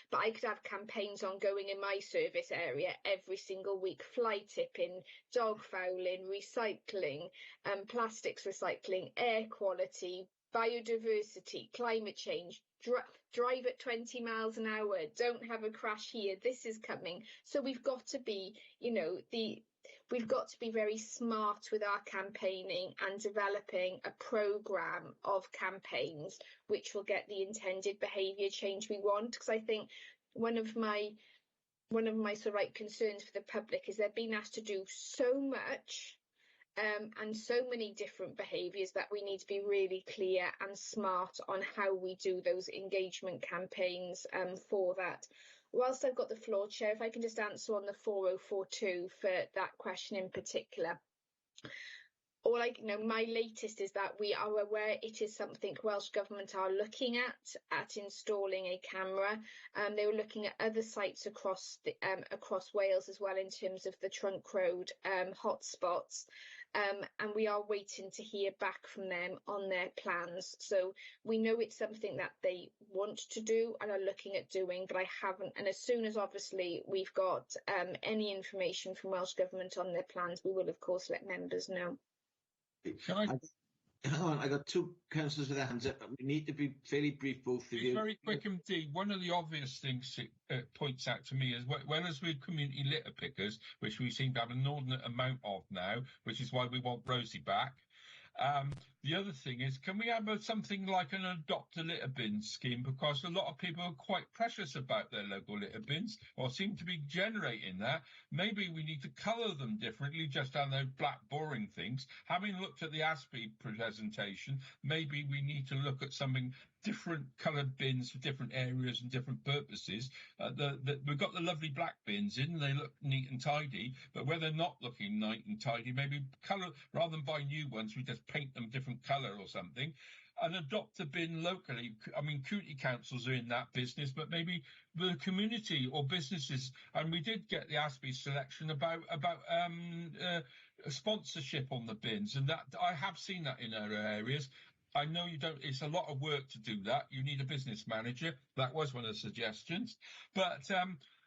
But I could have campaigns ongoing in my service area every single week: fly tipping, dog fouling, recycling, plastics recycling, air quality, biodiversity, climate change, drive at 20 miles an hour, don't have a crash here, this is coming. So we've got to be, we've got to be very smart with our campaigning and developing a programme of campaigns which will get the intended behaviour change we want. Because I think one of my concerns for the public is they're being asked to do so much and so many different behaviours that we need to be really clear and smart on how we do those engagement campaigns for that. Whilst I've got the floor, Chair, if I can just answer on the 4042 for that question in particular. My latest is that we are aware it is something Welsh Government are looking at installing a camera. They were looking at other sites across Wales as well in terms of the Trunk Road hotspots. And we are waiting to hear back from them on their plans. So we know it's something that they want to do and are looking at doing, but I haven't. And as soon as obviously we've got any information from Welsh Government on their plans, we will of course let members know. Hang on, I got two councillors with their hands up. We need to be fairly brief, both of you. Very quick indeed. One of the obvious things it points out to me is, whereas with community litter pickers, which we seem to have an inordinate amount of now, which is why we want Rosie back. The other thing is, can we have something like an adopt a litter bin scheme? Because a lot of people are quite precious about their local litter bins, or seem to be generating that. Maybe we need to colour them differently, just on those black boring things. Having looked at the ASPE presentation, maybe we need to look at something different coloured bins for different areas and different purposes. We've got the lovely black bins in, they look neat and tidy, but where they're not looking neat and tidy, maybe colour, rather than buy new ones, we just paint them different colour or something, and adopt a bin locally. I mean, community councils are in that business, but maybe the community or businesses, and we did get the ASPE selection about sponsorship on the bins, and that I have seen that in other areas. I know you don't, it's a lot of work to do that. You need a business manager. That was one of the suggestions. But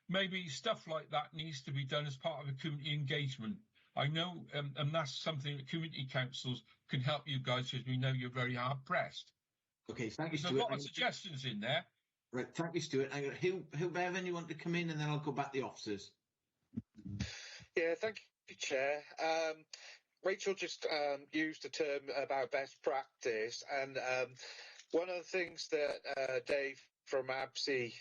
maybe stuff like that needs to be done as part of a community engagement. I know, and that's something that community councils can help you guys, because we know you're very hard pressed. Okay, thank you, There's Stuart. a lot of suggestions in there. Right, thank you, Stuart. Who, Bevan, you want to come in, and then I'll go back to the officers. Yeah, thank you, Chair. Rachel just used a term about best practice, and one of the things that Dave from ABSI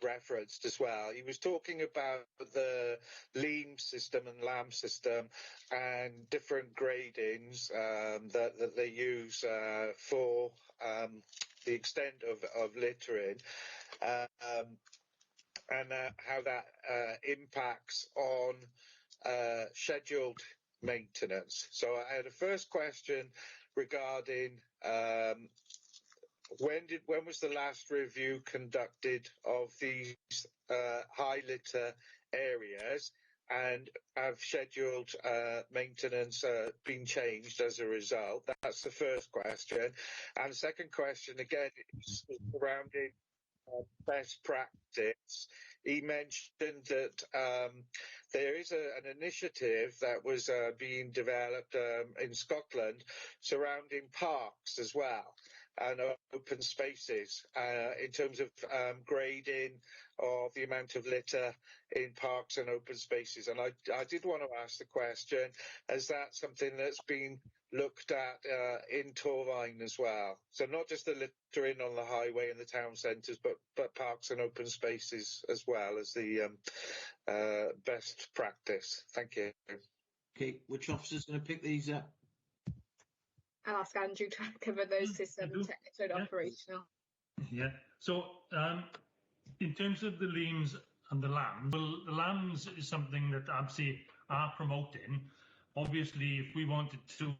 referenced as well, he was talking about the LEAM system and LAM system and different gradings that they use for the extent of littering, and how that impacts on scheduled maintenance. So I had a first question regarding when was the last review conducted of these high litter areas, and have scheduled maintenance been changed as a result? That's the first question. And the second question, again, is surrounding best practice. He mentioned that there is an initiative that was being developed in Scotland surrounding parks as well, and open spaces in terms of grading of the amount of litter in parks and open spaces. And I did want to ask the question, is that something that's been looked at in Torvine as well? So not just the littering on the highway and the town centres, but parks and open spaces as well as the best practice. Thank you. Okay, which officer's going to pick these up? I'll ask Andrew to cover those systems, technical and operational. Yeah. So in terms of the LEAMs and the LAMs, well, the LAMs is something that ABSI are promoting. Obviously, if we wanted to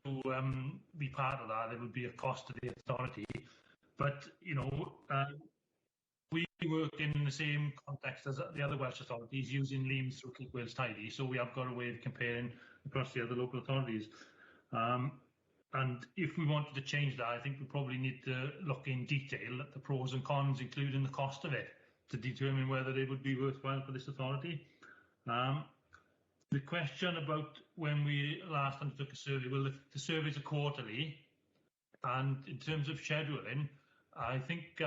be part of that, there would be a cost to the authority. But, you know, we work in the same context as the other Welsh authorities, using LEAMs through Keep Wales Tidy. So we have got a way of comparing across the other local authorities. And if we wanted to change that, I think we probably need to look in detail at the pros and cons, including the cost of it, to determine whether it would be worthwhile for this authority. The question about when we last undertook a survey, well, the surveys are quarterly, and in terms of scheduling, I think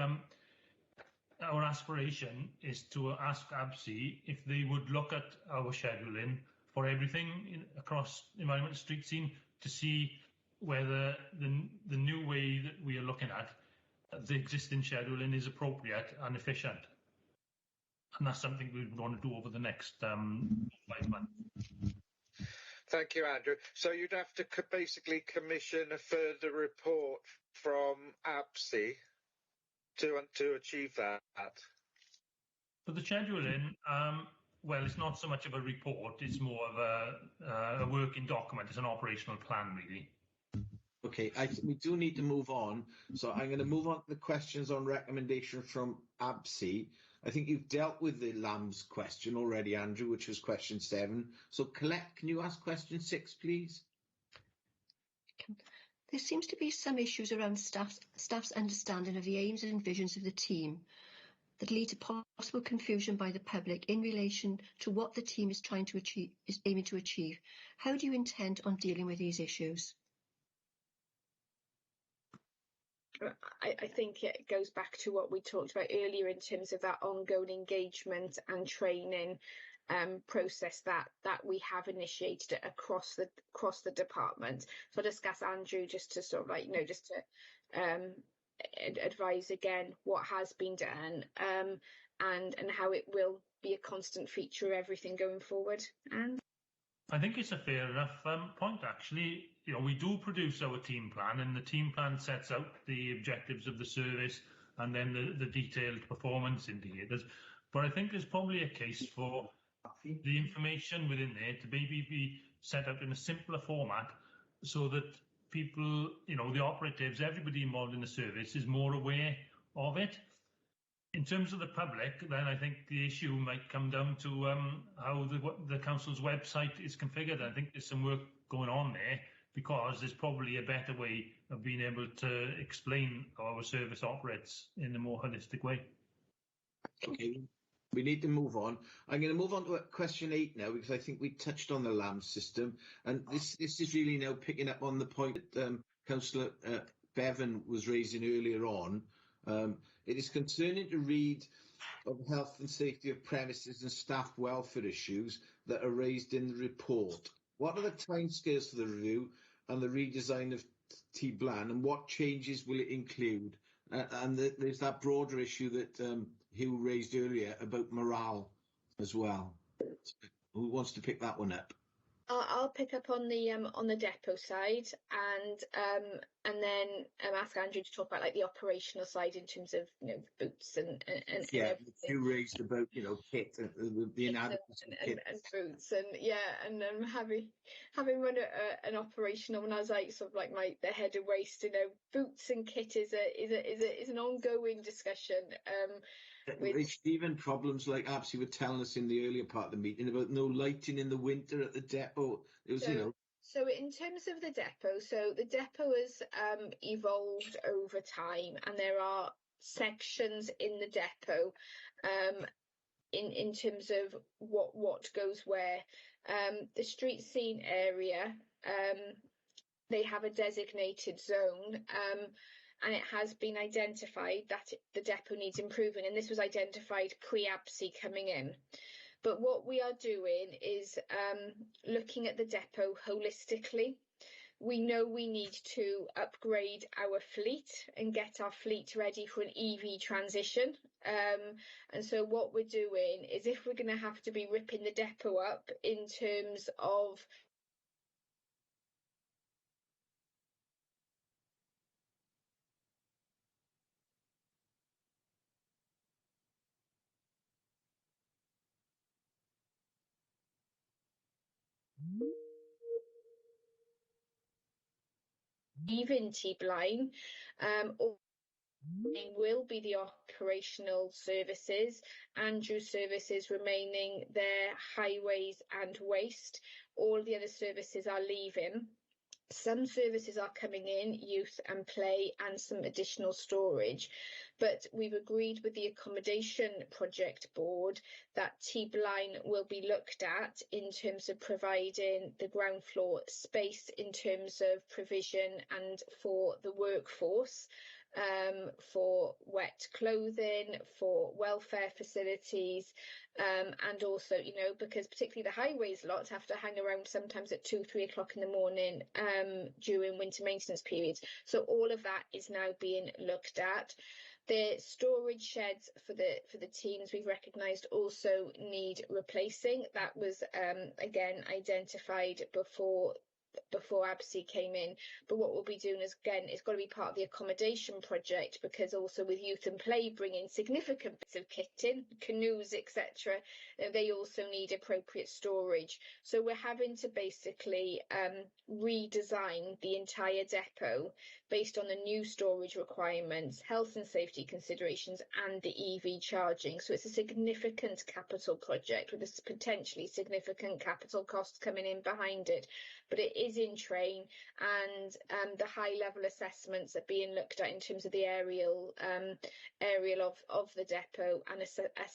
our aspiration is to ask ABSI if they would look at our scheduling for everything across environment street scene, to see whether the new way that we are looking at the existing scheduling is appropriate and efficient. And that's something we want to do over the next 5 months. Thank you, Andrew. So you'd have to basically commission a further report from ABSI to achieve that. For the scheduling, well, it's not so much of a report, it's more of a working document. It's an operational plan, really. Okay, we do need to move on. So I'm going to move on to the questions on recommendation from ABSI. I think you've dealt with the LAMS question already, Andrew, which was question 7. So Colette, can you ask question 6, please? There seems to be some issues around staff's understanding of the aims and visions of the team that lead to possible confusion by the public in relation to what the team is aiming to achieve. How do you intend on dealing with these issues? I think it goes back to what we talked about earlier in terms of that ongoing engagement and training process that we have initiated across the department. So I'll just ask Andrew just to sort of like, just to advise again what has been done and how it will be a constant feature of everything going forward. And I think it's a fair enough point, actually. We do produce our team plan, and the team plan sets out the objectives of the service and then the detailed performance indicators. But I think there's probably a case for the information within there to maybe be set out in a simpler format so that people, the operatives, everybody involved in the service is more aware of it. In terms of the public, then I think the issue might come down to how the council's website is configured. I think there's some work going on there because there's probably a better way of being able to explain how our service operates in a more holistic way. Okay, we need to move on. I'm going to move on to question 8 now because I think we touched on the LAMP system, and this is really now picking up on the point that Councillor Bevan was raising earlier on. It is concerning to read of health and safety of premises and staff welfare issues that are raised in the report. What are the timescales for the review and the redesign of T-Blan, and what changes will it include? And there's that broader issue that Hugh raised earlier about morale as well. Who wants to pick that one up? I'll pick up on the depot side and then ask Andrew to talk about like the operational side in terms of boots and yeah, you raised about kit and the inadequacy and boots and having run an operational when I was like sort of like the head of waste, boots and kit is an ongoing discussion. Even problems like Absi were telling us in the earlier part of the meeting about no lighting in the winter at the depot. It was, So in terms of the depot, the depot has evolved over time, and there are sections in the depot in terms of what goes where. The street scene area, they have a designated zone. And it has been identified that the depot needs improving, and this was identified pre-ABSI coming in. But what we are doing is looking at the depot holistically. We know we need to upgrade our fleet and get our fleet ready for an EV transition. And so what we're doing is, if we're going to have to be ripping the depot up in terms of even T-Blan, will be the operational services. Andrew's services remaining there, highways and waste. All the other services are leaving. Some services are coming in, youth and play, and some additional storage. But we've agreed with the accommodation project board that T-Blan will be looked at in terms of providing the ground floor space in terms of provision and for the workforce, for wet clothing, for welfare facilities, and also, because particularly the highways lot have to hang around sometimes at 2-3 o'clock in the morning during winter maintenance periods. So all of that is now being looked at. The storage sheds for the teams we've recognised also need replacing. That was again identified before ABSI came in. But what we'll be doing is, again, it's got to be part of the accommodation project, because also with youth and play bringing significant bits of kit in, canoes, etc., they also need appropriate storage. So we're having to basically redesign the entire depot based on the new storage requirements, health and safety considerations, and the EV charging. So it's a significant capital project with a potentially significant capital costs coming in behind it. But it is in train, and the high level assessments are being looked at in terms of the aerial of the depot, and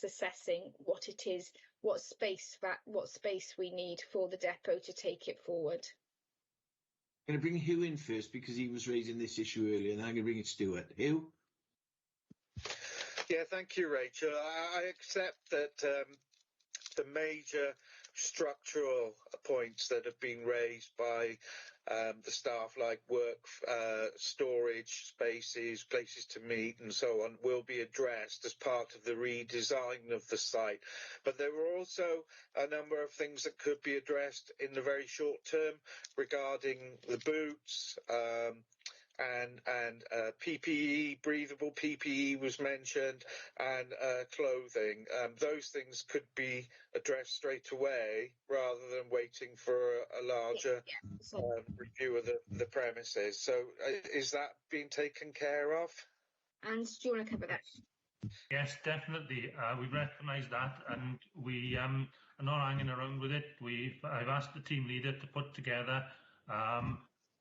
assessing what it is, what space we need for the depot to take it forward. I'm going to bring Hugh in first because he was raising this issue earlier, and I'm going to bring in Stuart. Hugh? Yeah, thank you, Rachel. I accept that the major structural points that have been raised by the staff, like work, storage spaces, places to meet and so on, will be addressed as part of the redesign of the site. But there were also a number of things that could be addressed in the very short term regarding the boots, and PPE, breathable PPE was mentioned, and clothing. Those things could be addressed straight away rather than waiting for a larger review of the premises. So is that being taken care of? And do you want to cover that? Yes, definitely. We recognise that, and we are not hanging around with it. I've asked the team leader to put together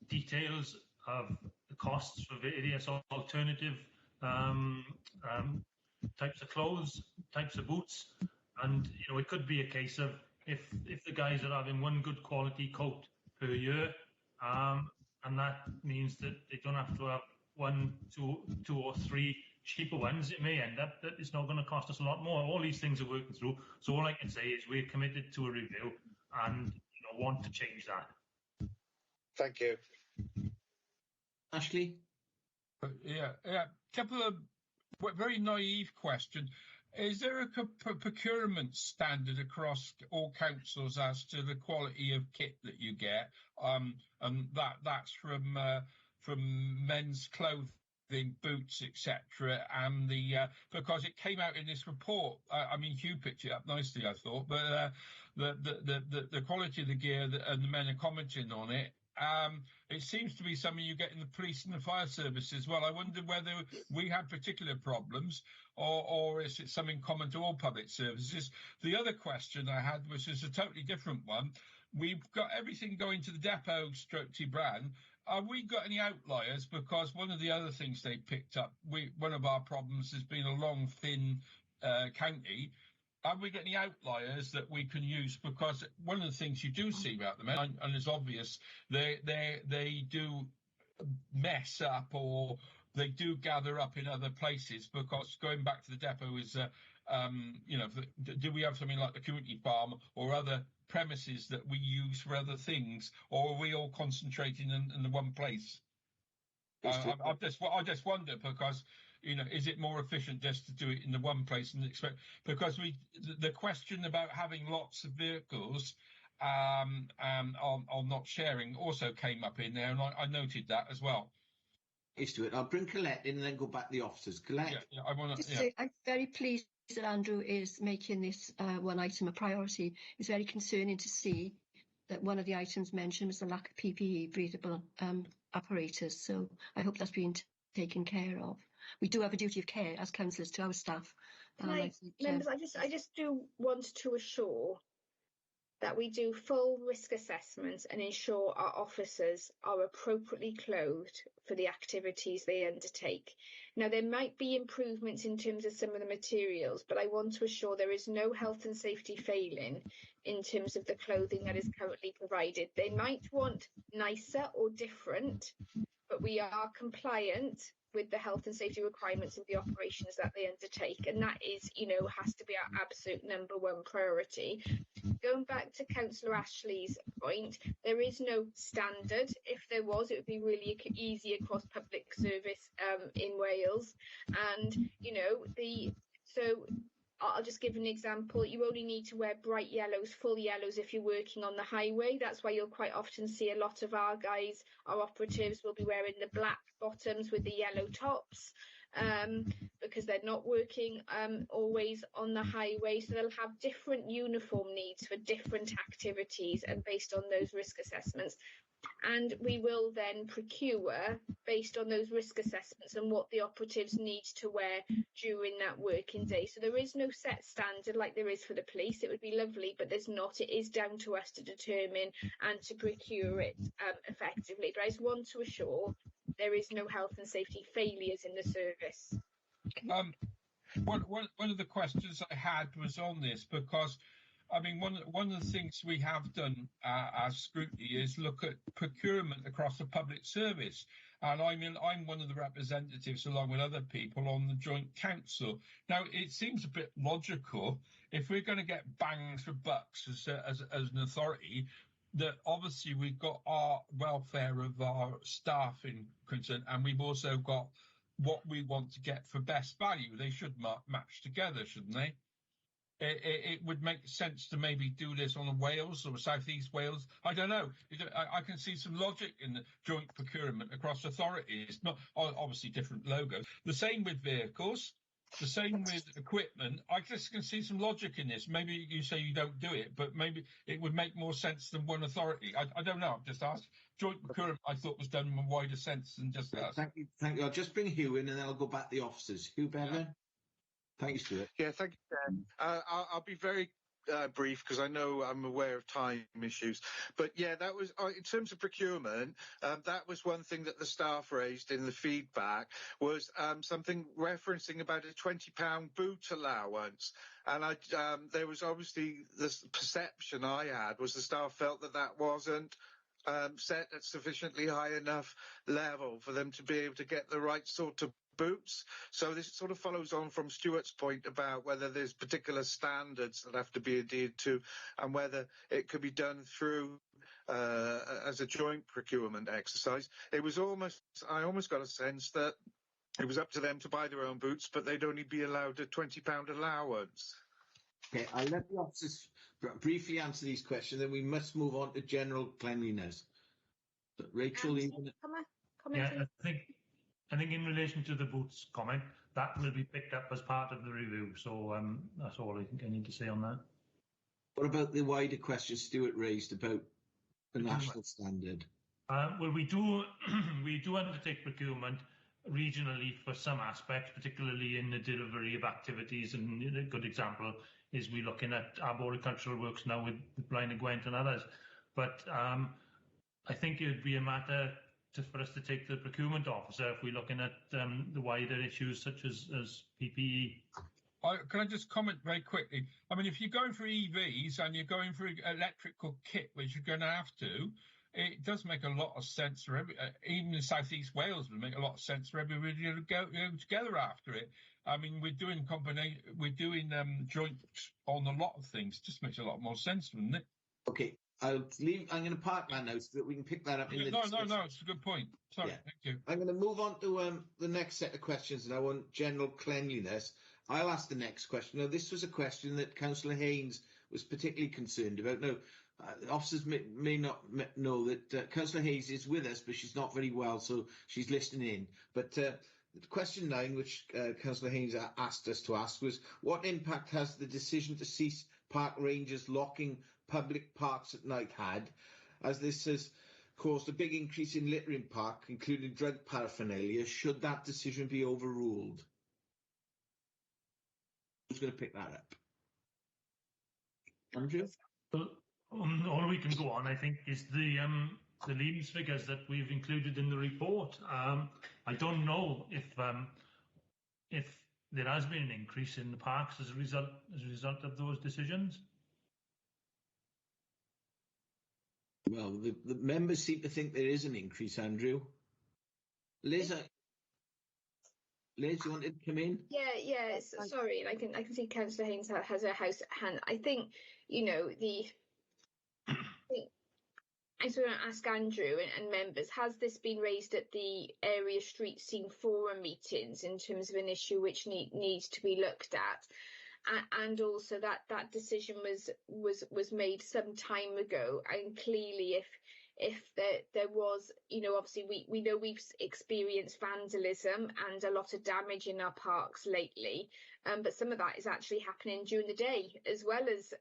details of the costs for various alternative types of clothes, types of boots, and it could be a case of if the guys are having one good quality coat per year, and that means that they don't have to have one, two or three cheaper ones, it may end up that it's not going to cost us a lot more. All these things are working through. So all I can say is we're committed to a review and want to change that. Thank you. Ashley? Yeah. Couple of very naive question. Is there a procurement standard across all councils as to the quality of kit that you get? And that's from men's clothing, boots, etc. And because it came out in this report. Hugh picked it up nicely, I thought, but the quality of the gear and the men are commenting on it. It seems to be something you get in the police and the fire service as well. I wonder whether we have particular problems or is it something common to all public services? The other question I had, which is a totally different one, we've got everything going to the depot /T-Bran. Have we got any outliers? Because one of the other things they picked up, one of our problems has been a long, thin county. Have we got any outliers that we can use? Because one of the things you do see about them, and it's obvious, they do mess up or they do gather up in other places. Because going back to the depot is, do we have something like the community farm or other premises that we use for other things, or are we all concentrating in the one place? I just wonder because. Is it more efficient just to do it in the one place and expect? Because the question about having lots of vehicles on not sharing also came up in there, and I noted that as well. I'll bring Colette in and then go back to the officers. Colette? I'm very pleased that Andrew is making this one item a priority. It's very concerning to see that one of the items mentioned was the lack of PPE, breathable apparatus. So I hope that's being taken care of. We do have a duty of care as councillors to our staff. Members, I just do want to assure that we do full risk assessments and ensure our officers are appropriately clothed for the activities they undertake. Now, there might be improvements in terms of some of the materials, but I want to assure there is no health and safety failing in terms of the clothing that is currently provided. They might want nicer or different, but we are compliant with the health and safety requirements of the operations that they undertake, and that is, has to be our absolute number one priority. Going back to Councillor Ashley's point, there is no standard. If there was, it would be really easy across public service in Wales, and I'll just give an example. You only need to wear bright yellows, full yellows if you're working on the highway. That's why you'll quite often see a lot of our guys, our operatives, will be wearing the black bottoms with the yellow tops because they're not working always on the highway. So they'll have different uniform needs for different activities and based on those risk assessments. And we will then procure based on those risk assessments and what the operatives need to wear during that working day. So there is no set standard like there is for the police. It would be lovely, but there's not. It is down to us to determine and to procure it effectively. But I just want to assure there is no health and safety failures in the service. One of the questions I had was on this because I mean, one of the things we have done as scrutiny is look at procurement across the public service. And I mean, I'm one of the representatives, along with other people, on the Joint Council. Now, it seems a bit logical if we're going to get bangs for bucks as an authority, that obviously we've got our welfare of our staff in concern, and we've also got what we want to get for best value. They should match together, shouldn't they? It would make sense to maybe do this on Wales or South East Wales. I don't know. I can see some logic in the joint procurement across authorities, not obviously different logos. The same with vehicles, the same with equipment. I just can see some logic in this. Maybe you say you don't do it, but maybe it would make more sense than one authority. I don't know. I'm just asked. Joint procurement, I thought, was done in a wider sense than just that. Thank you. I'll just bring Hugh in, and then I'll go back to the officers. Hugh Bevan. Yeah. Thank you, Stuart. Yeah, thank you, Dan. I'll be very brief because I know I'm aware of time issues. But yeah, that was in terms of procurement. That was one thing that the staff raised in the feedback was something referencing about a £20 boot allowance. And there was obviously this perception I had was the staff felt that wasn't set at sufficiently high enough level for them to be able to get the right sort of boots. So this sort of follows on from Stuart's point about whether there's particular standards that have to be adhered to and whether it could be done through as a joint procurement exercise. I almost got a sense that it was up to them to buy their own boots, but they'd only be allowed a £20 allowance. Okay, I'll let the officers briefly answer these questions, then we must move on to general cleanliness. But Rachel, I think in relation to the boots comment, that will be picked up as part of the review. So that's all I think I need to say on that. What about the wider question Stuart raised about the national standard? Well, we do undertake procurement regionally for some aspects, particularly in the delivery of activities. And a good example is we're looking at arboricultural works now with Blind and Gwent and others. But I think it would be a matter for us to take the procurement officer if we're looking at the wider issues such as PPE. Can I just comment very quickly? I mean, if you're going for EVs and you're going for electrical kit, which you're going to have to, it does make a lot of sense for even in South East Wales, would make a lot of sense for everybody to go together after it. I mean, we're doing joint on a lot of things. Just makes a lot more sense, doesn't it? Okay. I'm going to park that now so that we can pick that up in the discussion. No, it's a good point. Sorry, Thank you. I'm going to move on to the next set of questions now on general cleanliness. I'll ask the next question. Now, this was a question that Councillor Haynes was particularly concerned about. Now, officers may not know that Councillor Haynes is with us, but she's not very well, so she's listening in. But question 9, which Councillor Haynes asked us to ask, was what impact has the decision to cease park rangers locking public parks at night had, as this has caused a big increase in litter in park, including drug paraphernalia? Should that decision be overruled? Who's going to pick that up? Andrew? Well, all we can go on, I think, is the leaves figures that we've included in the report. I don't know if there has been an increase in the parks as a result of those decisions. Well, the members seem to think there is an increase, Andrew. Liz, you wanted to come in? Yeah. Sorry, I can see Councillor Haynes has her house at hand. I think, I just want to ask Andrew and members, has this been raised at the area street scene forum meetings in terms of an issue which needs to be looked at? And also that decision was made some time ago, and clearly if there was, obviously we know we've experienced vandalism and a lot of damage in our parks lately, but some of that is actually happening during the day as well as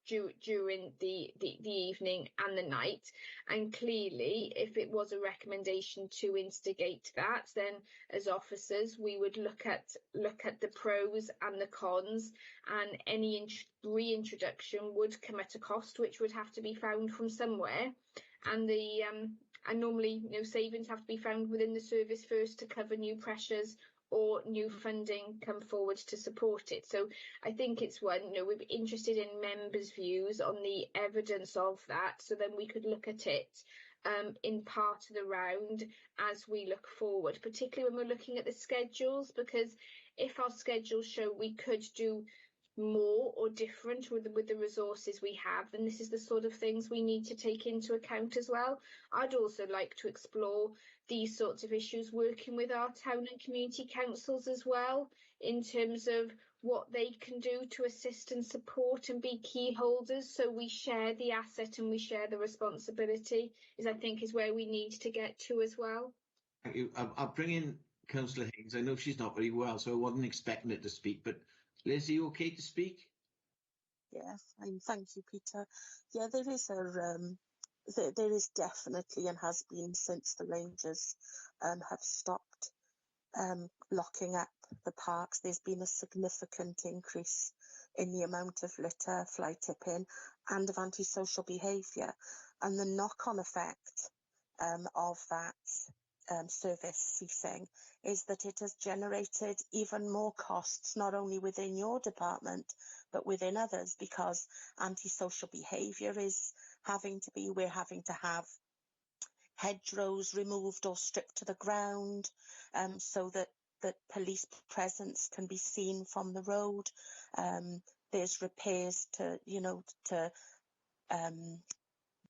during the evening and the night. And clearly, if it was a recommendation to instigate that, then as officers we would look at the pros and the cons, and any reintroduction would come at a cost which would have to be found from somewhere. And and normally, savings have to be found within the service first to cover new pressures or new funding come forward to support it. So I think it's one, we'd be interested in members' views on the evidence of that, so then we could look at it in part of the round as we look forward, particularly when we're looking at the schedules, because if our schedules show we could do more or different with the resources we have, then this is the sort of things we need to take into account as well. I'd also like to explore these sorts of issues working with our town and community councils as well, in terms of what they can do to assist and support and be key holders, so we share the asset and we share the responsibility, I think is where we need to get to as well. Thank you. I'll bring in Councillor Haynes. I know she's not very well, so I wasn't expecting her to speak, but Liz, are you okay to speak? Yes, thank you, Peter. Yeah, there is definitely, and has been since the Rangers have stopped locking up the parks, there's been a significant increase in the amount of litter, fly tipping, and of antisocial behaviour. And the knock-on effect of that service ceasing is that it has generated even more costs, not only within your department, but within others, because antisocial behaviour is we're having to have hedgerows removed or stripped to the ground, so that police presence can be seen from the road. There's repairs to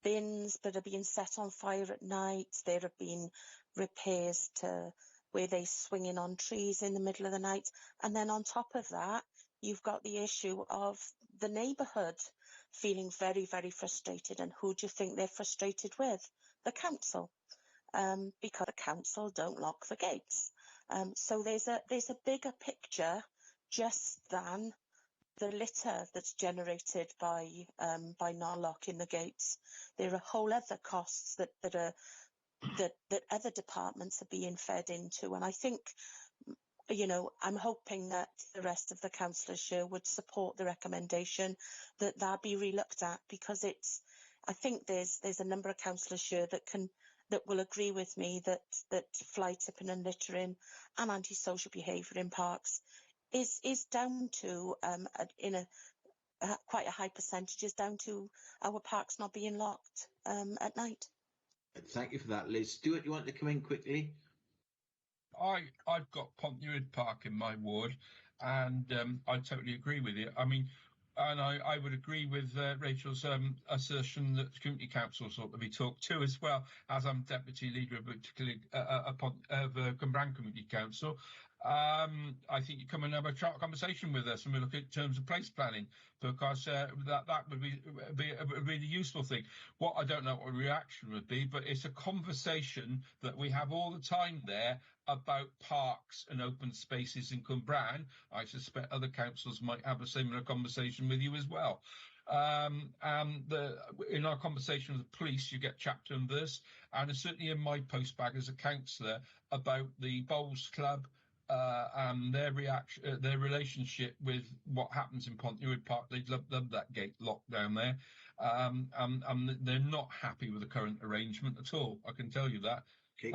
bins that are being set on fire at night. There have been repairs to where they're swinging on trees in the middle of the night. And then on top of that, you've got the issue of the neighbourhood feeling very, very frustrated. And who do you think they're frustrated with? The council, because the council don't lock the gates. So there's a bigger picture just than the litter that's generated by not locking the gates. There are whole other costs that other departments are being fed into, and I think, I'm hoping that the rest of the councillors here would support the recommendation that be relooked at, because I think there's a number of councillors here that will agree with me that fly tipping and littering and antisocial behaviour in parks is down to quite a high percentage is down to our parks not being locked at night. Thank you for that, Liz. Stuart, you want to come in quickly? I've got Pontnewid Park in my ward, and I totally agree with you. I mean, and I would agree with Rachel's assertion that the community councils ought to be talked to as well, as I'm deputy leader of Cwmbran Community Council. I think you come and have a conversation with us and we look at terms of place planning, because that would be a really useful thing. What I don't know what a reaction would be, but it's a conversation that we have all the time there about parks and open spaces in Cwmbran. I suspect other councils might have a similar conversation with you as well. In our conversation with the police, you get chapter and verse, and certainly in my post bag as a councillor about the Bowls Club, and their relationship with what happens in Pontnewid Park. They'd love that gate locked down there, and they're not happy with the current arrangement at all. I can tell you that, okay.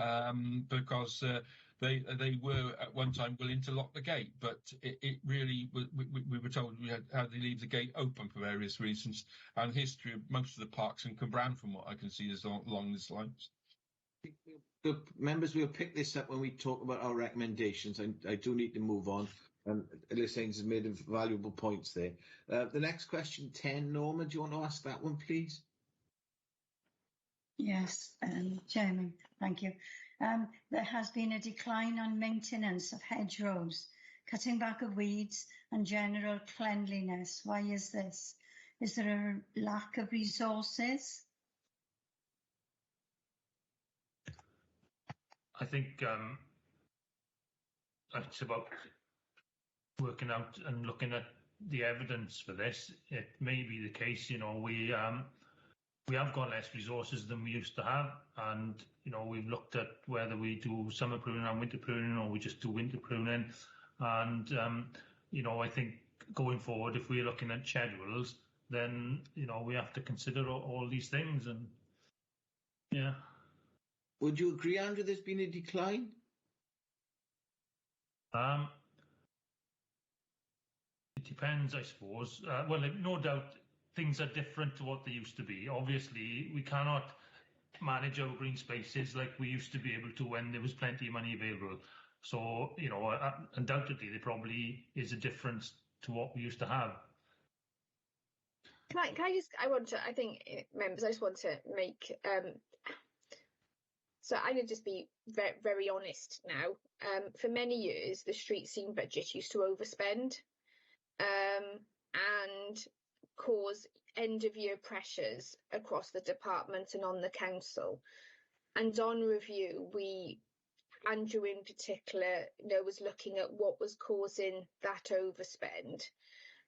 Because they were at one time willing to lock the gate, but it really we were told we had to leave the gate open for various reasons, and history of most of the parks in Cwmbran, from what I can see, is along these lines. The members, we'll pick this up when we talk about our recommendations. I do need to move on. Liz Haynes has made valuable points there. The next question, 10, Norma, do you want to ask that one, please? Yes, Chairman, thank you. There has been a decline on maintenance of hedgerows, cutting back of weeds and general cleanliness. Why is this? Is there a lack of resources? I think it's about working out and looking at the evidence for this. It may be the case, we have got less resources than we used to have, and we've looked at whether we do summer pruning and winter pruning, or we just do winter pruning. And I think going forward, if we're looking at schedules, then we have to consider all these things. And yeah. Would you agree, Andrew, there's been a decline? It depends, I suppose. Well, no doubt things are different to what they used to be. Obviously, we cannot manage our green spaces like we used to be able to when there was plenty of money available. So, you know, undoubtedly there probably is a difference to what we used to have. I think members, I just want to make, so I'm going to just be very, very honest now. For many years, the street scene budget used to overspend and cause end of year pressures across the department and on the council. And on review, Andrew in particular, was looking at what was causing that overspend.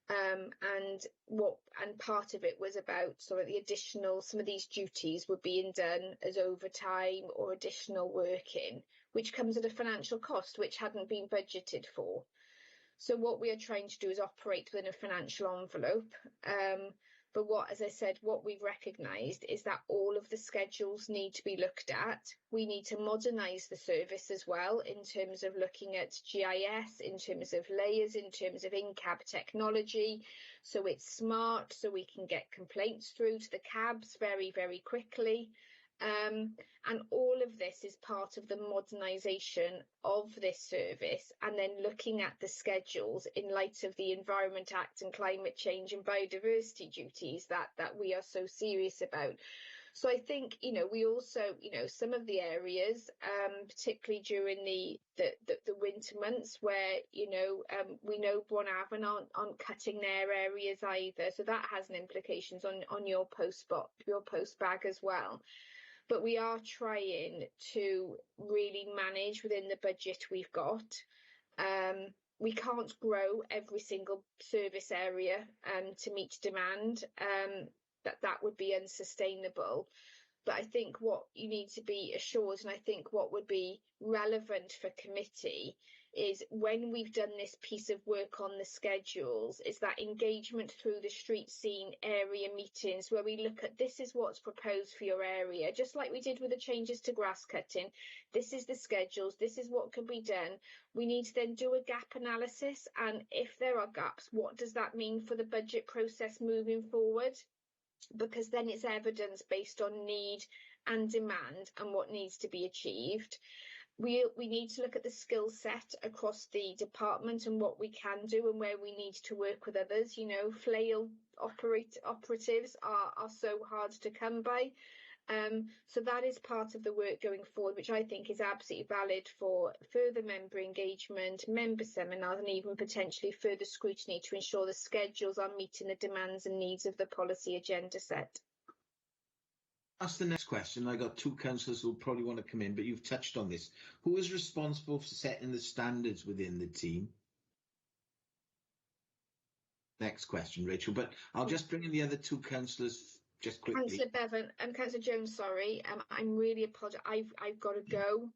And part of it was about sort of the additional, some of these duties were being done as overtime or additional working, which comes at a financial cost, which hadn't been budgeted for. So what we are trying to do is operate within a financial envelope. But as I said, what we've recognised is that all of the schedules need to be looked at. We need to modernise the service as well in terms of looking at GIS, in terms of layers, in terms of in-cab technology. So it's smart, so we can get complaints through to the cabs very, very quickly. And all of this is part of the modernisation of this service, and then looking at the schedules in light of the Environment Act and climate change and biodiversity duties that we are so serious about. So I think, we also, some of the areas, particularly during the winter months where, we know Bron Avon aren't cutting their areas either. So that has an implications on your post bag as well. But we are trying to really manage within the budget we've got. We can't grow every single service area to meet demand. That would be unsustainable. But I think what you need to be assured, and I think what would be relevant for committee, is when we've done this piece of work on the schedules, is that engagement through the street scene area meetings where we look at this is what's proposed for your area, just like we did with the changes to grass cutting. This is the schedules, this is what can be done. We need to then do a gap analysis, and if there are gaps, what does that mean for the budget process moving forward? Because then it's evidence based on need and demand and what needs to be achieved. We need to look at the skill set across the department and what we can do and where we need to work with others. Flail operatives are so hard to come by. So that is part of the work going forward, which I think is absolutely valid for further member engagement, member seminars, and even potentially further scrutiny to ensure the schedules are meeting the demands and needs of the policy agenda set. That's the next question. I got two councillors who probably want to come in, but you've touched on this. Who is responsible for setting the standards within the team? Next question, Rachel, but I'll just bring in the other two councillors just quickly. Councillor Bevan and Councillor Jones, sorry, I'm really apologize. I've got to go.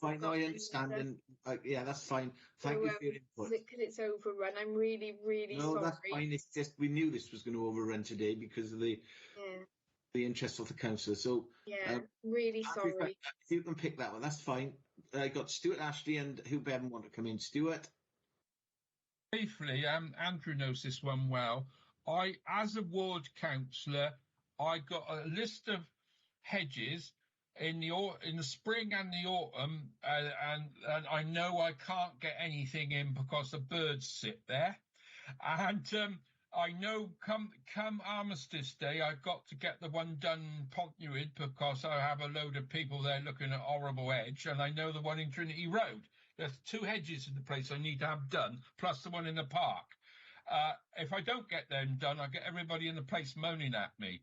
Fine, no, I understand, and yeah, that's fine. Thank you for your input. Because it's overrun, I'm really, really sorry. No, that's fine. It's just we knew this was going to overrun today because of the interest of the councillor. So really sorry. If you can pick that one, that's fine. I got Stuart Ashley and Hugh Bevan want to come in. Stuart. Briefly, Andrew knows this one well. As a ward councillor, I got a list of hedges in the spring and the autumn, and I know I can't get anything in because the birds sit there, and I know come Armistice Day I've got to get the one done in Pontnewid because I have a load of people there looking at horrible hedge, and I know the one in Trinity Road. There's 2 hedges in the place I need to have done, plus the one in the park. If I don't get them done, I get everybody in the place moaning at me.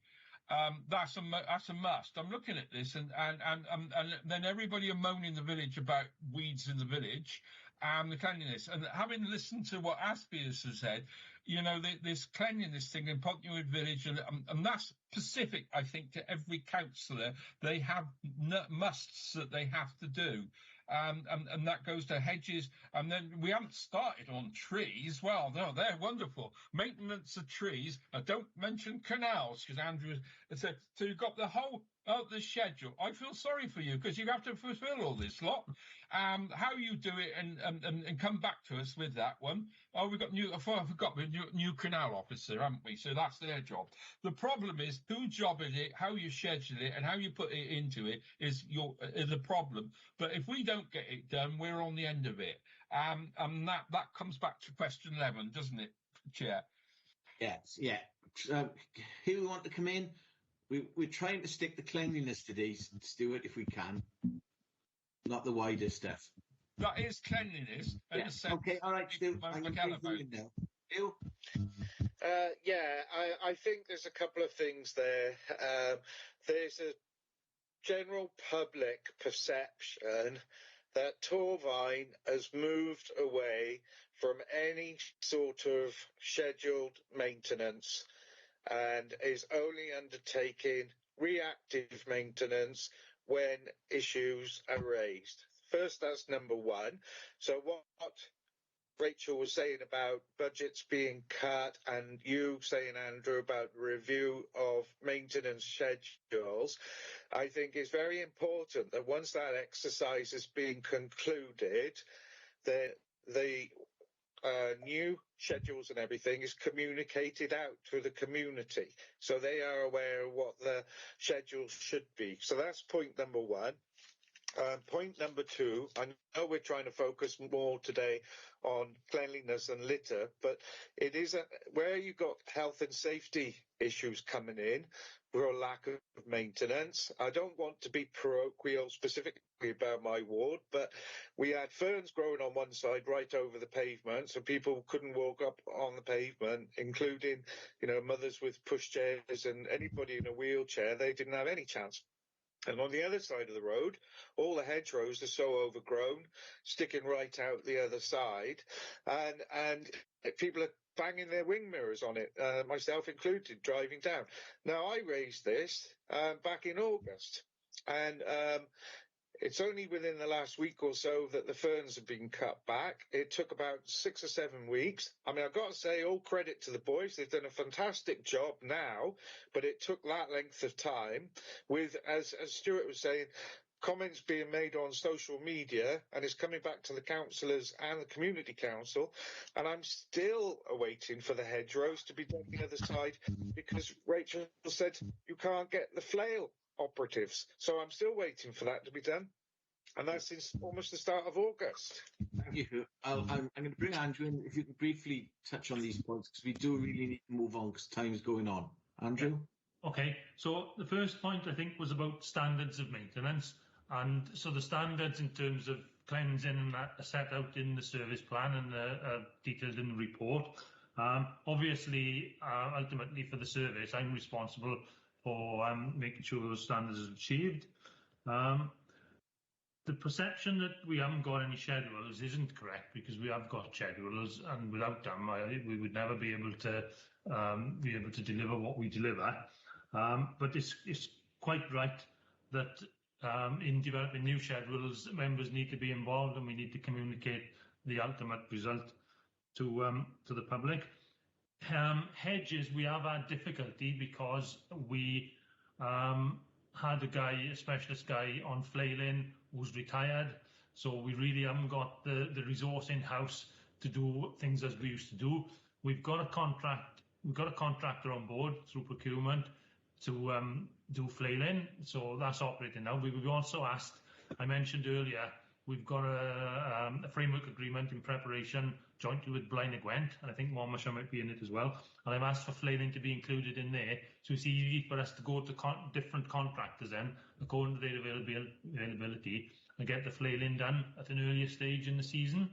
That's a must. I'm looking at this, and then everybody are moaning the village about weeds in the village and the cleanliness. And having listened to what Aspias has said, this cleanliness thing in Pontnewid Village, and that's specific, I think, to every councillor. They have musts that they have to do. And that goes to hedges, and then we haven't started on trees. Well, no, they're wonderful. Maintenance of trees. Don't mention canals, because Andrew said, so you've got the whole Oh, the schedule. I feel sorry for you because you have to fulfil all this lot. How you do it and come back to us with that one. Oh, we've got I forgot the new canal officer, haven't we? So that's their job. The problem is who job is it, how you schedule it, and how you put it into it is the problem. But if we don't get it done, we're on the end of it. And that comes back to question 11, doesn't it, Chair? Yes, yeah. Who want to come in? We're trying to stick to cleanliness today, Stuart, if we can. Not the wider stuff. That is cleanliness. Yeah. Okay, all right, Stu. I'm going to bring you in now. Stu? I think there's a couple of things there. There's a general public perception that Torvine has moved away from any sort of scheduled maintenance and is only undertaking reactive maintenance when issues are raised. First, that's number one. So what Rachel was saying about budgets being cut and you saying, Andrew, about review of maintenance schedules, I think it's very important that once that exercise has been concluded, the new schedules and everything is communicated out to the community so they are aware of what the schedules should be. So that's point number one. Point number two, I know we're trying to focus more today on cleanliness and litter, but it is where you've got health and safety issues coming in for a lack of maintenance. I don't want to be parochial specifically about my ward, but we had ferns growing on one side right over the pavement, so people couldn't walk up on the pavement, including, mothers with pushchairs and anybody in a wheelchair. They didn't have any chance. And on the other side of the road, all the hedgerows are so overgrown, sticking right out the other side, and people are banging their wing mirrors on it, myself included, driving down. Now, I raised this back in August, and it's only within the last week or so that the ferns have been cut back. It took about 6 or 7 weeks. I mean, I've got to say all credit to the boys. They've done a fantastic job now, but it took that length of time with, as Stuart was saying, comments being made on social media, and it's coming back to the councillors and the community council, and I'm still awaiting for the hedgerows to be done the other side because Rachel said you can't get the flail operatives. So I'm still waiting for that to be done. And that's since almost the start of August. Thank you. I'm going to bring Andrew in, if you can briefly touch on these points, because we do really need to move on because time's going on. Andrew? Yeah. Okay, so the first point I think was about standards of maintenance. And so the standards in terms of cleansing are set out in the service plan and detailed in the report. Obviously, ultimately for the service, I'm responsible for making sure those standards are achieved. The perception that we haven't got any schedulers isn't correct because we have got schedulers, and without them, we would never be able to deliver what we deliver. But it's quite right that in developing new schedules, members need to be involved, and we need to communicate the ultimate result to the public. Hedges, we have had difficulty because we had a specialist guy on flailing who's retired, so we really haven't got the resource in house to do things as we used to do. We've got a contractor on board through procurement to do flailing, so that's operating now. We've also asked, I mentioned earlier, we've got a framework agreement in preparation jointly with Blaine and Gwent, and I think Monmouthshire might be in it as well. And I've asked for flailing to be included in there, so it's easy for us to go to different contractors then, according to their availability, and get the flailing done at an earlier stage in the season.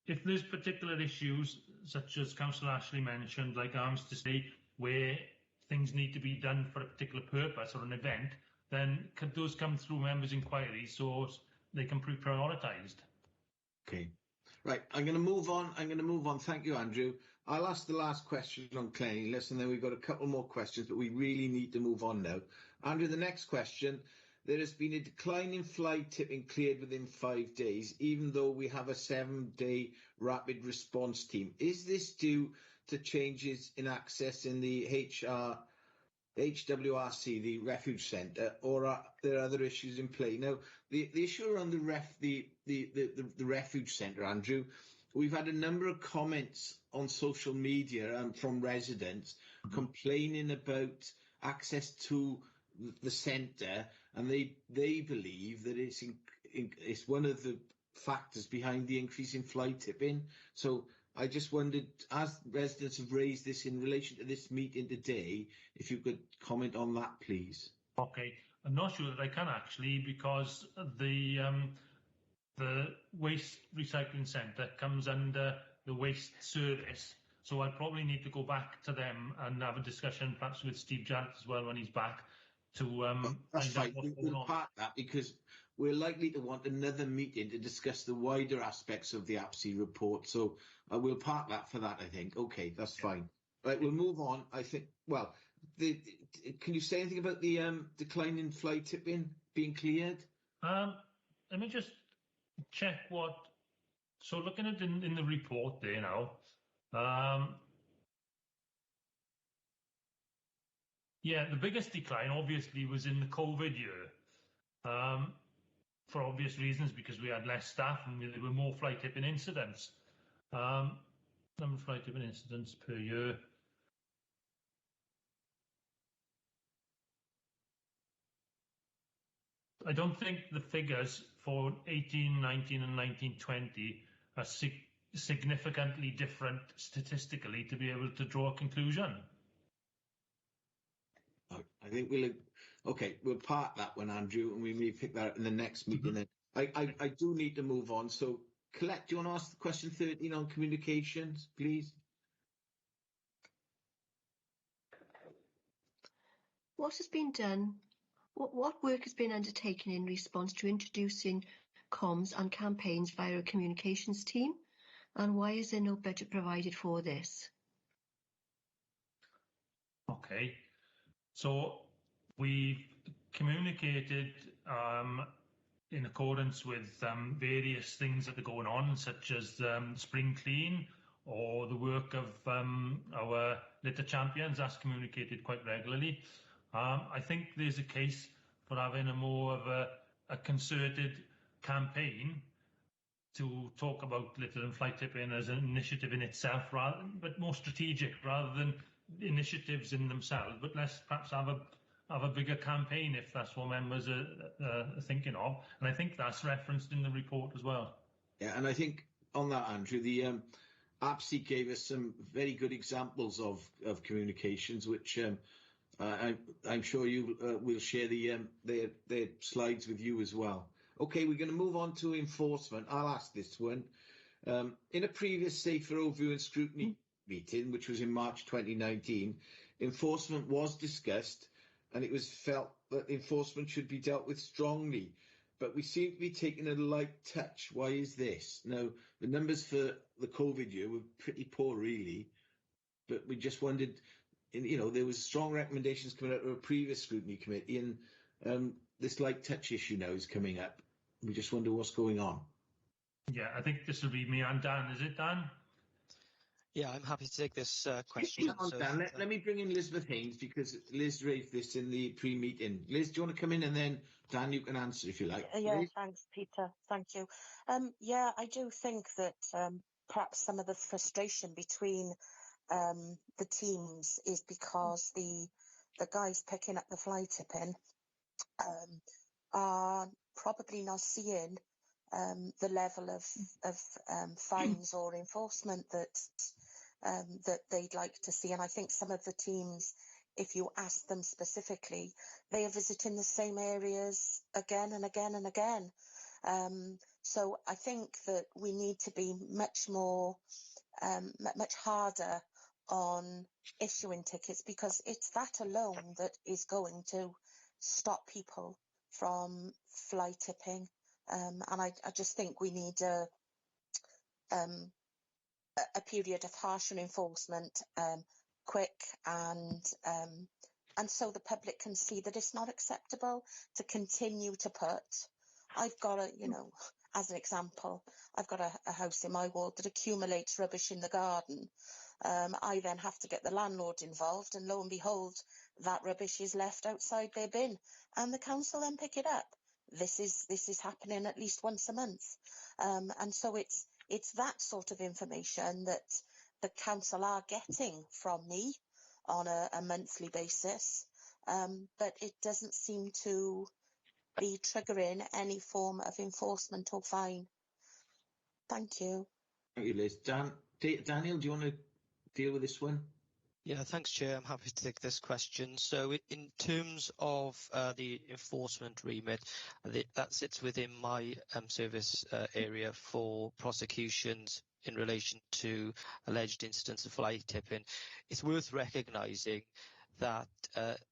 If there's particular issues, such as Councillor Ashley mentioned, like arms to stay, where things need to be done for a particular purpose or an event, then could those come through members' inquiries so they can be prioritised? Okay. Right, I'm going to move on. Thank you, Andrew. I'll ask the last question on cleanliness, and then we've got a couple more questions, but we really need to move on now. Andrew, the next question. There has been a decline in fly tipping cleared within 5 days, even though we have a 7-day rapid response team. Is this due to changes in access in the HWRC, the refuge centre, or are there other issues in play? Now, the issue around the refuge centre, Andrew, we've had a number of comments on social media from residents complaining about access to the centre, and they believe that it's one of the factors behind the increase in fly tipping. So I just wondered, as residents have raised this in relation to this meeting today, if you could comment on that, please. Okay, I'm not sure that I can actually, because the waste recycling centre comes under the waste service. So I probably need to go back to them and have a discussion, perhaps with Steve Jarrett as well when he's back, to that's find fine. out what's going We'll on. park that because we're likely to want another meeting to discuss the wider aspects of the APSI report. So we'll park that for that, I think. Okay, that's fine. Right, we'll move on. I think, well, can you say anything about the decline in fly tipping being cleared? Let me just check what. So looking at in the report there now, yeah, the biggest decline obviously was in the COVID year, for obvious reasons, because we had less staff and there were more fly tipping incidents. Number of fly tipping incidents per year. I don't think the figures for 18, 19 and 19, 20 are significantly different statistically to be able to draw a conclusion. I think we'll park that one, Andrew, and we may pick that up in the next meeting. Then I do need to move on. So, Colette, do you want to ask question 13 on communications, please? What has been done? What work has been undertaken in response to introducing comms and campaigns via a communications team? And why is there no budget provided for this? Okay, so we've communicated in accordance with various things that are going on, such as Spring Clean or the work of our litter champions. That's communicated quite regularly. I think there's a case for having a more of a concerted campaign to talk about litter and fly tipping as an initiative in itself, but more strategic rather than initiatives in themselves. But let's perhaps have a bigger campaign if that's what members are thinking of. And I think that's referenced in the report as well. Yeah, and I think on that, Andrew, the APSI gave us some very good examples of communications, which I'm sure you will share their slides with you as well. Okay, we're going to move on to enforcement. I'll ask this one. In a previous Safer Overview and Scrutiny meeting, which was in March 2019, enforcement was discussed and it was felt that enforcement should be dealt with strongly. But we seem to be taking a light touch. Why is this? Now, the numbers for the COVID year were pretty poor, really. But we just wondered, there was strong recommendations coming out of a previous scrutiny committee, and this light touch issue now is coming up. We just wonder what's going on. Yeah, I think this will be me and Dan. Is it, Dan? Yeah, I'm happy to take this question. Dan, let me bring in Elizabeth Haynes, because Liz raised this in the pre-meeting. Liz, do you want to come in, and then Dan, you can answer if you like. Yeah, thanks, Peter. Thank you. Yeah, I do think that perhaps some of the frustration between the teams is because the guys picking up the fly tipping are probably not seeing the level of fines or enforcement that they'd like to see. And I think some of the teams, if you ask them specifically, they are visiting the same areas again and again and again. So I think that we need to be much harder on issuing tickets, because it's that alone that is going to stop people from fly tipping. And I just think we need a period of harsher enforcement, quick, and so the public can see that it's not acceptable to continue to put. I've got as an example, I've got a house in my ward that accumulates rubbish in the garden, I then have to get the landlord involved, and lo and behold, that rubbish is left outside their bin, and the council then pick it up. This is happening at least once a month, and so it's that sort of information that the council are getting from me on a monthly basis, but it doesn't seem to be triggering any form of enforcement or fine. Thank you. Thank you, Liz. Daniel, do you want to deal with this one? Yeah, thanks, Chair. I'm happy to take this question. So in terms of the enforcement remit, that sits within my service area for prosecutions in relation to alleged incidents of fly tipping. It's worth recognising that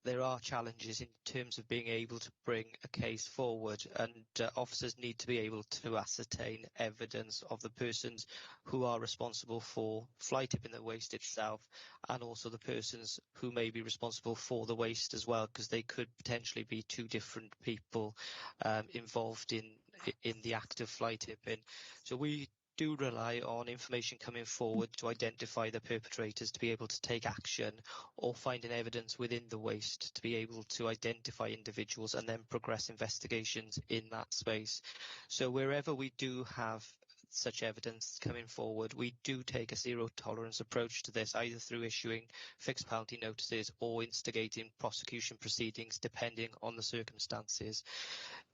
there are challenges in terms of being able to bring a case forward, and officers need to be able to ascertain evidence of the persons who are responsible for fly tipping the waste itself, and also the persons who may be responsible for the waste as well, because they could potentially be two different people involved in the act of fly tipping. So we do rely on information coming forward to identify the perpetrators, to be able to take action, or finding evidence within the waste to be able to identify individuals and then progress investigations in that space. So wherever we do have such evidence coming forward, we do take a zero tolerance approach to this, either through issuing fixed penalty notices or instigating prosecution proceedings depending on the circumstances.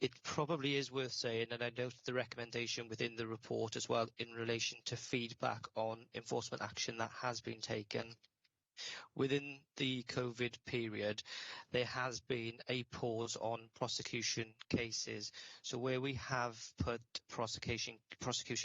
It probably is worth saying, and I note the recommendation within the report as well in relation to feedback on enforcement action that has been taken. Within the COVID period, there has been a pause on prosecution cases. So where we have put prosecution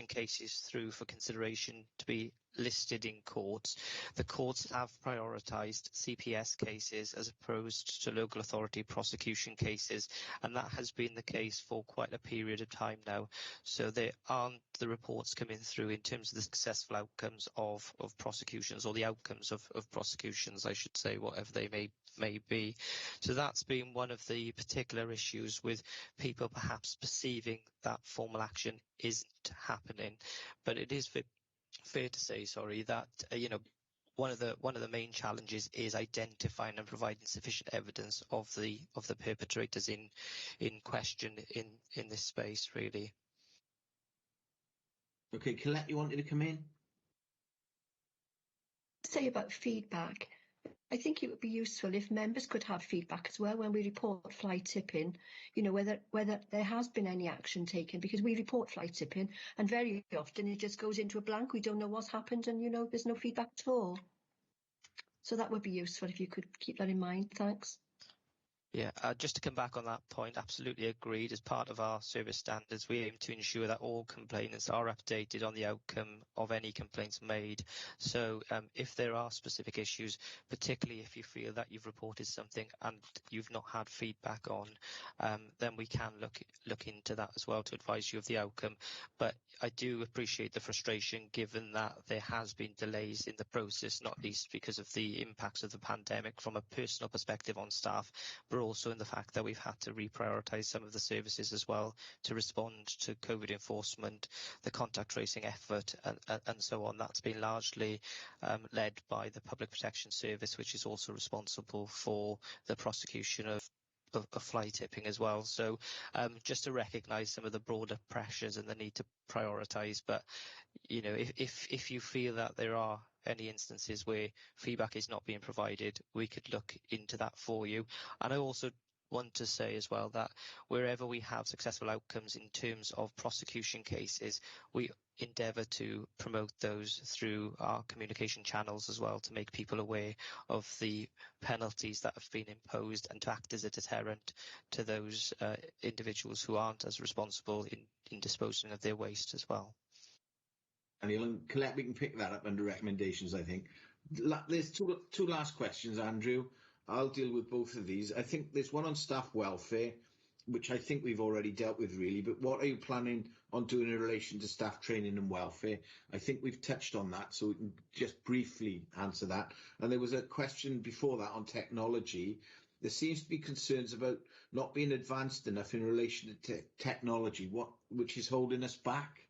cases through for consideration to be listed in courts, the courts have prioritised CPS cases as opposed to local authority prosecution cases, and that has been the case for quite a period of time now. So there aren't the reports coming through in terms of the successful outcomes of prosecutions, or the outcomes of prosecutions, I should say, whatever they may be. So that's been one of the particular issues, with people perhaps perceiving that formal action isn't happening. But it is fair to say, that one of the main challenges is identifying and providing sufficient evidence of the perpetrators in question in this space, really. Okay, Colette, you wanted to come in? Say about feedback, I think it would be useful if members could have feedback as well when we report fly tipping, whether there has been any action taken, because we report fly tipping and very often it just goes into a blank. We don't know what's happened, and there's no feedback at all. So that would be useful if you could keep that in mind. Thanks. Yeah, just to come back on that point, absolutely agreed. As part of our service standards, we aim to ensure that all complainants are updated on the outcome of any complaints made. So if there are specific issues, particularly if you feel that you've reported something and you've not had feedback on, then we can look into that as well to advise you of the outcome. But I do appreciate the frustration, given that there has been delays in the process, not least because of the impacts of the pandemic from a personal perspective on staff, but also in the fact that we've had to reprioritise some of the services as well to respond to COVID enforcement, the contact tracing effort, and so on. That's been largely led by the Public Protection Service, which is also responsible for the prosecution of fly tipping as well. So just to recognise some of the broader pressures and the need to prioritise, but if you feel that there are any instances where feedback is not being provided, we could look into that for you. And I also want to say as well that wherever we have successful outcomes in terms of prosecution cases, we endeavour to promote those through our communication channels as well, to make people aware of the penalties that have been imposed and to act as a deterrent to those individuals who aren't as responsible in disposing of their waste as well. And Colette, we can pick that up under recommendations, I think. There's two last questions, Andrew. I'll deal with both of these. I think there's one on staff welfare, which I think we've already dealt with, really. But what are you planning on doing in relation to staff training and welfare? I think we've touched on that, so we can just briefly answer that. And there was a question before that on technology. There seems to be concerns about not being advanced enough in relation to technology, which is holding us back.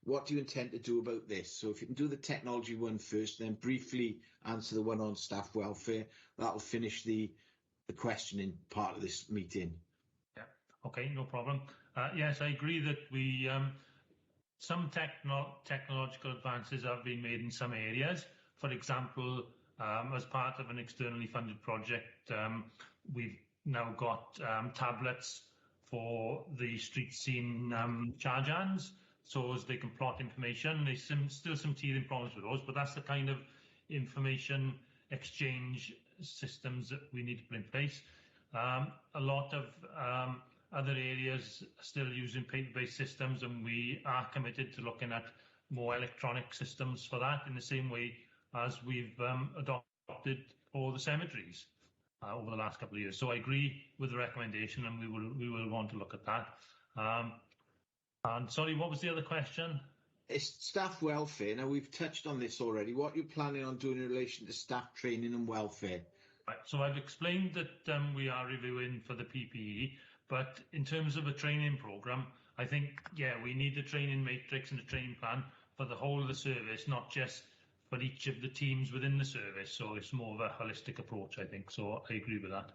what do you intend to do about this? So if you can do the technology one first, then briefly answer the one on staff welfare, that'll finish the questioning part of this meeting. Yeah, okay, no problem. Yes, I agree that some technological advances have been made in some areas. For example, as part of an externally funded project, we've now got tablets for the street scene charge hands, so as they can plot information. There's still some teething problems with those, but that's the kind of information exchange systems that we need to put in place. A lot of other areas are still using paper-based systems, and we are committed to looking at more electronic systems for that, in the same way as we've adopted for the cemeteries over the last couple of years. So I agree with the recommendation, and we will want to look at that. And sorry, what was the other question? It's staff welfare. Now, we've touched on this already. What are you planning on doing in relation to staff training and welfare? Right, so I've explained that we are reviewing for the PPE, but in terms of a training programme, I think, yeah, we need a training matrix and a training plan for the whole of the service, not just for each of the teams within the service. So it's more of a holistic approach, I think. So I agree with that.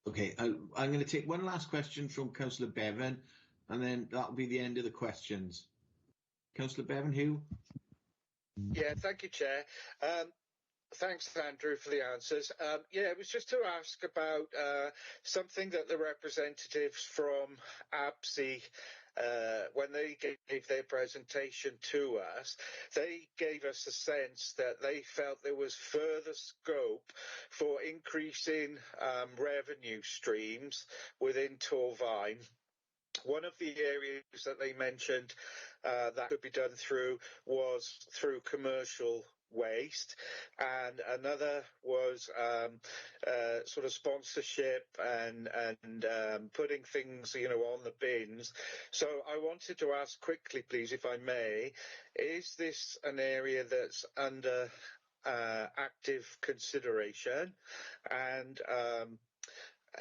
Okay, I'm going to take one last question from Councillor Bevan, and then that'll be the end of the questions. Councillor Bevan, Hugh? Yeah, thank you, Chair. Thanks, Andrew, for the answers. Yeah, it was just to ask about something that the representatives from ABSI, when they gave their presentation to us, they gave us a sense that they felt there was further scope for increasing revenue streams within Torvine. One of the areas that they mentioned that could be done was through commercial waste, and another was sort of sponsorship and putting things, on the bins. So I wanted to ask quickly, please, if I may, is this an area that's under active consideration, and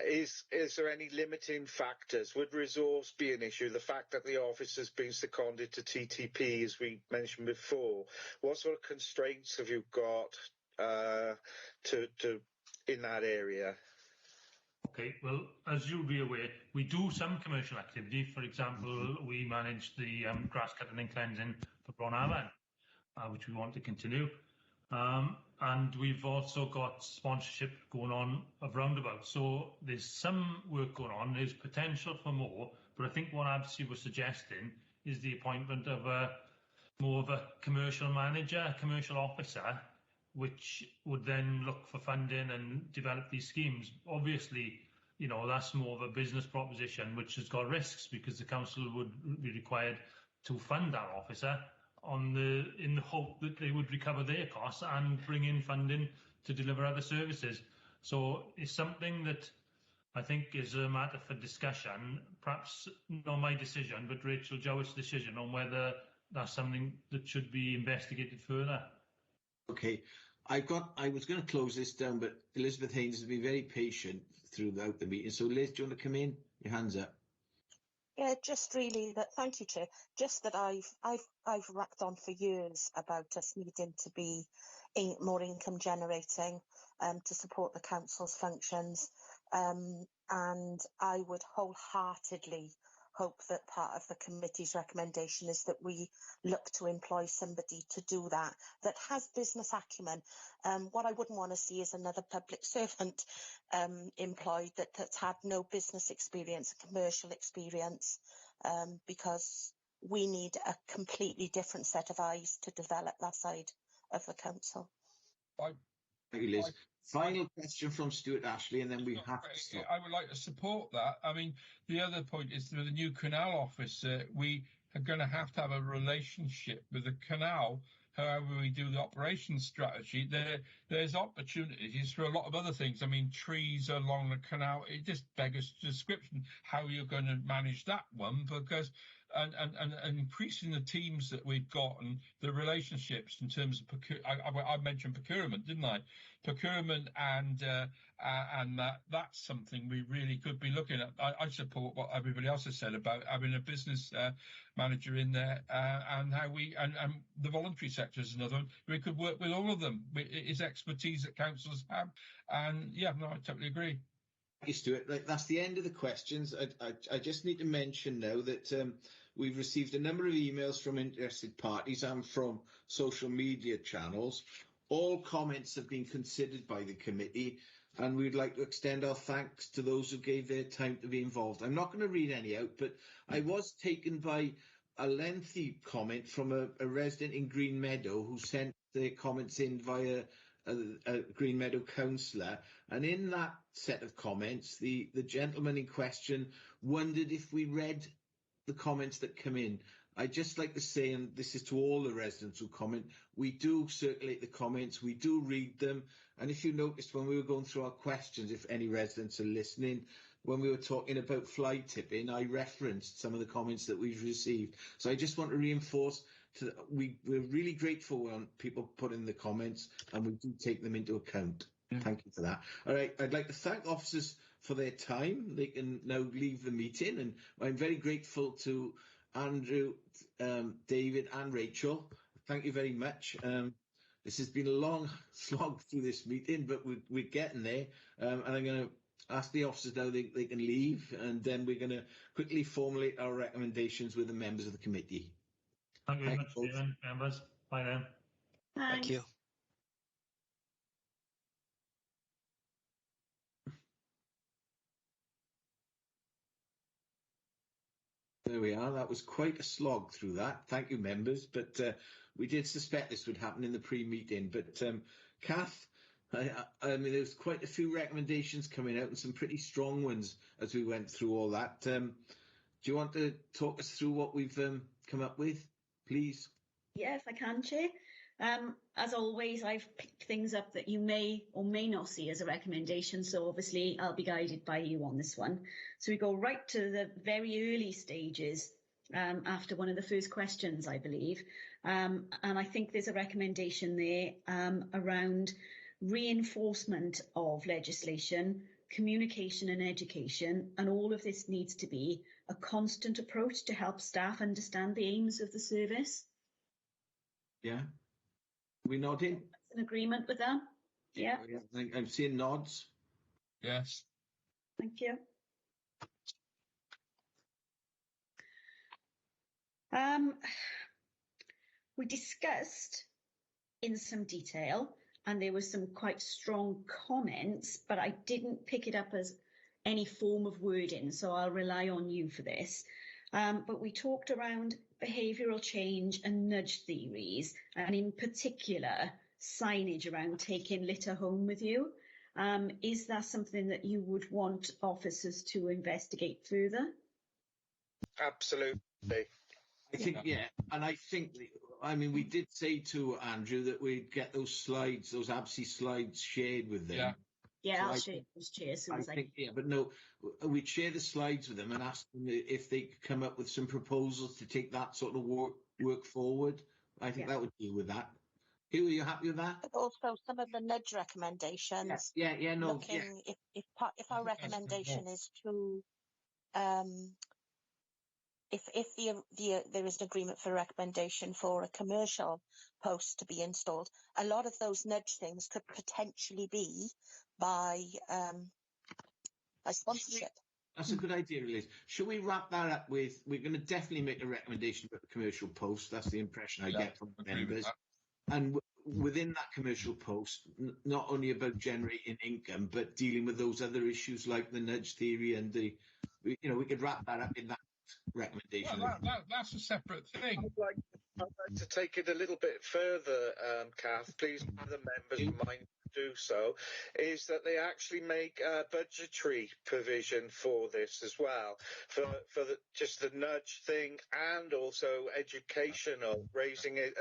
is there any limiting factors? Would resource be an issue? The fact that the office has been seconded to TTP, as we mentioned before, what sort of constraints have you got to in that area? Okay, well, as you'll be aware, we do some commercial activity. For example, we manage the grass cutting and cleansing for Bronavon, which we want to continue. And we've also got sponsorship going on of roundabouts. So there's some work going on. There's potential for more, but I think what ABSI was suggesting is the appointment of more of a commercial manager, a commercial officer, which would then look for funding and develop these schemes. Obviously, that's more of a business proposition, which has got risks, because the council would be required to fund that officer in the hope that they would recover their costs and bring in funding to deliver other services. So it's something that I think is a matter for discussion, perhaps not my decision, but Rachel Jowett's decision on whether that's something that should be investigated further. Okay, I was going to close this down, but Elizabeth Haynes has been very patient throughout the meeting. So Liz, do you want to come in? Your hand's up. Yeah, just really that. Thank you, Chair. Just that I've racked on for years about us needing to be more income generating to support the council's functions, and I would wholeheartedly hope that part of the committee's recommendation is that we look to employ somebody to do that has business acumen. What I wouldn't want to see is another public servant employed that's had no business experience, commercial experience, because we need a completely different set of eyes to develop that side of the council. Thank you, Liz. Final question from Stuart Ashley, and then we have to stop. I would like to support that. I mean, the other point is with the new canal officer, we are going to have a relationship with the canal. However we do the operations strategy, there's opportunities for a lot of other things. I mean, trees along the canal, it just beggars description how you're going to manage that one, because and increasing the teams that we've got and the relationships in terms of I mentioned procurement, didn't I? Procurement and that's something we really could be looking at. I support what everybody else has said about having a business manager in there, and how and the voluntary sector is another one. We could work with all of them. It's expertise that councils have, and yeah, no, I totally agree. Thank you, Stuart. That's the end of the questions. I just need to mention now that we've received a number of emails from interested parties and from social media channels. All comments have been considered by the committee, and we'd like to extend our thanks to those who gave their time to be involved. I'm not going to read any out, but I was taken by a lengthy comment from a resident in Green Meadow who sent their comments in via a Green Meadow councillor, and in that set of comments, the gentleman in question wondered if we read the comments that come in. I'd just like to say, and this is to all the residents who comment, we do circulate the comments, we do read them, and if you noticed when we were going through our questions, if any residents are listening, when we were talking about fly tipping, I referenced some of the comments that we've received. So I just want to reinforce we're really grateful when people put in the comments, and we do take them into account. Thank you for that. All right, I'd like to thank officers for their time. They can now leave the meeting, and I'm very grateful to Andrew, David and Rachel. Thank you very much. This has been a long slog through this meeting, but we're getting there, and I'm going to ask the officers now they can leave, and then we're going to quickly formulate our recommendations with the members of the committee. Thank you very much, Chairman. Members. Bye then. Thank you. There we are. That was quite a slog through that. Thank you, members. But we did suspect this would happen in the pre-meeting. But Kath, I mean, there's quite a few recommendations coming out and some pretty strong ones as we went through all that. Do you want to talk us through what we've come up with, please? Yes, I can, Chair. As always, I've picked things up that you may or may not see as a recommendation, so obviously I'll be guided by you on this one. So we go right to the very early stages after one of the first questions, I believe. And I think there's a recommendation there around reinforcement of legislation, communication and education, and all of this needs to be a constant approach to help staff understand the aims of the service. Yeah. We nodding? In agreement with that? Yeah. I'm seeing nods. Yes. Thank you. We discussed in some detail, and there were some quite strong comments, but I didn't pick it up as any form of wording, so I'll rely on you for this. But we talked around behavioural change and nudge theories, and in particular, signage around taking litter home with you. Is that something that you would want officers to investigate further? Absolutely. I think, yeah, and I think, I mean, we did say to Andrew that we'd get those slides, those ABSI slides shared with them. Yeah, So I'll share those, Chair, as soon as I think, yeah, but no, we'd share the slides with them and ask them if they could come up with some proposals to take that sort of work forward. I think that would deal with that. Hugh, are you happy with that? But also some of the nudge recommendations. Yeah, no, looking, if our recommendation is to, if there is an agreement for a recommendation for a commercial post to be installed, a lot of those nudge things could potentially be by sponsorship. That's a good idea, Liz. Should we wrap that up with, we're going to definitely make a recommendation about the commercial post. That's the impression I get from the members. And within that commercial post, not only about generating income, but dealing with those other issues like the nudge theory and we could wrap that up in that recommendation. Well, that's a separate thing. I'd like to take it a little bit further, Kath. Please, the members mind do so, is that they actually make a budgetary provision for this as well, for just the nudge thing, and also educational, raising it,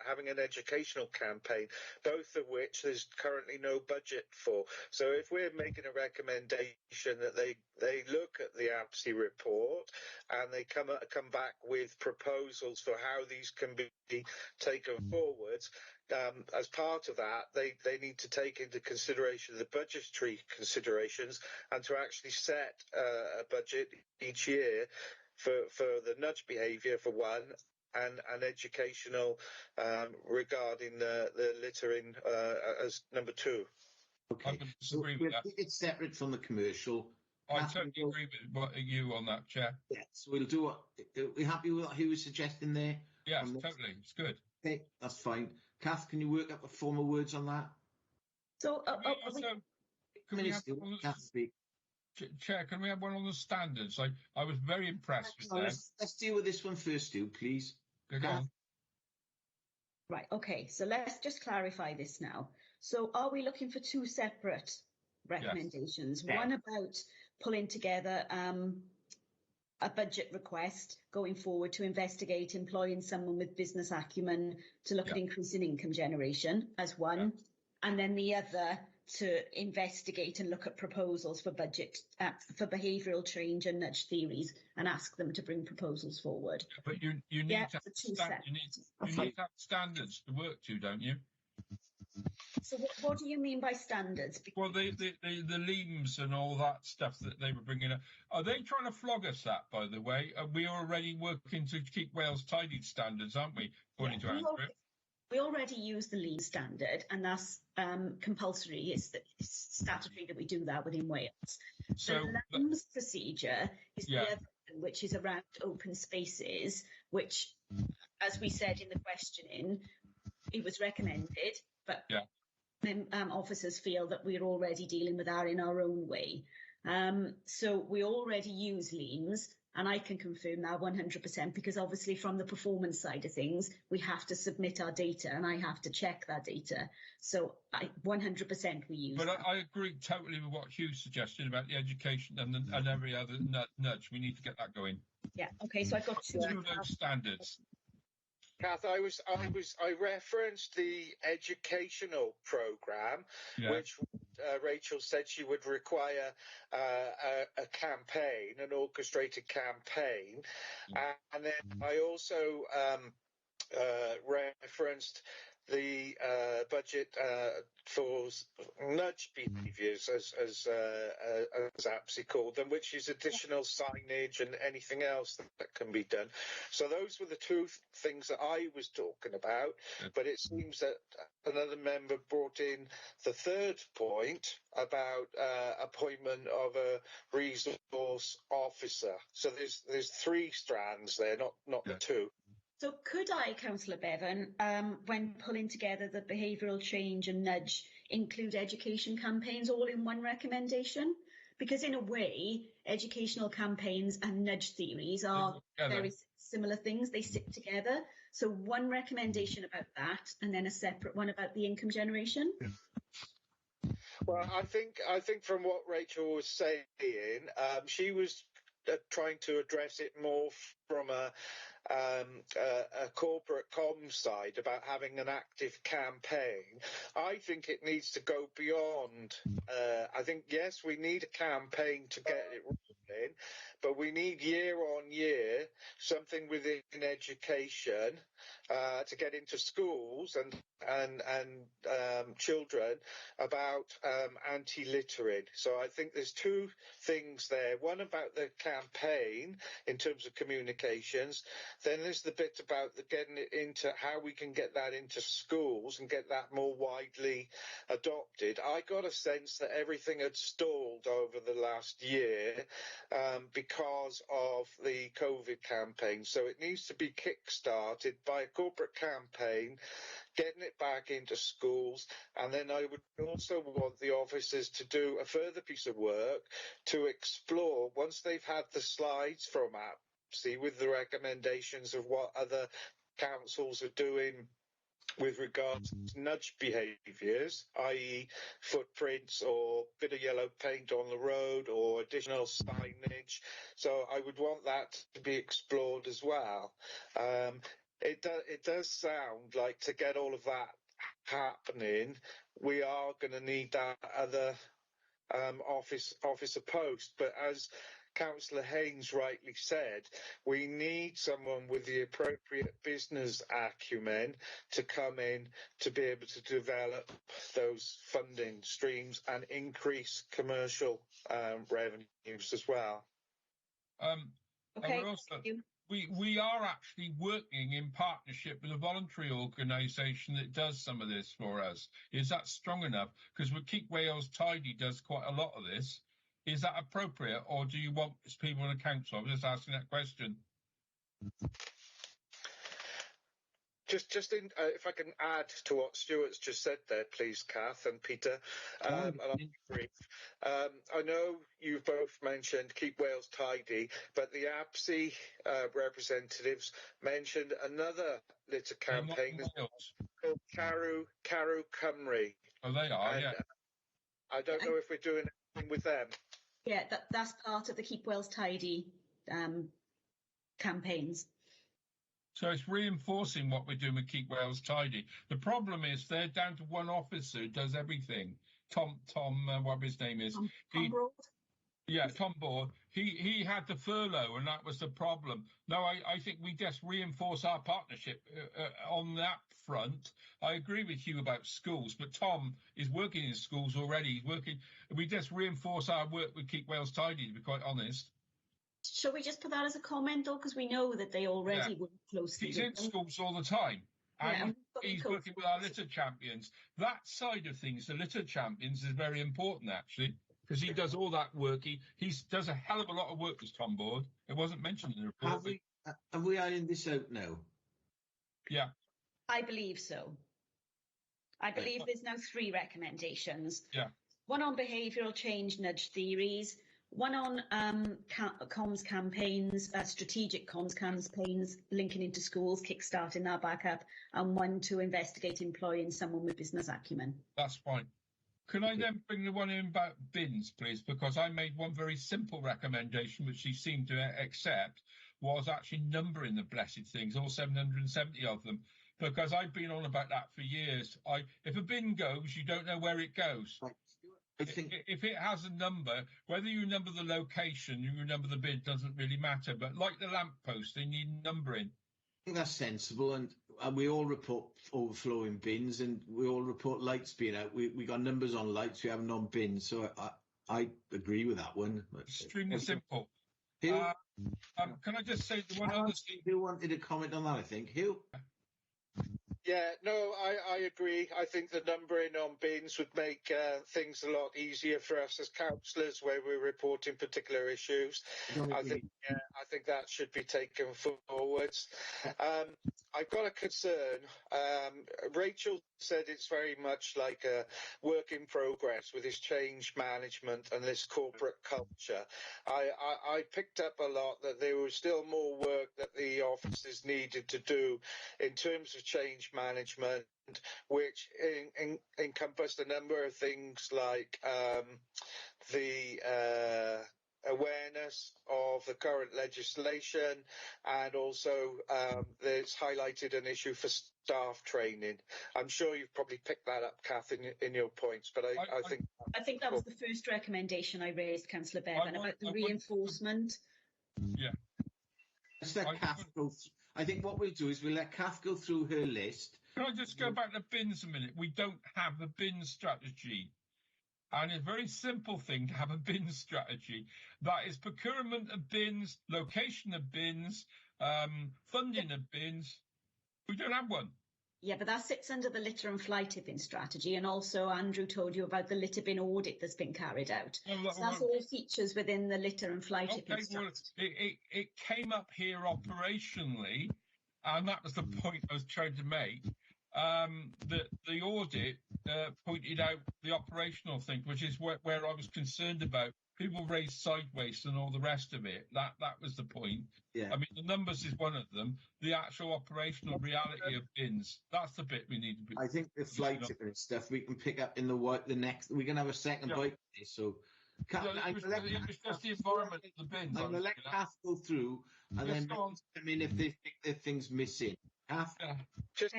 having an educational campaign, both of which there's currently no budget for. So if we're making a recommendation that they look at the APSI report and they come back with proposals for how these can be taken forwards, as part of that, they need to take into consideration the budgetary considerations and to actually set a budget each year for the nudge behaviour for one, and educational regarding the littering as number two. I Okay, would so disagree with we'll that. keep it separate from the commercial. I totally agree with you on that, Chair. Yeah, so we'll do what. Are we happy with what he was suggesting there? Yes, totally. It's good. Okay, that's fine. Kath, can you work up the formal words on that? So, can we have one on the, Chair, can we have one on the standards? I was very impressed with that. Let's deal with this one first, Stu, please. Go on. Right, okay, so let's just clarify this now. So are we looking for two separate recommendations? Yes. One about pulling together a budget request going forward to investigate employing someone with business acumen to look at increasing income generation as one, and then the other to investigate and look at proposals for budget for behavioural change and nudge theories and ask them to bring proposals forward. But you need to have you need to have standards to work to, don't you? So what do you mean by standards? Well, the LEAMS and all that stuff that they were bringing up, are they trying to flog us that, by the way? We are already working to keep Wales tidy standards, aren't we? According to Andrew. We already use the LEAMS standard, and that's compulsory. It's statutory that we do that within Wales. So the LEAMS procedure is the other one, which is around open spaces, which, as we said in the questioning, it was recommended, but officers feel that we're already dealing with that in our own way. So we already use LEAMS, and I can confirm that 100%, because obviously from the performance side of things, we have to submit our data and I have to check that data. So 100% we use But that. I agree totally with what Hugh's suggesting about the education and every other nudge. We need to get that going. Yeah, okay, so I've got two of those standards. Kath, I referenced the educational program, which Rachel said she would require a campaign, an orchestrated campaign, and then I also referenced the budget for nudge behaviours, as APSI called them, which is additional signage and anything else that can be done. So those were the two things that I was talking about, but it seems that another member brought in the third point about appointment of a resource officer. So there's three strands there, not the two. So could I, Councillor Bevan, when pulling together the behavioural change and nudge, include education campaigns all in one recommendation? Because in a way, educational campaigns and nudge theories are very similar things. They sit together. So one recommendation about that, and then a separate one about the income generation. Well, I think from what Rachel was saying, she was trying to address it more from a corporate comms side about having an active campaign. I think it needs to go beyond. I think, yes, we need a campaign to get it rolling, but we need year on year something within education to get into schools and children about anti-littering. So I think there's two things there. One about the campaign in terms of communications. Then there's the bit about getting it into how we can get that into schools and get that more widely adopted. I got a sense that everything had stalled over the last year because of the COVID campaign. So it needs to be kick-started by a corporate campaign, getting it back into schools, and then I would also want the officers to do a further piece of work to explore, once they've had the slides from APSI with the recommendations of what other councils are doing with regards to nudge behaviours, i.e. footprints or bit of yellow paint on the road or additional signage. So I would want that to be explored as well. It does sound like to get all of that happening, we are going to need that other officer post. But as Councillor Haynes rightly said, we need someone with the appropriate business acumen to come in to be able to develop those funding streams and increase commercial revenues as well. Okay, also, we are actually working in partnership with a voluntary organisation that does some of this for us. Is that strong enough? Because Keep Wales Tidy does quite a lot of this. Is that appropriate, or do you want people in the council? I'm just asking that question. Just if I can add to what Stuart's just said there, please, Kath and Peter, and I'll be brief. I know you've both mentioned Keep Wales Tidy, but the APSI representatives mentioned another litter campaign called Caru Cymru. Oh, they are, yeah. I don't know if we're doing anything with them. Yeah, that's part of the Keep Wales Tidy campaigns. So it's reinforcing what we're doing with Keep Wales Tidy. The problem is they're down to one officer who does everything. Tom, what his name is. Tom Broad? Yeah, Tom Broad. He had the furlough, and that was the problem. No, I think we just reinforce our partnership on that front. I agree with you about schools, but Tom is working in schools already. We just reinforce our work with Keep Wales Tidy, to be quite honest. Shall we just put that as a comment, though? Because we know that they already work closely. He's in schools all the time. And he's working with our litter champions. That side of things, the litter champions, is very important, actually, because he does all that work. He does a hell of a lot of work, this Tom Board. It wasn't mentioned in the report. Have we ironed this out now? Yeah. I believe so. I believe there's now 3 recommendations. Yeah. One on behavioural change nudge theories, one on comms campaigns, strategic comms campaigns linking into schools, kickstarting that back up, and one to investigate employing someone with business acumen. That's fine. Can I then bring the one in about bins, please? Because I made one very simple recommendation, which he seemed to accept, was actually numbering the blessed things, all 770 of them. Because I've been on about that for years. If a bin goes, you don't know where it goes. I think if it has a number, whether you number the location, you number the bin, doesn't really matter. But like the lamppost, they need numbering. I think that's sensible, and we all report overflowing bins, and we all report lights being out. We got numbers on lights, we haven't on bins, so I agree with that one. Extremely simple. Hugh? Can I just say the one other thing? Who wanted to comment on that, I think? Hugh? Yeah, no, I agree. I think the numbering on bins would make things a lot easier for us as councillors where we're reporting particular issues. I think that should be taken forwards. I've got a concern. Rachel said it's very much like a work in progress with this change management and this corporate culture. I picked up a lot that there was still more work that the officers needed to do in terms of change management, which encompassed a number of things like the awareness of the current legislation, and also there's highlighted an issue for staff training. I'm sure you've probably picked that up, Kath, in your points, but I think that was the first recommendation I raised, Councillor Bevan, about the reinforcement. Yeah. I think what we'll do is we'll let Kath go through her list. Can I just go back to bins a minute? We don't have a bin strategy. And it's a very simple thing to have a bin strategy. That is procurement of bins, location of bins, funding of bins. We don't have one. Yeah, but that sits under the litter and fly tipping strategy. And also Andrew told you about the litter bin audit that's been carried out. So that's all features within the litter and fly tipping strategy. Well, it came up here operationally, and that was the point I was trying to make. the audit pointed out the operational thing, which is where I was concerned about. People raise side waste and all the rest of it. That was the point. Yeah. I mean, the numbers is one of them. The actual operational reality of bins, that's the bit we need to be. I think the flight ticket and stuff we can pick up in the next. We can have a second bite. So, it was just the environment of the bins. I'm going to let Kath go through, and then I mean, if they think there are things missing. Kath? Just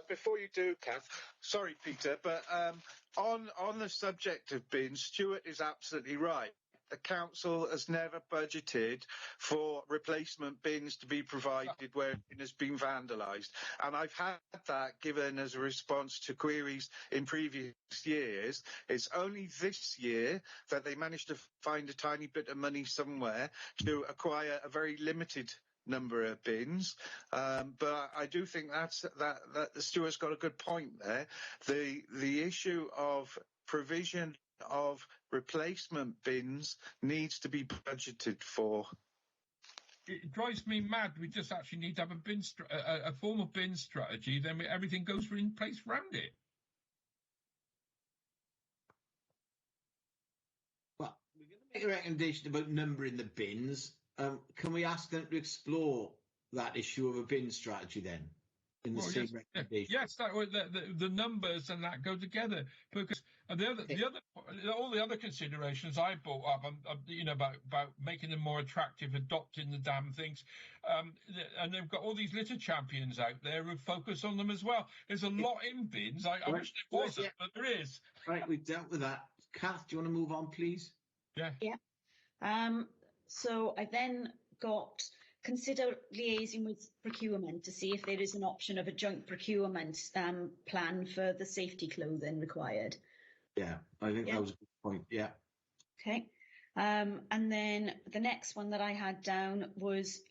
before you do, Kath, sorry, Peter, but on the subject of bins, Stuart is absolutely right. The council has never budgeted for replacement bins to be provided where it has been vandalised. And I've had that given as a response to queries in previous years. It's only this year that they managed to find a tiny bit of money somewhere to acquire a very limited number of bins, but I do think that Stuart's got a good point there. The issue of provision of replacement bins needs to be budgeted for. It drives me mad. We just actually need to have a formal bin strategy. Then everything goes in place around it. Well, we're going to make a recommendation about numbering the bins. Can we ask them to explore that issue of a bin strategy then? In the same recommendation. Yes, the numbers and that go together, because all the other considerations I brought up, about making them more attractive, adopting the damn things, and they've got all these litter champions out there who focus on them as well. There's a lot in bins. I wish there wasn't, but there is. Right, we've dealt with that. Kath, do you want to move on, please? Yeah. So I then got consider liaising with procurement to see if there is an option of a joint procurement plan for the safety clothing required. Yeah, I think that was a good point. Yeah. Okay. And then the next one that I had down was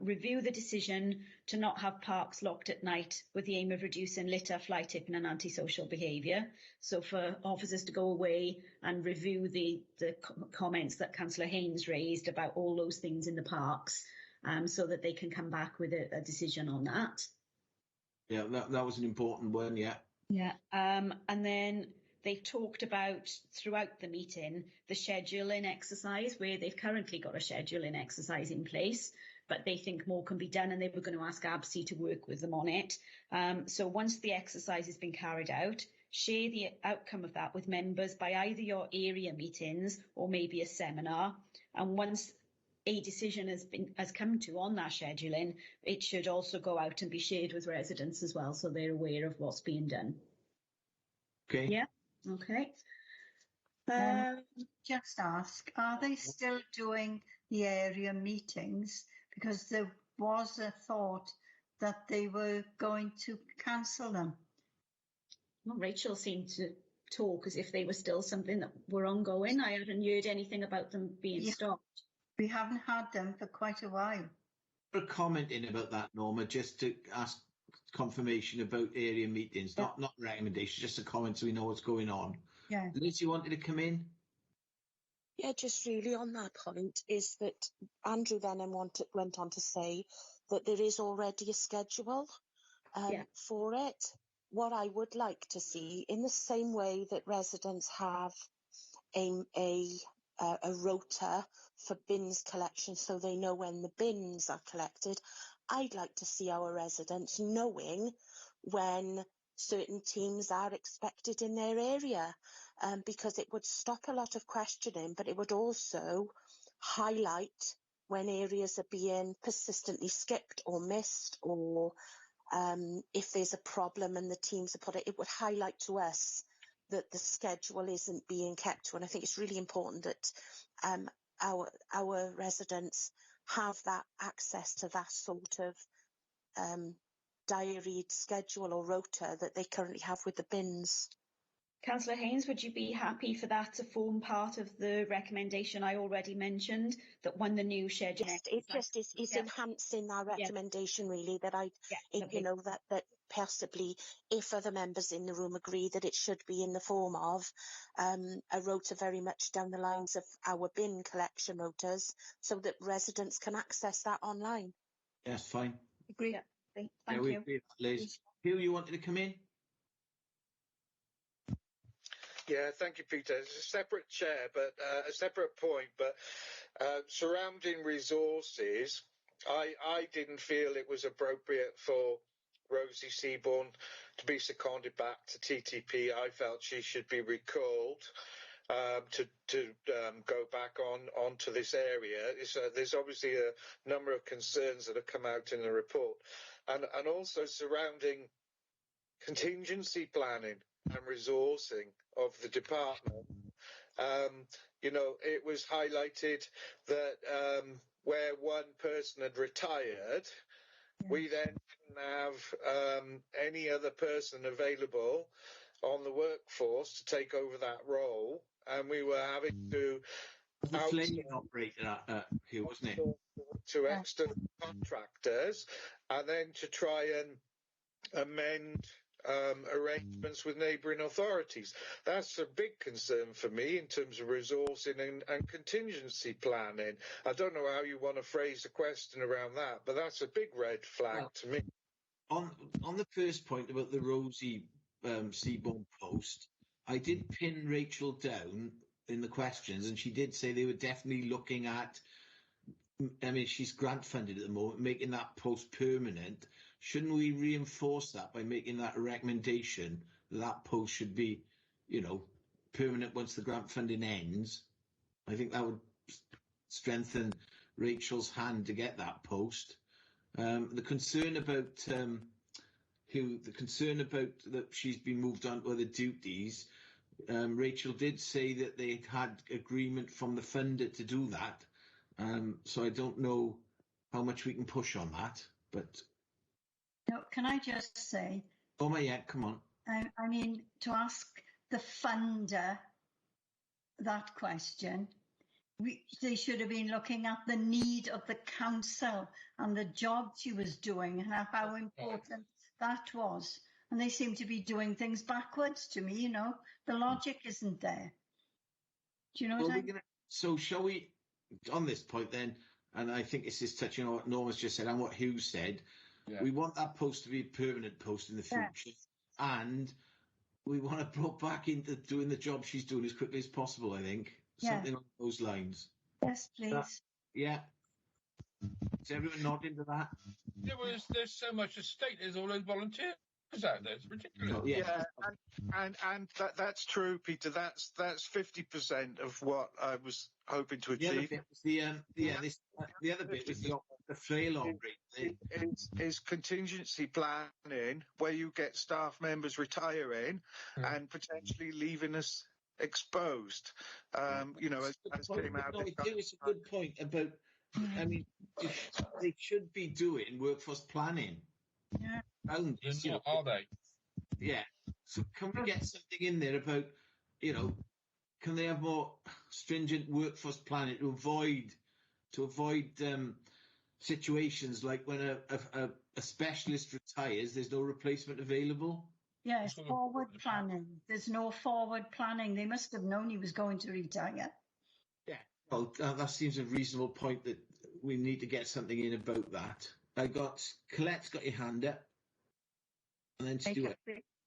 review the decision to not have parks locked at night with the aim of reducing litter, fly tipping and antisocial behaviour. So for officers to go away and review the comments that Councillor Haynes raised about all those things in the parks, so that they can come back with a decision on that. Yeah, that was an important one, yeah. Yeah, and then they've talked about, throughout the meeting, the scheduling exercise, where they've currently got a scheduling exercise in place, but they think more can be done, and they were going to ask ABSI to work with them on it. So once the exercise has been carried out, share the outcome of that with members by either your area meetings or maybe a seminar. And once a decision has come to on that scheduling, it should also go out and be shared with residents as well, so they're aware of what's being done. Okay. Yeah. Okay. Just ask, are they still doing the area meetings? Because there was a thought that they were going to cancel them. Well, Rachel seemed to talk as if they were still something that were ongoing. I hadn't heard anything about them being stopped. We haven't had them for quite a while. A comment in about that, Norma, just to ask confirmation about area meetings, not recommendations, just a comment so we know what's going on. Yeah. Liz, you wanted to come in? Yeah, just really on that point is that Andrew then went on to say that there is already a schedule for it. What I would like to see, in the same way that residents have a rota for bins collection so they know when the bins are collected, I'd like to see our residents knowing when certain teams are expected in their area, because it would stop a lot of questioning, but it would also highlight when areas are being persistently skipped or missed, or if there's a problem and the teams are put it would highlight to us that the schedule isn't being kept to. And I think it's really important that our residents have that access to that sort of diaried schedule or rota that they currently have with the bins. Councillor Haynes, would you be happy for that to form part of the recommendation I already mentioned, that when the new schedule... Yes, it's enhancing our recommendation, really, that that possibly, if other members in the room agree, that it should be in the form of a rota very much down the lines of our bin collection rotas, so that residents can access that online. Yes, fine. Agree. Thank you. Liz. Hugh, you wanted to come in? Yeah, thank you, Peter. It's a separate chair, but a separate point. But surrounding resources, I didn't feel it was appropriate for Rosie Seaborn to be seconded back to TTP. I felt she should be recalled to go back onto this area. There's obviously a number of concerns that have come out in the report, and also surrounding contingency planning and resourcing of the department. It was highlighted that where one person had retired, we then didn't have any other person available on the workforce to take over that role, and we were having to the flaming operator here, wasn't it? To external contractors, and then to try and amend arrangements with neighbouring authorities. That's a big concern for me in terms of resourcing and contingency planning. I don't know how you want to phrase a question around that, but that's a big red flag to me. On the first point about the Rosie Seaborn post, I did pin Rachel down in the questions, and she did say they were definitely looking at, I mean, she's grant funded at the moment, making that post permanent. Shouldn't we reinforce that by making that a recommendation that post should be, permanent once the grant funding ends? I think that would strengthen Rachel's hand to get that post. The concern about that she's been moved on to other duties. Rachel did say that they had agreement from the funder to do that. So I don't know how much we can push on that, but. No, can I just say? Oh my, yeah, come on. I mean, to ask the funder that question, they should have been looking at the need of the council and the job she was doing and how important that was. And they seem to be doing things backwards to me, The logic isn't there. Do you know what I mean? So shall we, on this point then, and I think this is touching on what Norma's just said and what Hugh said, we want that post to be a permanent post in the future, and we want to brought back into doing the job she's doing as quickly as possible, I think. Something along those lines. Yes, please. Yeah. Is everyone nodding to that? There's so much at stake. There's all those volunteers out there. It's ridiculous. Yeah, and that's true, Peter. That's 50% of what I was hoping to achieve. The other bit was the flail operator is contingency planning, where you get staff members retiring and potentially leaving us exposed. As came out. It's a good point about. I mean, they should be doing workforce planning. Yeah. Are they? Yeah. So can we get something in there about, can they have more stringent workforce planning to avoid situations like when a specialist retires, there's no replacement available? Yes, forward planning. There's no forward planning. They must have known he was going to retire. Yeah. Well, that seems a reasonable point that we need to get something in about that. Colette's got your hand up. And then Stuart.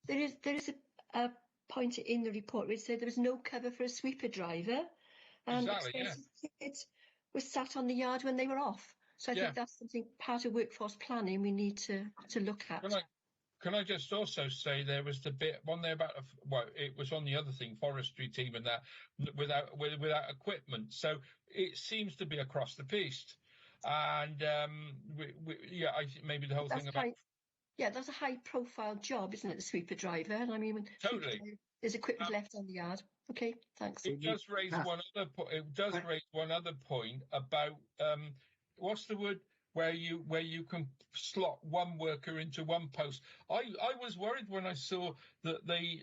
There is a point in the report which said there was no cover for a sweeper driver. And it was sat on the yard when they were off. So I think that's something part of workforce planning we need to look at. Can I just also say there was the bit one there about it was on the other thing, forestry team and that without equipment. So it seems to be across the piece, and I think maybe the whole thing about that's a high profile job, isn't it? The sweeper driver, and I mean totally there's equipment left on the yard. Okay, thanks. It does raise one other point. It does raise one other point about what's the word? Where you can slot one worker into one post. I was worried when I saw that the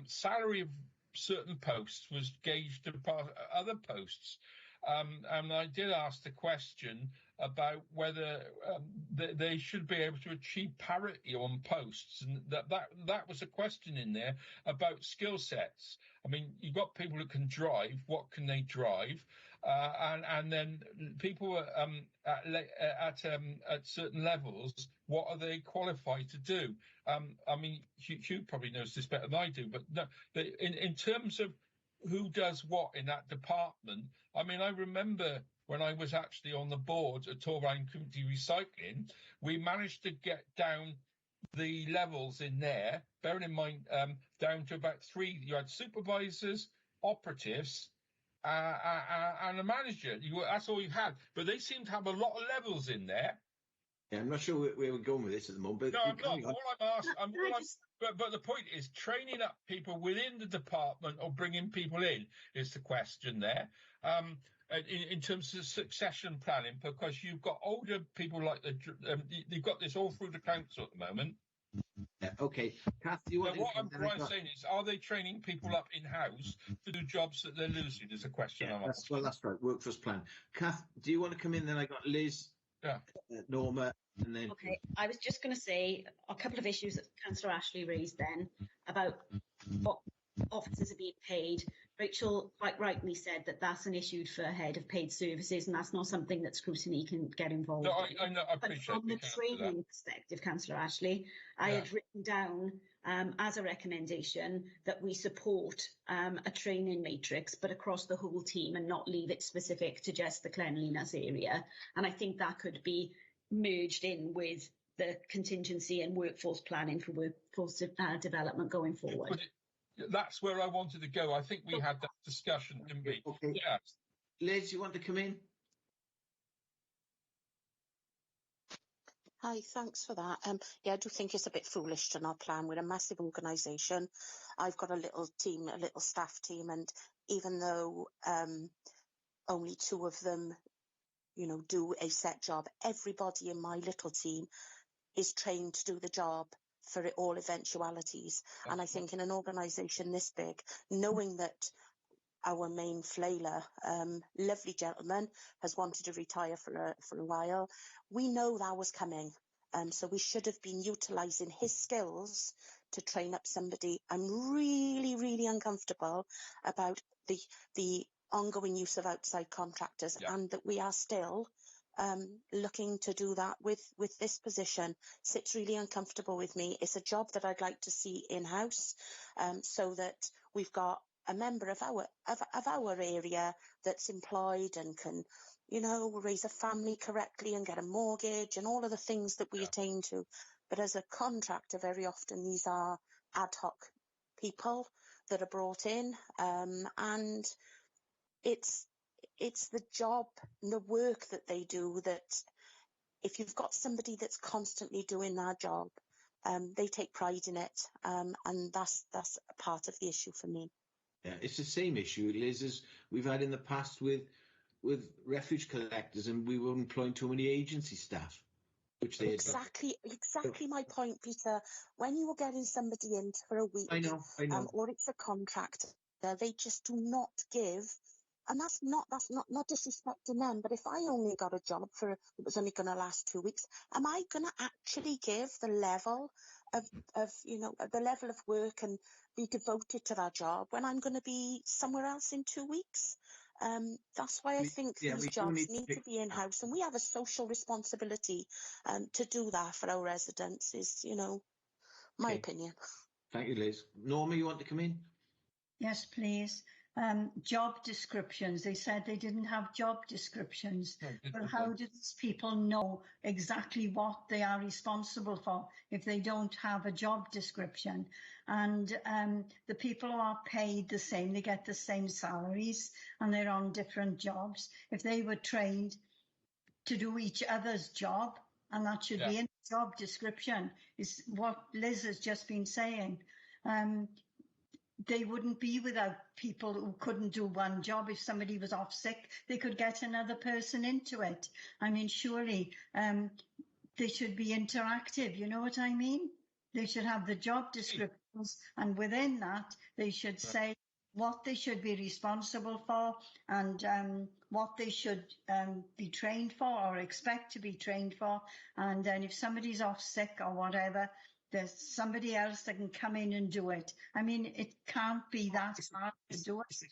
salary of certain posts was gauged apart other posts, and I did ask the question about whether they should be able to achieve parity on posts, and that was a question in there about skill sets. I mean, you've got people who can drive. What can they drive? and then people at certain levels, what are they qualified to do? I mean, Hugh probably knows this better than I do, but no, in terms of who does what in that department, I mean, I remember when I was actually on the board at Torrine Community Recycling, we managed to get down the levels in there, bearing in mind down to about 3. You had supervisors, operatives, and a manager. That's all you had. But they seem to have a lot of levels in there. Yeah, I'm not sure where we're going with this at the moment. But no, I'm not. All I'm asking, but the point is, training up people within the department or bringing people in is the question there. In terms of succession planning, because you've got older people like you've got this all through the council at the moment. Yeah, okay. Kath, do you want what I'm saying is, are they training people up in-house to do jobs that they're losing is a question I'm asking. Well, that's right, workforce plan. Kath, do you want to come in? Then I got Liz, Norma, and then... Okay, I was just going to say a couple of issues that Councillor Ashley raised then about what officers are being paid. Rachel quite rightly said that that's an issue for head of paid services, and that's not something that scrutiny can get involved in. I know, I appreciate but from the training perspective, Councillor Ashley, I had written down as a recommendation that we support a training matrix, but across the whole team and not leave it specific to just the cleanliness area. And I think that could be merged in with the contingency and workforce planning for workforce development going forward. That's where I wanted to go. I think we had that discussion, didn't we? Okay. Yeah. Liz, you want to come in? Hi, thanks for that. Yeah, I do think it's a bit foolish to not plan. We're a massive organisation. I've got a little team, a little staff team, and even though only 2 of them, do a set job, everybody in my little team is trained to do the job for all eventualities. And I think in an organisation this big, knowing that our main flailer, lovely gentleman, has wanted to retire for a while, we know that was coming. So we should have been utilising his skills to train up somebody. I'm really, really uncomfortable about the ongoing use of outside contractors, and that we are still looking to do that with this position. Sits really uncomfortable with me. It's a job that I'd like to see in-house, so that we've got a member of our area that's employed and can, raise a family correctly and get a mortgage and all of the things that we attain to. But as a contractor, very often these are ad hoc people that are brought in, and it's the job and the work that they do that if you've got somebody that's constantly doing their job, they take pride in it, and that's a part of the issue for me. Yeah, it's the same issue, Liz, as we've had in the past with refuge collectors, and we were employing too many agency staff. Which they exactly my point, Peter. When you were getting somebody in for a week, I know. Or it's a contract, they just do not give. And that's not disrespecting them. But if I only got a job it was only going to last 2 weeks, am I going to actually give the level of the level of work and be devoted to that job when I'm going to be somewhere else in 2 weeks? That's why I think these jobs need to be in-house, and we have a social responsibility to do that for our residents, is, my opinion. Thank you, Liz. Norma, you want to come in? Yes, please. Job descriptions. They said they didn't have job descriptions. But how do these people know exactly what they are responsible for if they don't have a job description? And the people who are paid the same, they get the same salaries and they're on different jobs. If they were trained to do each other's job, and that should be in the job description, is what Liz has just been saying. They wouldn't be without people who couldn't do one job. If somebody was off sick, they could get another person into it. I mean, surely they should be interactive, you know what I mean? They should have the job descriptions, and within that, they should say what they should be responsible for and what they should be trained for or expect to be trained for. And then if somebody's off sick or whatever, there's somebody else that can come in and do it. I mean, it can't be that hard to do it. It's a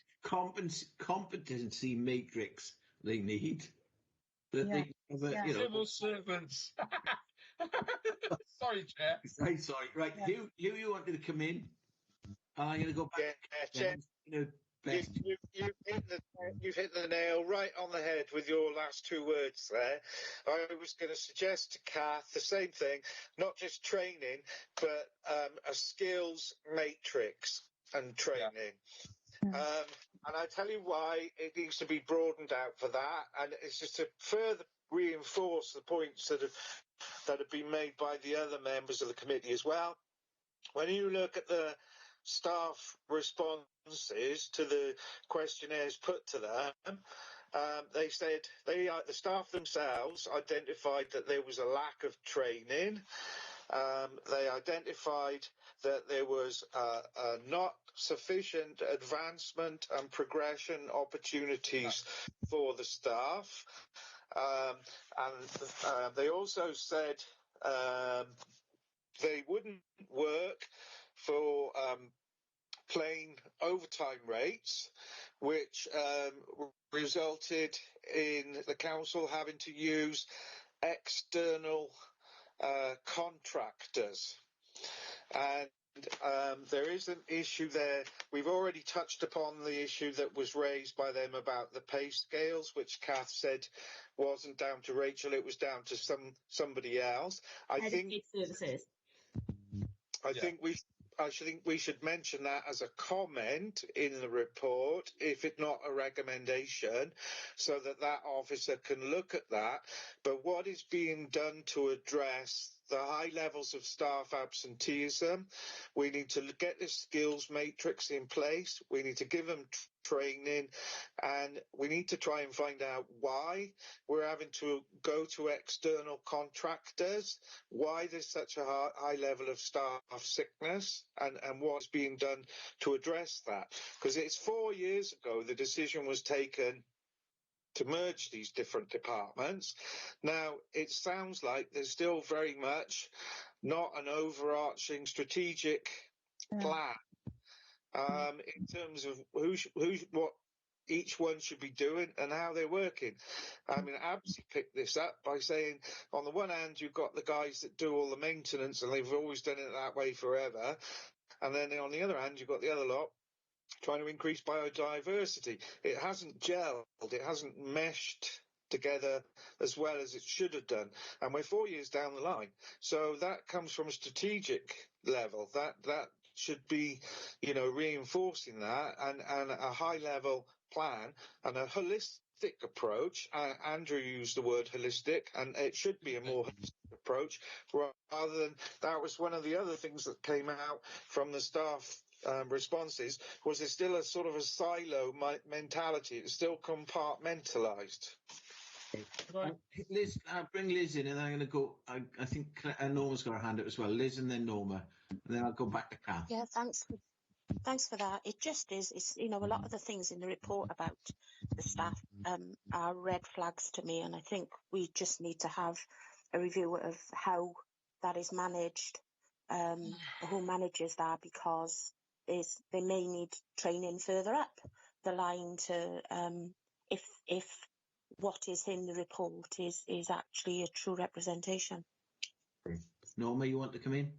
competency matrix they need. That Yeah. they have a, Yeah. you know. Civil servants. Sorry, Chair. Right, sorry. Right, Yeah. Hugh, you wanted to come in. I'm going to go back. Chair, Best. you've hit the nail right on the head with your last two words there. I was going to suggest to Kath the same thing, not just training, but a skills matrix and training. Yeah. And I tell you why it needs to be broadened out for that, and it's just to further reinforce the points that have been made by the other members of the committee as well. When you look at the staff responses to the questionnaires put to them, they said the staff themselves identified that there was a lack of training. They identified that there was not sufficient advancement and progression opportunities for the staff. And they also said they wouldn't work for plain overtime rates, which resulted in the council having to use external contractors. And there is an issue there. We've already touched upon the issue that was raised by them about the pay scales, which Kath said wasn't down to Rachel, it was down to somebody else. I think we should mention that as a comment in the report, if it's not a recommendation, so that officer can look at that. But what is being done to address the high levels of staff absenteeism? We need to get this skills matrix in place. We need to give them training, and we need to try and find out why we're having to go to external contractors, why there's such a high level of staff sickness, and what's being done to address that. Because it's 4 years ago the decision was taken to merge these different departments. Now, it sounds like there's still very much not an overarching strategic plan in terms of what each one should be doing and how they're working. I mean, ABSI picked this up by saying, on the one hand, you've got the guys that do all the maintenance, and they've always done it that way forever. And then on the other hand, you've got the other lot trying to increase biodiversity. It hasn't gelled, it hasn't meshed together as well as it should have done. And we're 4 years down the line. So that comes from a strategic level. That should be, reinforcing that and a high level plan and a holistic approach. Andrew used the word holistic, and it should be a more holistic approach rather than that was one of the other things that came out from the staff responses was there's still a sort of a silo mentality. It's still compartmentalised. Liz, bring Liz in, and I'm going to go. I think Norma's got her hand up as well. Liz and then Norma, and then I'll go back to Kath. Yeah, thanks for that. It just is. It's a lot of the things in the report about the staff are red flags to me, and I think we just need to have a review of how that is managed, who manages that, because they may need training further up the line to if what is in the report is actually a true representation. Norma, you want to come in?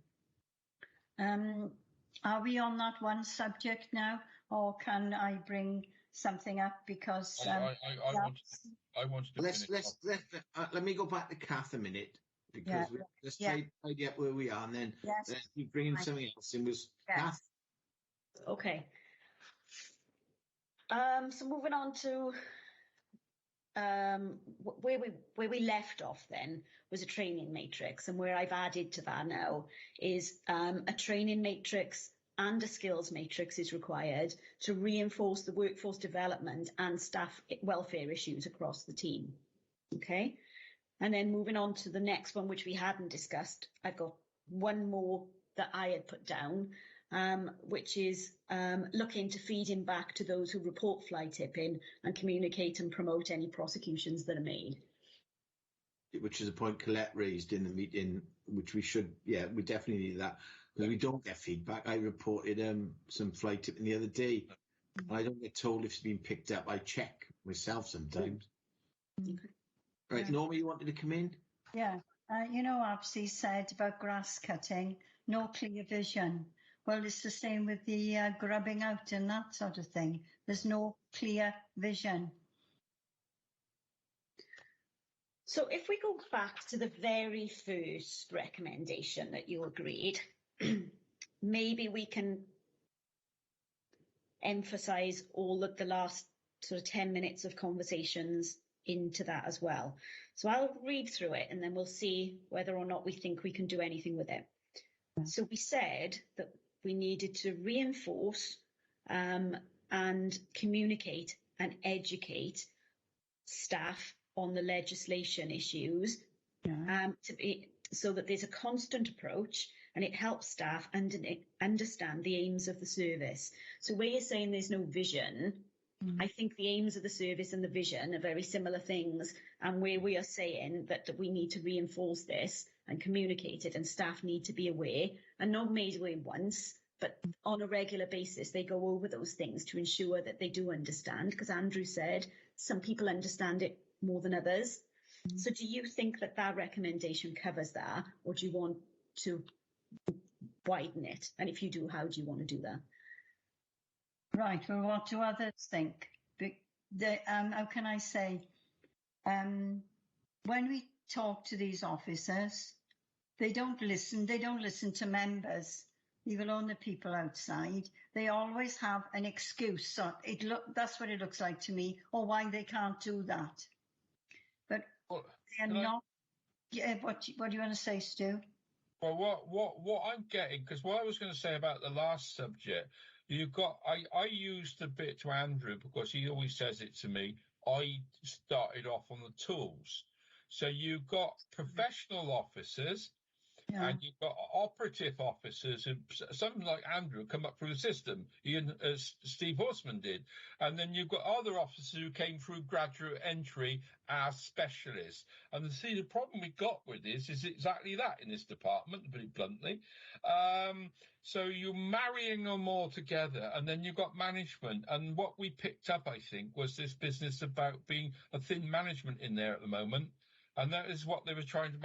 Are we on that one subject now, or can I bring something up? Because I wanted to let me go back to Kath a minute, because let's tidy up where we are, and then keep bringing something else in. Kath? Okay. So moving on to where we left off then was a training matrix, and where I've added to that now is a training matrix and a skills matrix is required to reinforce the workforce development and staff welfare issues across the team. Okay, and then moving on to the next one, which we hadn't discussed, I've got one more that I had put down, which is looking to feeding back to those who report fly tipping and communicate and promote any prosecutions that are made. which is a point Colette raised in the meeting, which we should, we definitely need that, because we don't get feedback. I reported some fly tipping the other day. I don't get told if it's been picked up. I check myself sometimes. Right, Yeah. Norma, you wanted to come in? Yeah, Absi said about grass cutting, no clear vision. Well, it's the same with the grubbing out and that sort of thing. There's no clear vision. So if we go back to the very first recommendation that you agreed, maybe we can emphasize all of the last sort of 10 minutes of conversations into that as well. So I'll read through it and then we'll see whether or not we think we can do anything with it. So we said that we needed to reinforce and communicate and educate staff on the legislation issues so that there's a constant approach and it helps staff understand the aims of the service. So where you're saying there's no vision, I think the aims of the service and the vision are very similar things, and where we are saying that we need to reinforce this and communicate it, and staff need to be aware, and not made aware once, but on a regular basis they go over those things to ensure that they do understand, because Andrew said some people understand it more than others. So do you think that that recommendation covers that, or do you want to widen it? And if you do, how do you want to do that? Right, well, what do others think? How can I say, when we talk to these officers, they don't listen to members, leave alone the people outside. They always have an excuse. So that's what it looks like to me, or why they can't do that. But they're not. Yeah, what do you want to say, Stu? Well, what I'm getting, because what I was going to say about the last subject, I used a bit to Andrew because he always says it to me. I started off on the tools. So you've got professional officers, and you've got operative officers who, some like Andrew, come up through the system, as Steve Horseman did. And then you've got other officers who came through graduate entry as specialists. And see, the problem we got with this is exactly that in this department, to put it bluntly. So you're marrying them all together, and then you've got management. And what we picked up, I think, was this business about being a thin management in there at the moment. And that is what they were trying to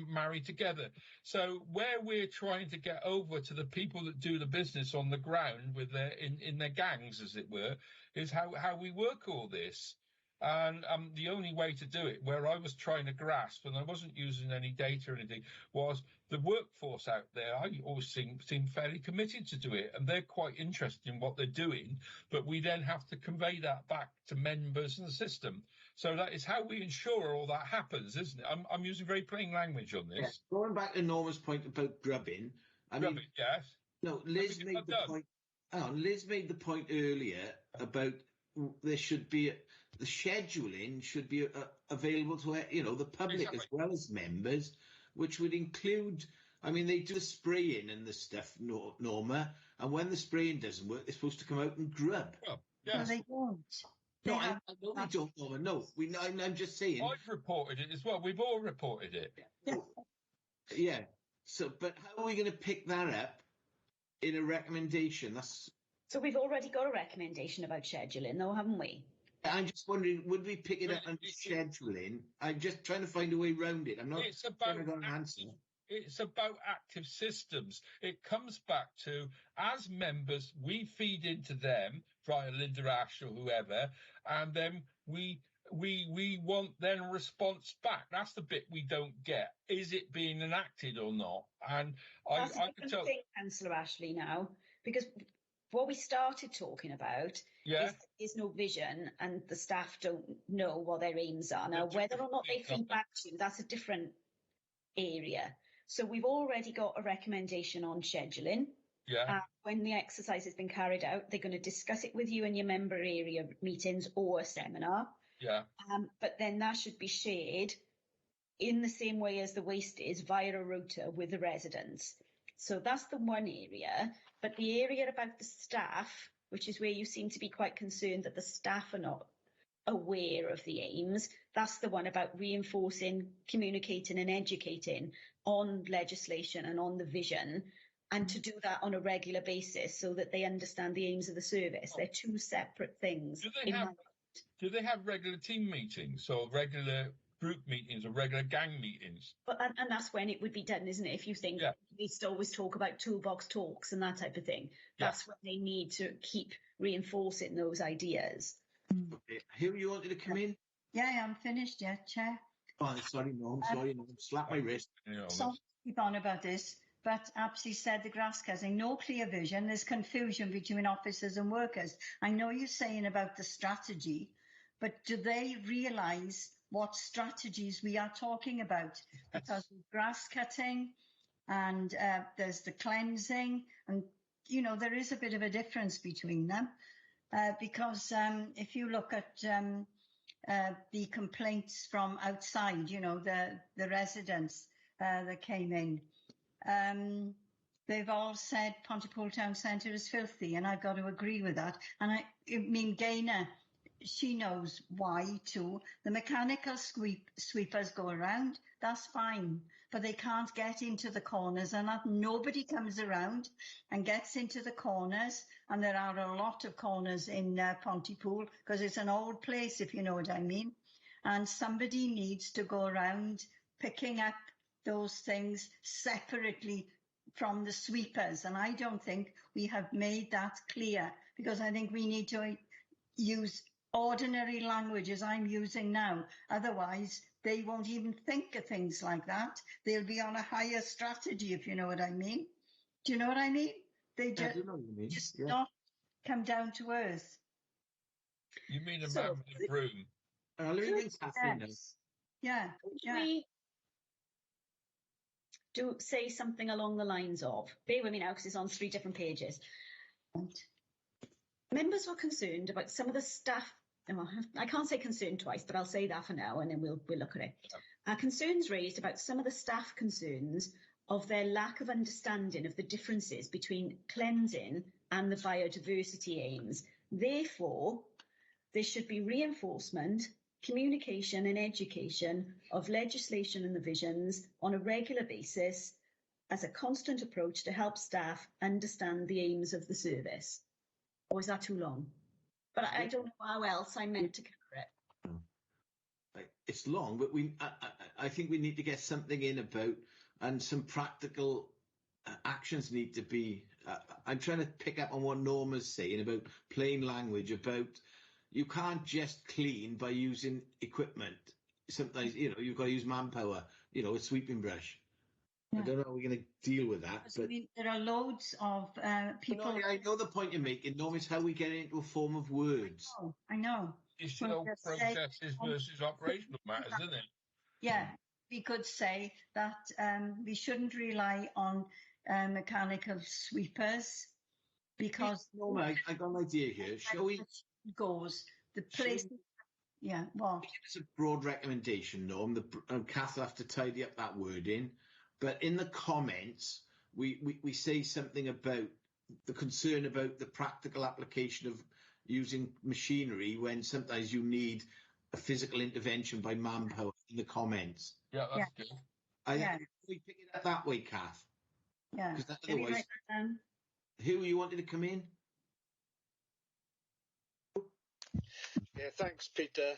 marry together. So where we're trying to get over to the people that do the business on the ground with their in their gangs, as it were, is how we work all this. And the only way to do it, where I was trying to grasp, and I wasn't using any data or anything, was the workforce out there. I always seem fairly committed to do it, and they're quite interested in what they're doing. But we then have to convey that back to members of the system. So that is how we ensure all that happens, isn't it? I'm using very plain language on this. Yeah. Going back to Norma's point about grubbing, yes. No, Liz made the point. Liz made the point earlier about there should be the scheduling should be available to the public as well as members, which would include. I mean, they do the spraying and the stuff, Norma, and when the spraying doesn't work, they're supposed to come out and grub. Well, yes. No, they won't. No, I know we don't, Norma. No, I'm just saying. I've reported it as well. We've all reported it. Yeah. So, but how are we going to pick that up in a recommendation? So we've already got a recommendation about scheduling, though, haven't we? I'm just wondering, would we pick it up under scheduling? I'm just trying to find a way around it. I'm not trying to get an answer. It's about active systems. It comes back to, as members, we feed into them via Linda Ash or whoever, and then we want then a response back. That's the bit we don't get. Is it being enacted or not? And I can tell Councillor Ashley now, because what we started talking about is no vision, and the staff don't know what their aims are. Now, whether or not they feed back to you, that's a different area. So we've already got a recommendation on scheduling. Yeah. When the exercise has been carried out, they're going to discuss it with you in your member area meetings or a seminar. Yeah. But then that should be shared in the same way as the waste is, via a rota with the residents. So that's the one area. But the area about the staff, which is where you seem to be quite concerned that the staff are not aware of the aims. That's the one about reinforcing, communicating and educating on legislation and on the vision, and to do that on a regular basis so that they understand the aims of the service. They're two separate things. Do they have regular team meetings or regular group meetings or regular gang meetings? But and that's when it would be done, isn't it? If you think we used to always talk about toolbox talks and that type of thing, that's when they need to keep reinforcing those ideas. Okay. Who you wanted to come in? Yeah, I'm finished yet, Chair. Oh, sorry, no, slap my wrist. So keep on about this, but APSI said the grass cutting, no clear vision, there's confusion between officers and workers. I know you're saying about the strategy, but do they realise what strategies we are talking about? Because grass cutting and there's the cleansing, and you know there is a bit of a difference between them, because if you look at the complaints from outside, you know, the residents that came in, they've all said Pontypool Town Centre is filthy, and I've got to agree with that. And I mean, Gaynor, she knows why too. The mechanical sweepers go around, that's fine, but they can't get into the corners, and nobody comes around and gets into the corners. And there are a lot of corners in Pontypool because it's an old place, if you know what I mean. And somebody needs to go around picking up those things separately from the sweepers. And I don't think we have made that clear, because I think we need to use ordinary language as I'm using now. Otherwise, they won't even think of things like that. They'll be on a higher strategy, if you know what I mean. Do you know what I mean? They just not come down to earth. You mean a man with a broom? Yeah. We do say something along the lines of, bear with me now because it's on 3 different pages. Members were concerned about some of the staff. I can't say concerned twice, but I'll say that for now, and then we'll look at it. Concerns raised about some of the staff concerns of their lack of understanding of the differences between cleansing and the biodiversity aims. Therefore, there should be reinforcement, communication and education of legislation and the visions on a regular basis as a constant approach to help staff understand the aims of the service. Or is that too long? But I don't know how else I meant to cover it. It's long, but I think we need to get something in about, and some practical actions need to be. I'm trying to pick up on what Norma's saying about plain language, about you can't just clean by using equipment. Sometimes, you know, you've got to use manpower, you know, a sweeping brush. I don't know how we're going to deal with that. But I mean, there are loads of people. No, I know the point you're making. No, it's how we get it into a form of words. I know. It's still processes versus operational matters, isn't it? Yeah, we could say that we shouldn't rely on mechanical sweepers, because no, I got an idea here. Shall we goes the place? Yeah, well, give us a broad recommendation, Norm. Kath will have to tidy up that wording, but in the comments we say something about the concern about the practical application of using machinery when sometimes you need a physical intervention by manpower in the comments. Yeah, that's good. I think we pick it up that way, Kath. Yeah. Otherwise, who you wanted to come in? Yeah, thanks, Peter.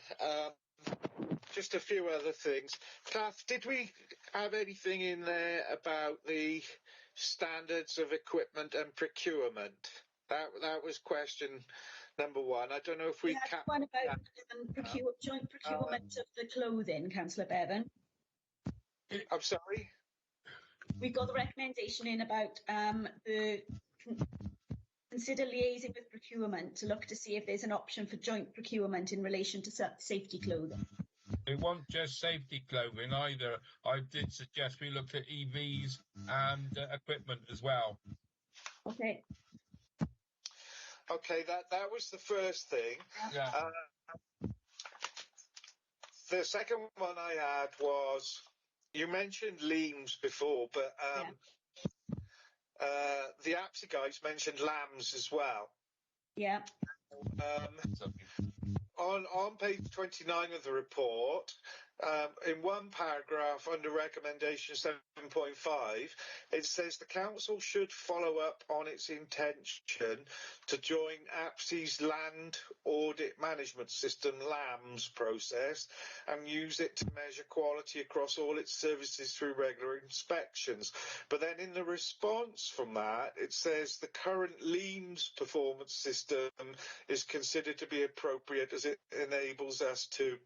Just a few other things. Kath, did we have anything in there about the standards of equipment and procurement? That was question number 1. I don't know if we had one about joint procurement of the clothing, Councillor Bevan. I'm sorry? We've got the recommendation in about consider liaising with procurement to look to see if there's an option for joint procurement in relation to safety clothing. It wasn't just safety clothing either. I did suggest we look at EVs and equipment as well. Okay. Okay, that was the first thing. Yeah. The second one I had was, you mentioned leams before, but the APSI guys mentioned lambs as well. Yeah. on page 29 of the report, in one paragraph under recommendation 7.5, it says the council should follow up on its intention to join APSI's Land Audit Management System, LAMS, process and use it to measure quality across all its services through regular inspections. But then in the response from that, it says the current LEAMS performance system is considered to be appropriate as it enables us to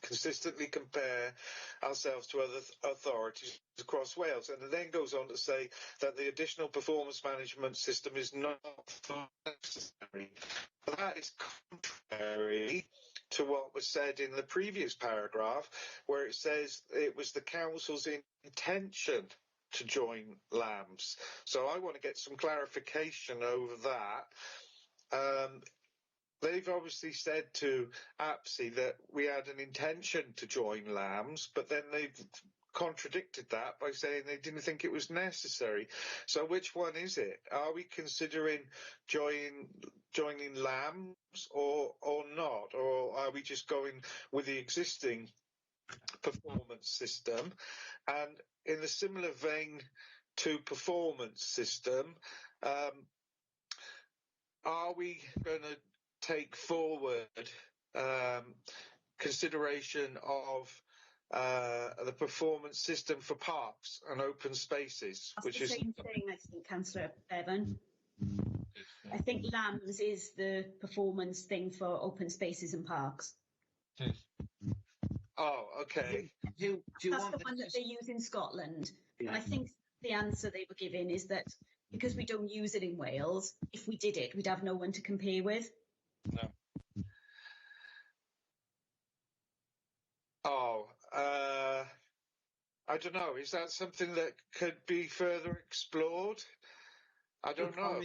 consistently compare ourselves to other authorities across Wales. And it then goes on to say that the additional performance management system is not necessary. That is contrary to what was said in the previous paragraph, where it says it was the council's intention to join LAMS. So I want to get some clarification over that. They've obviously said to APSI that we had an intention to join LAMS, but then they've contradicted that by saying they didn't think it was necessary. So which one is it? Are we considering joining LAMS or not? Or are we just going with the existing performance system? And in a similar vein to performance system, are we going to take forward consideration of the performance system for parks and open spaces? That's which the is same thing, I think, Councillor Bevan. I think LAMS is the performance thing for open spaces and parks. Oh, okay. That's the one that they use in Scotland. Yeah. And I think the answer they were giving is that because we don't use it in Wales, if we did it, we'd have no one to compare with. No. Oh, I don't know. Is that something that could be further explored? I don't know.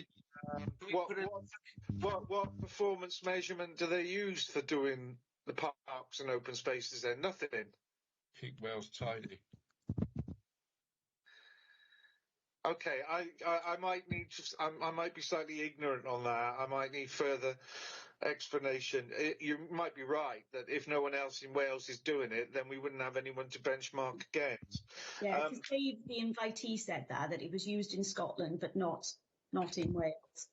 What performance measurement do they use for doing the parks and open spaces then? Nothing. Keep Wales tidy. Okay, I might need I might be slightly ignorant on that. I might need further explanation. You might be right that if no one else in Wales is doing it, then we wouldn't have anyone to benchmark against. Yeah, because the invitee said that it was used in Scotland, but not in Wales.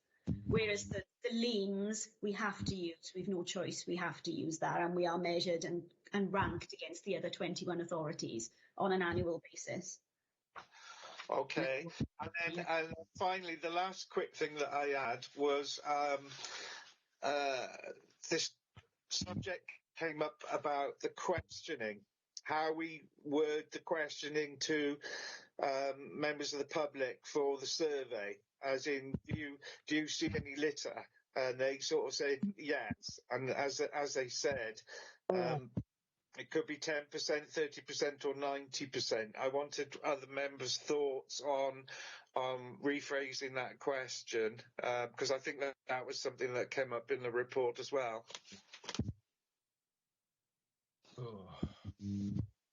Whereas the LEAMS we have to use. We've no choice. We have to use that, and we are measured and ranked against the other 21 authorities on an annual basis. Okay, and finally, the last quick thing that I had was this subject came up about the questioning, how we word the questioning to members of the public for the survey, as in, do you see any litter? And they sort of said yes, and as they said, it could be 10%, 30% or 90%. I wanted other members' thoughts on rephrasing that question, because I think that was something that came up in the report as well.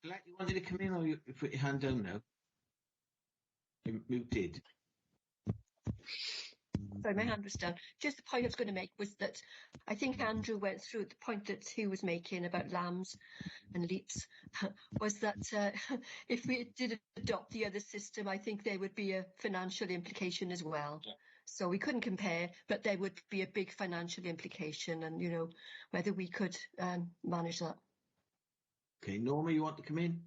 Black, you wanted to come in, or you put your hand down now? You did. Sorry, my hand was down. Just the point I was going to make was that I think Andrew went through the point that Hugh was making about lambs and leaps, was that if we did adopt the other system, I think there would be a financial implication as well. Yeah. So we couldn't compare, but there would be a big financial implication, and, you know, whether we could manage that. Okay, Norma, you want to come in?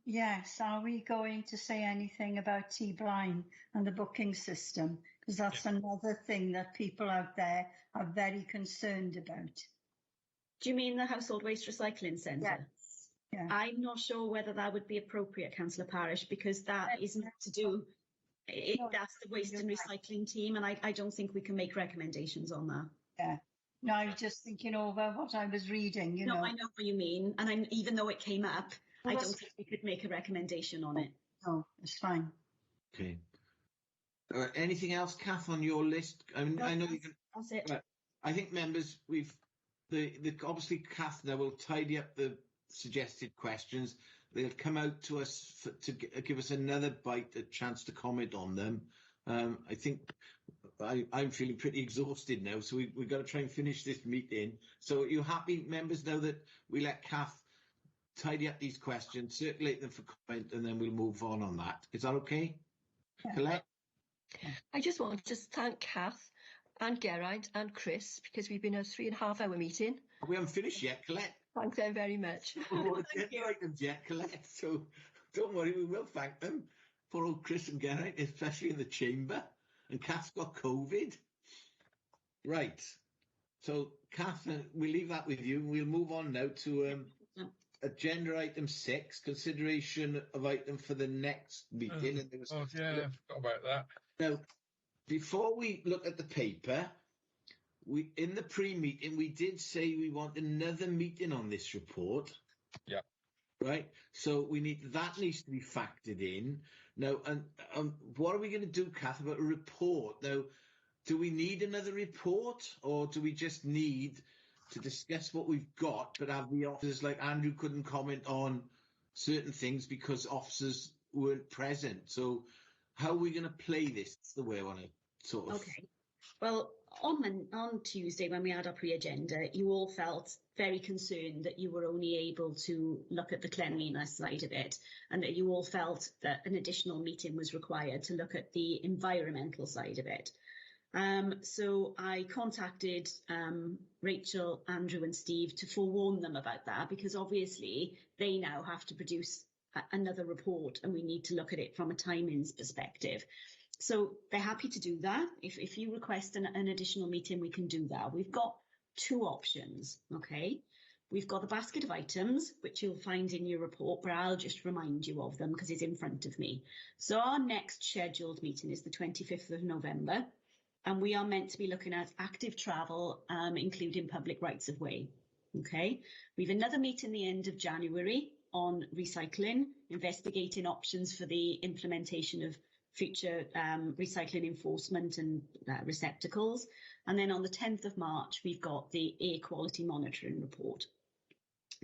Yes, are we going to say anything about T-Blind and the booking system? Because that's another thing that people out there are very concerned about. Do you mean the Household Waste Recycling Centre? Yes. Yeah. I'm not sure whether that would be appropriate, Councillor Parish, because that isn't to do, that's the waste and recycling team, and I don't think we can make recommendations on that. Yeah. No, I was just thinking over what I was reading, you know. No, I know what you mean, and even though it came up, I don't think we could make a recommendation on it. Oh, it's fine. Okay. Anything else, Kath, on your list? I mean, I know you can. That's it. I think members, obviously Kath now will tidy up the suggested questions. They'll come out to us to give us another bite, a chance to comment on them. I think I'm feeling pretty exhausted now, so we've got to try and finish this meeting. So are you happy, members, now that we let Kath tidy up these questions, circulate them for comment, and then we'll move on that? Is that okay? Yeah. Colette? I just want to thank Kath and Geraint and Chris, because we've been a 3.5-hour meeting. We haven't finished yet, Colette. Thank them very much. Thank you. Items yet, Colette. So don't worry, we will thank them. Poor old Chris and Geraint, especially in the chamber. And Kath's got COVID. Right. So, Kath, we'll leave that with you. We'll move on now to agenda item 6, consideration of item for the next meeting. I forgot about that. Now, before we look at the paper, in the pre-meeting, we did say we want another meeting on this report. Yeah. Right. So that needs to be factored in. Now, and what are we going to do, Kath, about a report? Now, do we need another report, or do we just need to discuss what we've got, but have the officers, like Andrew couldn't comment on certain things because officers weren't present? So how are we going to play this? That's the way I want to sort of... Okay. Well, on Tuesday, when we had our pre-agenda, you all felt very concerned that you were only able to look at the cleanliness side of it, and that you all felt that an additional meeting was required to look at the environmental side of it. So I contacted Rachel, Andrew and Steve to forewarn them about that, because obviously they now have to produce another report and we need to look at it from a timings perspective. So they're happy to do that. If you request an additional meeting, we can do that. We've got two options, okay? We've got the basket of items, which you'll find in your report, but I'll just remind you of them because it's in front of me. So our next scheduled meeting is the 25th of November, and we are meant to be looking at active travel, including public rights of way, okay? We've another meeting the end of January on recycling, investigating options for the implementation of future recycling enforcement and receptacles. And then on the 10th of March, we've got the air quality monitoring report.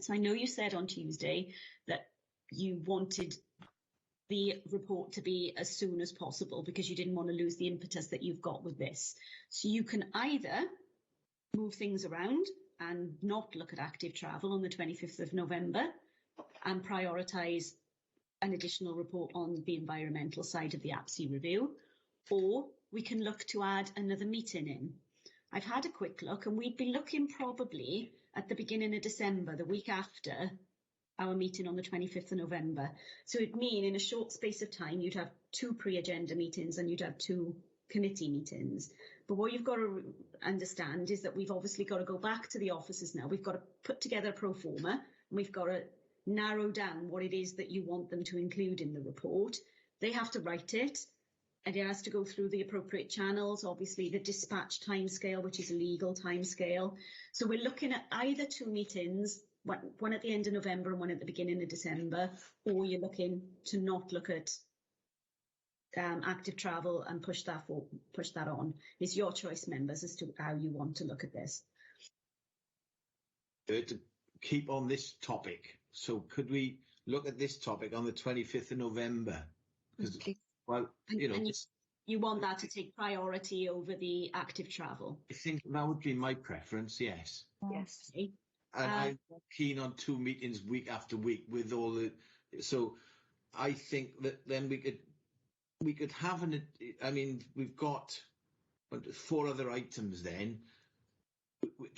So I know you said on Tuesday that you wanted the report to be as soon as possible because you didn't want to lose the impetus that you've got with this. So you can either move things around and not look at active travel on the 25th of November and prioritise an additional report on the environmental side of the APSI review, or we can look to add another meeting in. I've had a quick look and we'd be looking probably at the beginning of December, the week after our meeting on the 25th of November. So it'd mean in a short space of time, you'd have two pre-agenda meetings and you'd have two committee meetings. But what you've got to understand is that we've obviously got to go back to the officers now. We've got to put together a pro forma and we've got to narrow down what it is that you want them to include in the report. They have to write it and it has to go through the appropriate channels, obviously the dispatch timescale, which is a legal timescale. So we're looking at either two meetings, one at the end of November and one at the beginning of December, or you're looking to not look at active travel and push that on. It's your choice, members, as to how you want to look at this. To keep on this topic, so could we look at this topic on the 25th of November? Because, well, you know... And you want that to take priority over the active travel? I think that would be my preference, yes. Yes. And I'm keen on two meetings week after week with all the... So I think that then we could have I mean, we've got 4 other items then.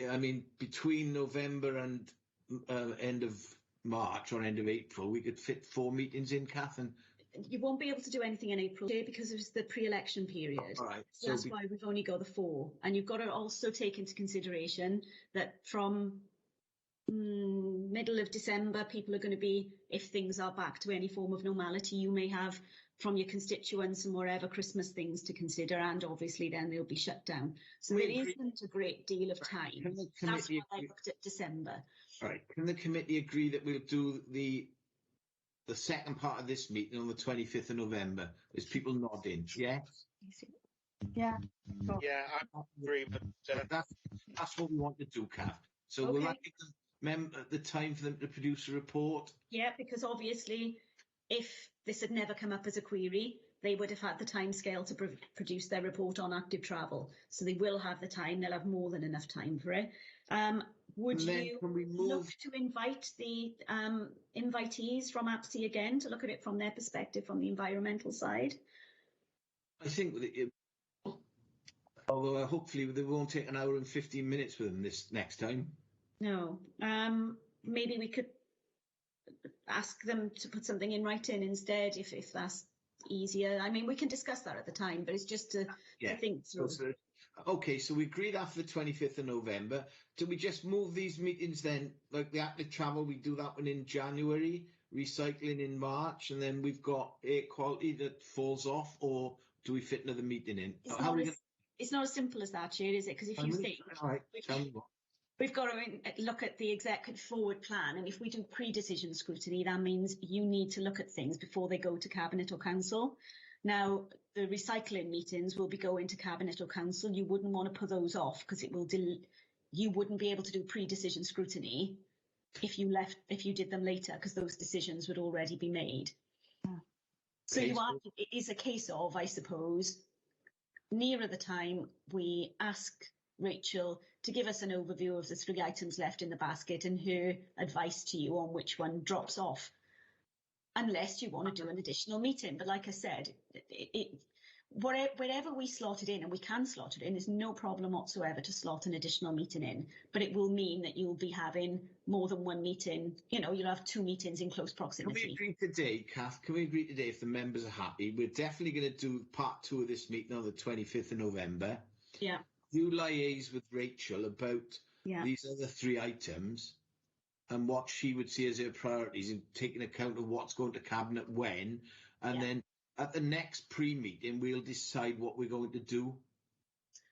I mean, between November and end of March or end of April, we could fit 4 meetings in, Kath. And you won't be able to do anything in April because it's the pre-election period. All right. So that's why we've only got the 4. And you've got to also take into consideration that from middle of December, people are going to be, if things are back to any form of normality, you may have from your constituents and wherever Christmas things to consider, and obviously then they'll be shut down. So there isn't a great deal of time. That's why I looked at December. All right. Can the committee agree that we'll do the second part of this meeting on the 25th of November? Is people nodding? Yeah? Yeah. Yeah, I agree, but that's what we want to do, Kath. So will that give the time for them to produce a report? Yeah, because obviously if this had never come up as a query, they would have had the time scale to produce their report on active travel. So they will have the time, they'll have more than enough time for it. Would you look to invite the invitees from APSI again to look at it from their perspective, from the environmental side? I think although hopefully they won't take an hour and 15 minutes with them this next time. No. Maybe we could ask them to put something in writing instead, if that's easier. I mean, we can discuss that at the time, but it's just to think through. Okay, so we agreed after the 25th of November. Do we just move these meetings then, like the active travel, we do that one in January, recycling in March, and then we've got air quality that falls off, or do we fit another meeting in? It's not as simple as that, Chair, is it? Because if you think... All right, tell me what. We've got to look at the executive forward plan, and if we do pre-decision scrutiny, that means you need to look at things before they go to Cabinet or Council. Now, the recycling meetings will be going to Cabinet or Council. You wouldn't want to put those off because it will you wouldn't be able to do pre-decision scrutiny if you did them later, because those decisions would already be made. So it is a case of, I suppose, nearer the time we ask Rachel to give us an overview of the 3 items left in the basket and her advice to you on which one drops off, unless you want to do an additional meeting. But like I said, wherever we slot it in, and we can slot it in, there's no problem whatsoever to slot an additional meeting in, but it will mean that you'll be having more than one meeting. You'll have 2 meetings in close proximity. Can we agree today, Kath, if the members are happy, we're definitely going to do part 2 of this meeting on the 25th of November. Yeah. You liaise with Rachel about these other 3 items and what she would see as her priorities, and taking account of what's going to Cabinet when, and then at the next pre-meeting we'll decide what we're going to do.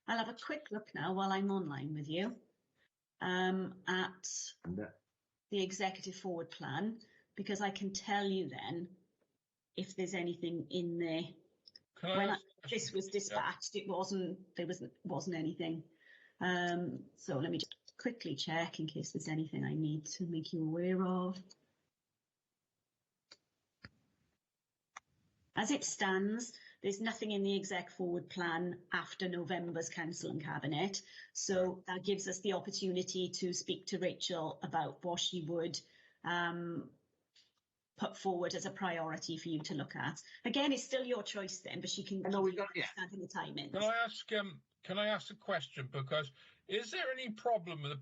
I'll have a quick look now while I'm online with you at the executive forward plan, because I can tell you then if there's anything in there. This was dispatched, there wasn't anything. So let me just quickly check in case there's anything I need to make you aware of. As it stands, there's nothing in the exec forward plan after November's Council and Cabinet. So that gives us the opportunity to speak to Rachel about what she would put forward as a priority for you to look at. Again, it's still your choice then, but she can stand in the timing. Can I ask a question? Because is there any problem with the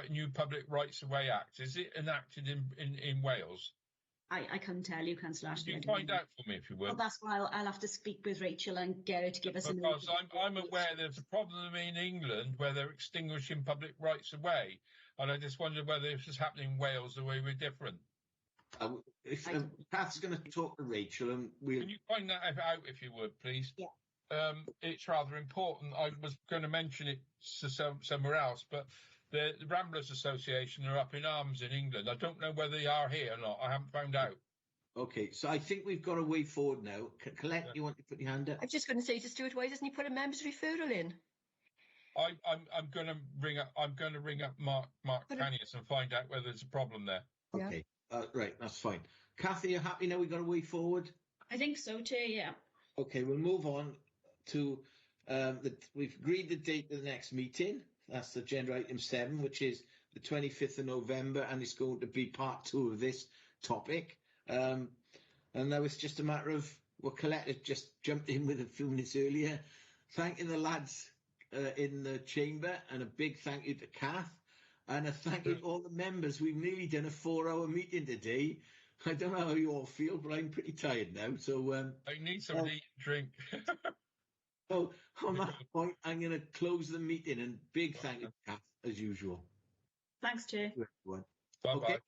new Public Rights of Way Act? Is it enacted in Wales? I can't tell you, Councillor Ashley. Can you find out for me, if you will? Well, that's why I'll have to speak with Rachel and get her to give us an Because I'm aware there's a problem in England where they're extinguishing Public Rights of Way, and I just wondered whether this is happening in Wales the way we're different. If Kath's going to talk to Rachel, and can you find that out, if you would, please? Yeah. It's rather important. I was going to mention it somewhere else, but the Ramblers Association are up in arms in England. I don't know whether they are here or not. I haven't found out. Okay, so I think we've got a way forward now. Colette, you want to put your hand up? I'm just going to say to Stuart, why doesn't he put a members referral in? I'm going to ring up Mark Canius and find out whether there's a problem there. Okay, right, that's fine. Kathy, you happy now? We got a way forward? I think so, Chair. Yeah. Okay, we'll move on to we've agreed the date of the next meeting. That's agenda item 7, which is the 25th of November, and it's going to be part 2 of this topic. And now it's just a matter of, Colette had just jumped in with a few minutes earlier, thanking the lads in the chamber, and a big thank you to Kath, and a thank you to all the members. We've nearly done a 4-hour meeting today. I don't know how you all feel, but I'm pretty tired now. So I need something to eat and drink. So on that point, I'm going to close the meeting, and big thank you to Kath, as usual. Thanks, Chair. Bye-bye. Okay.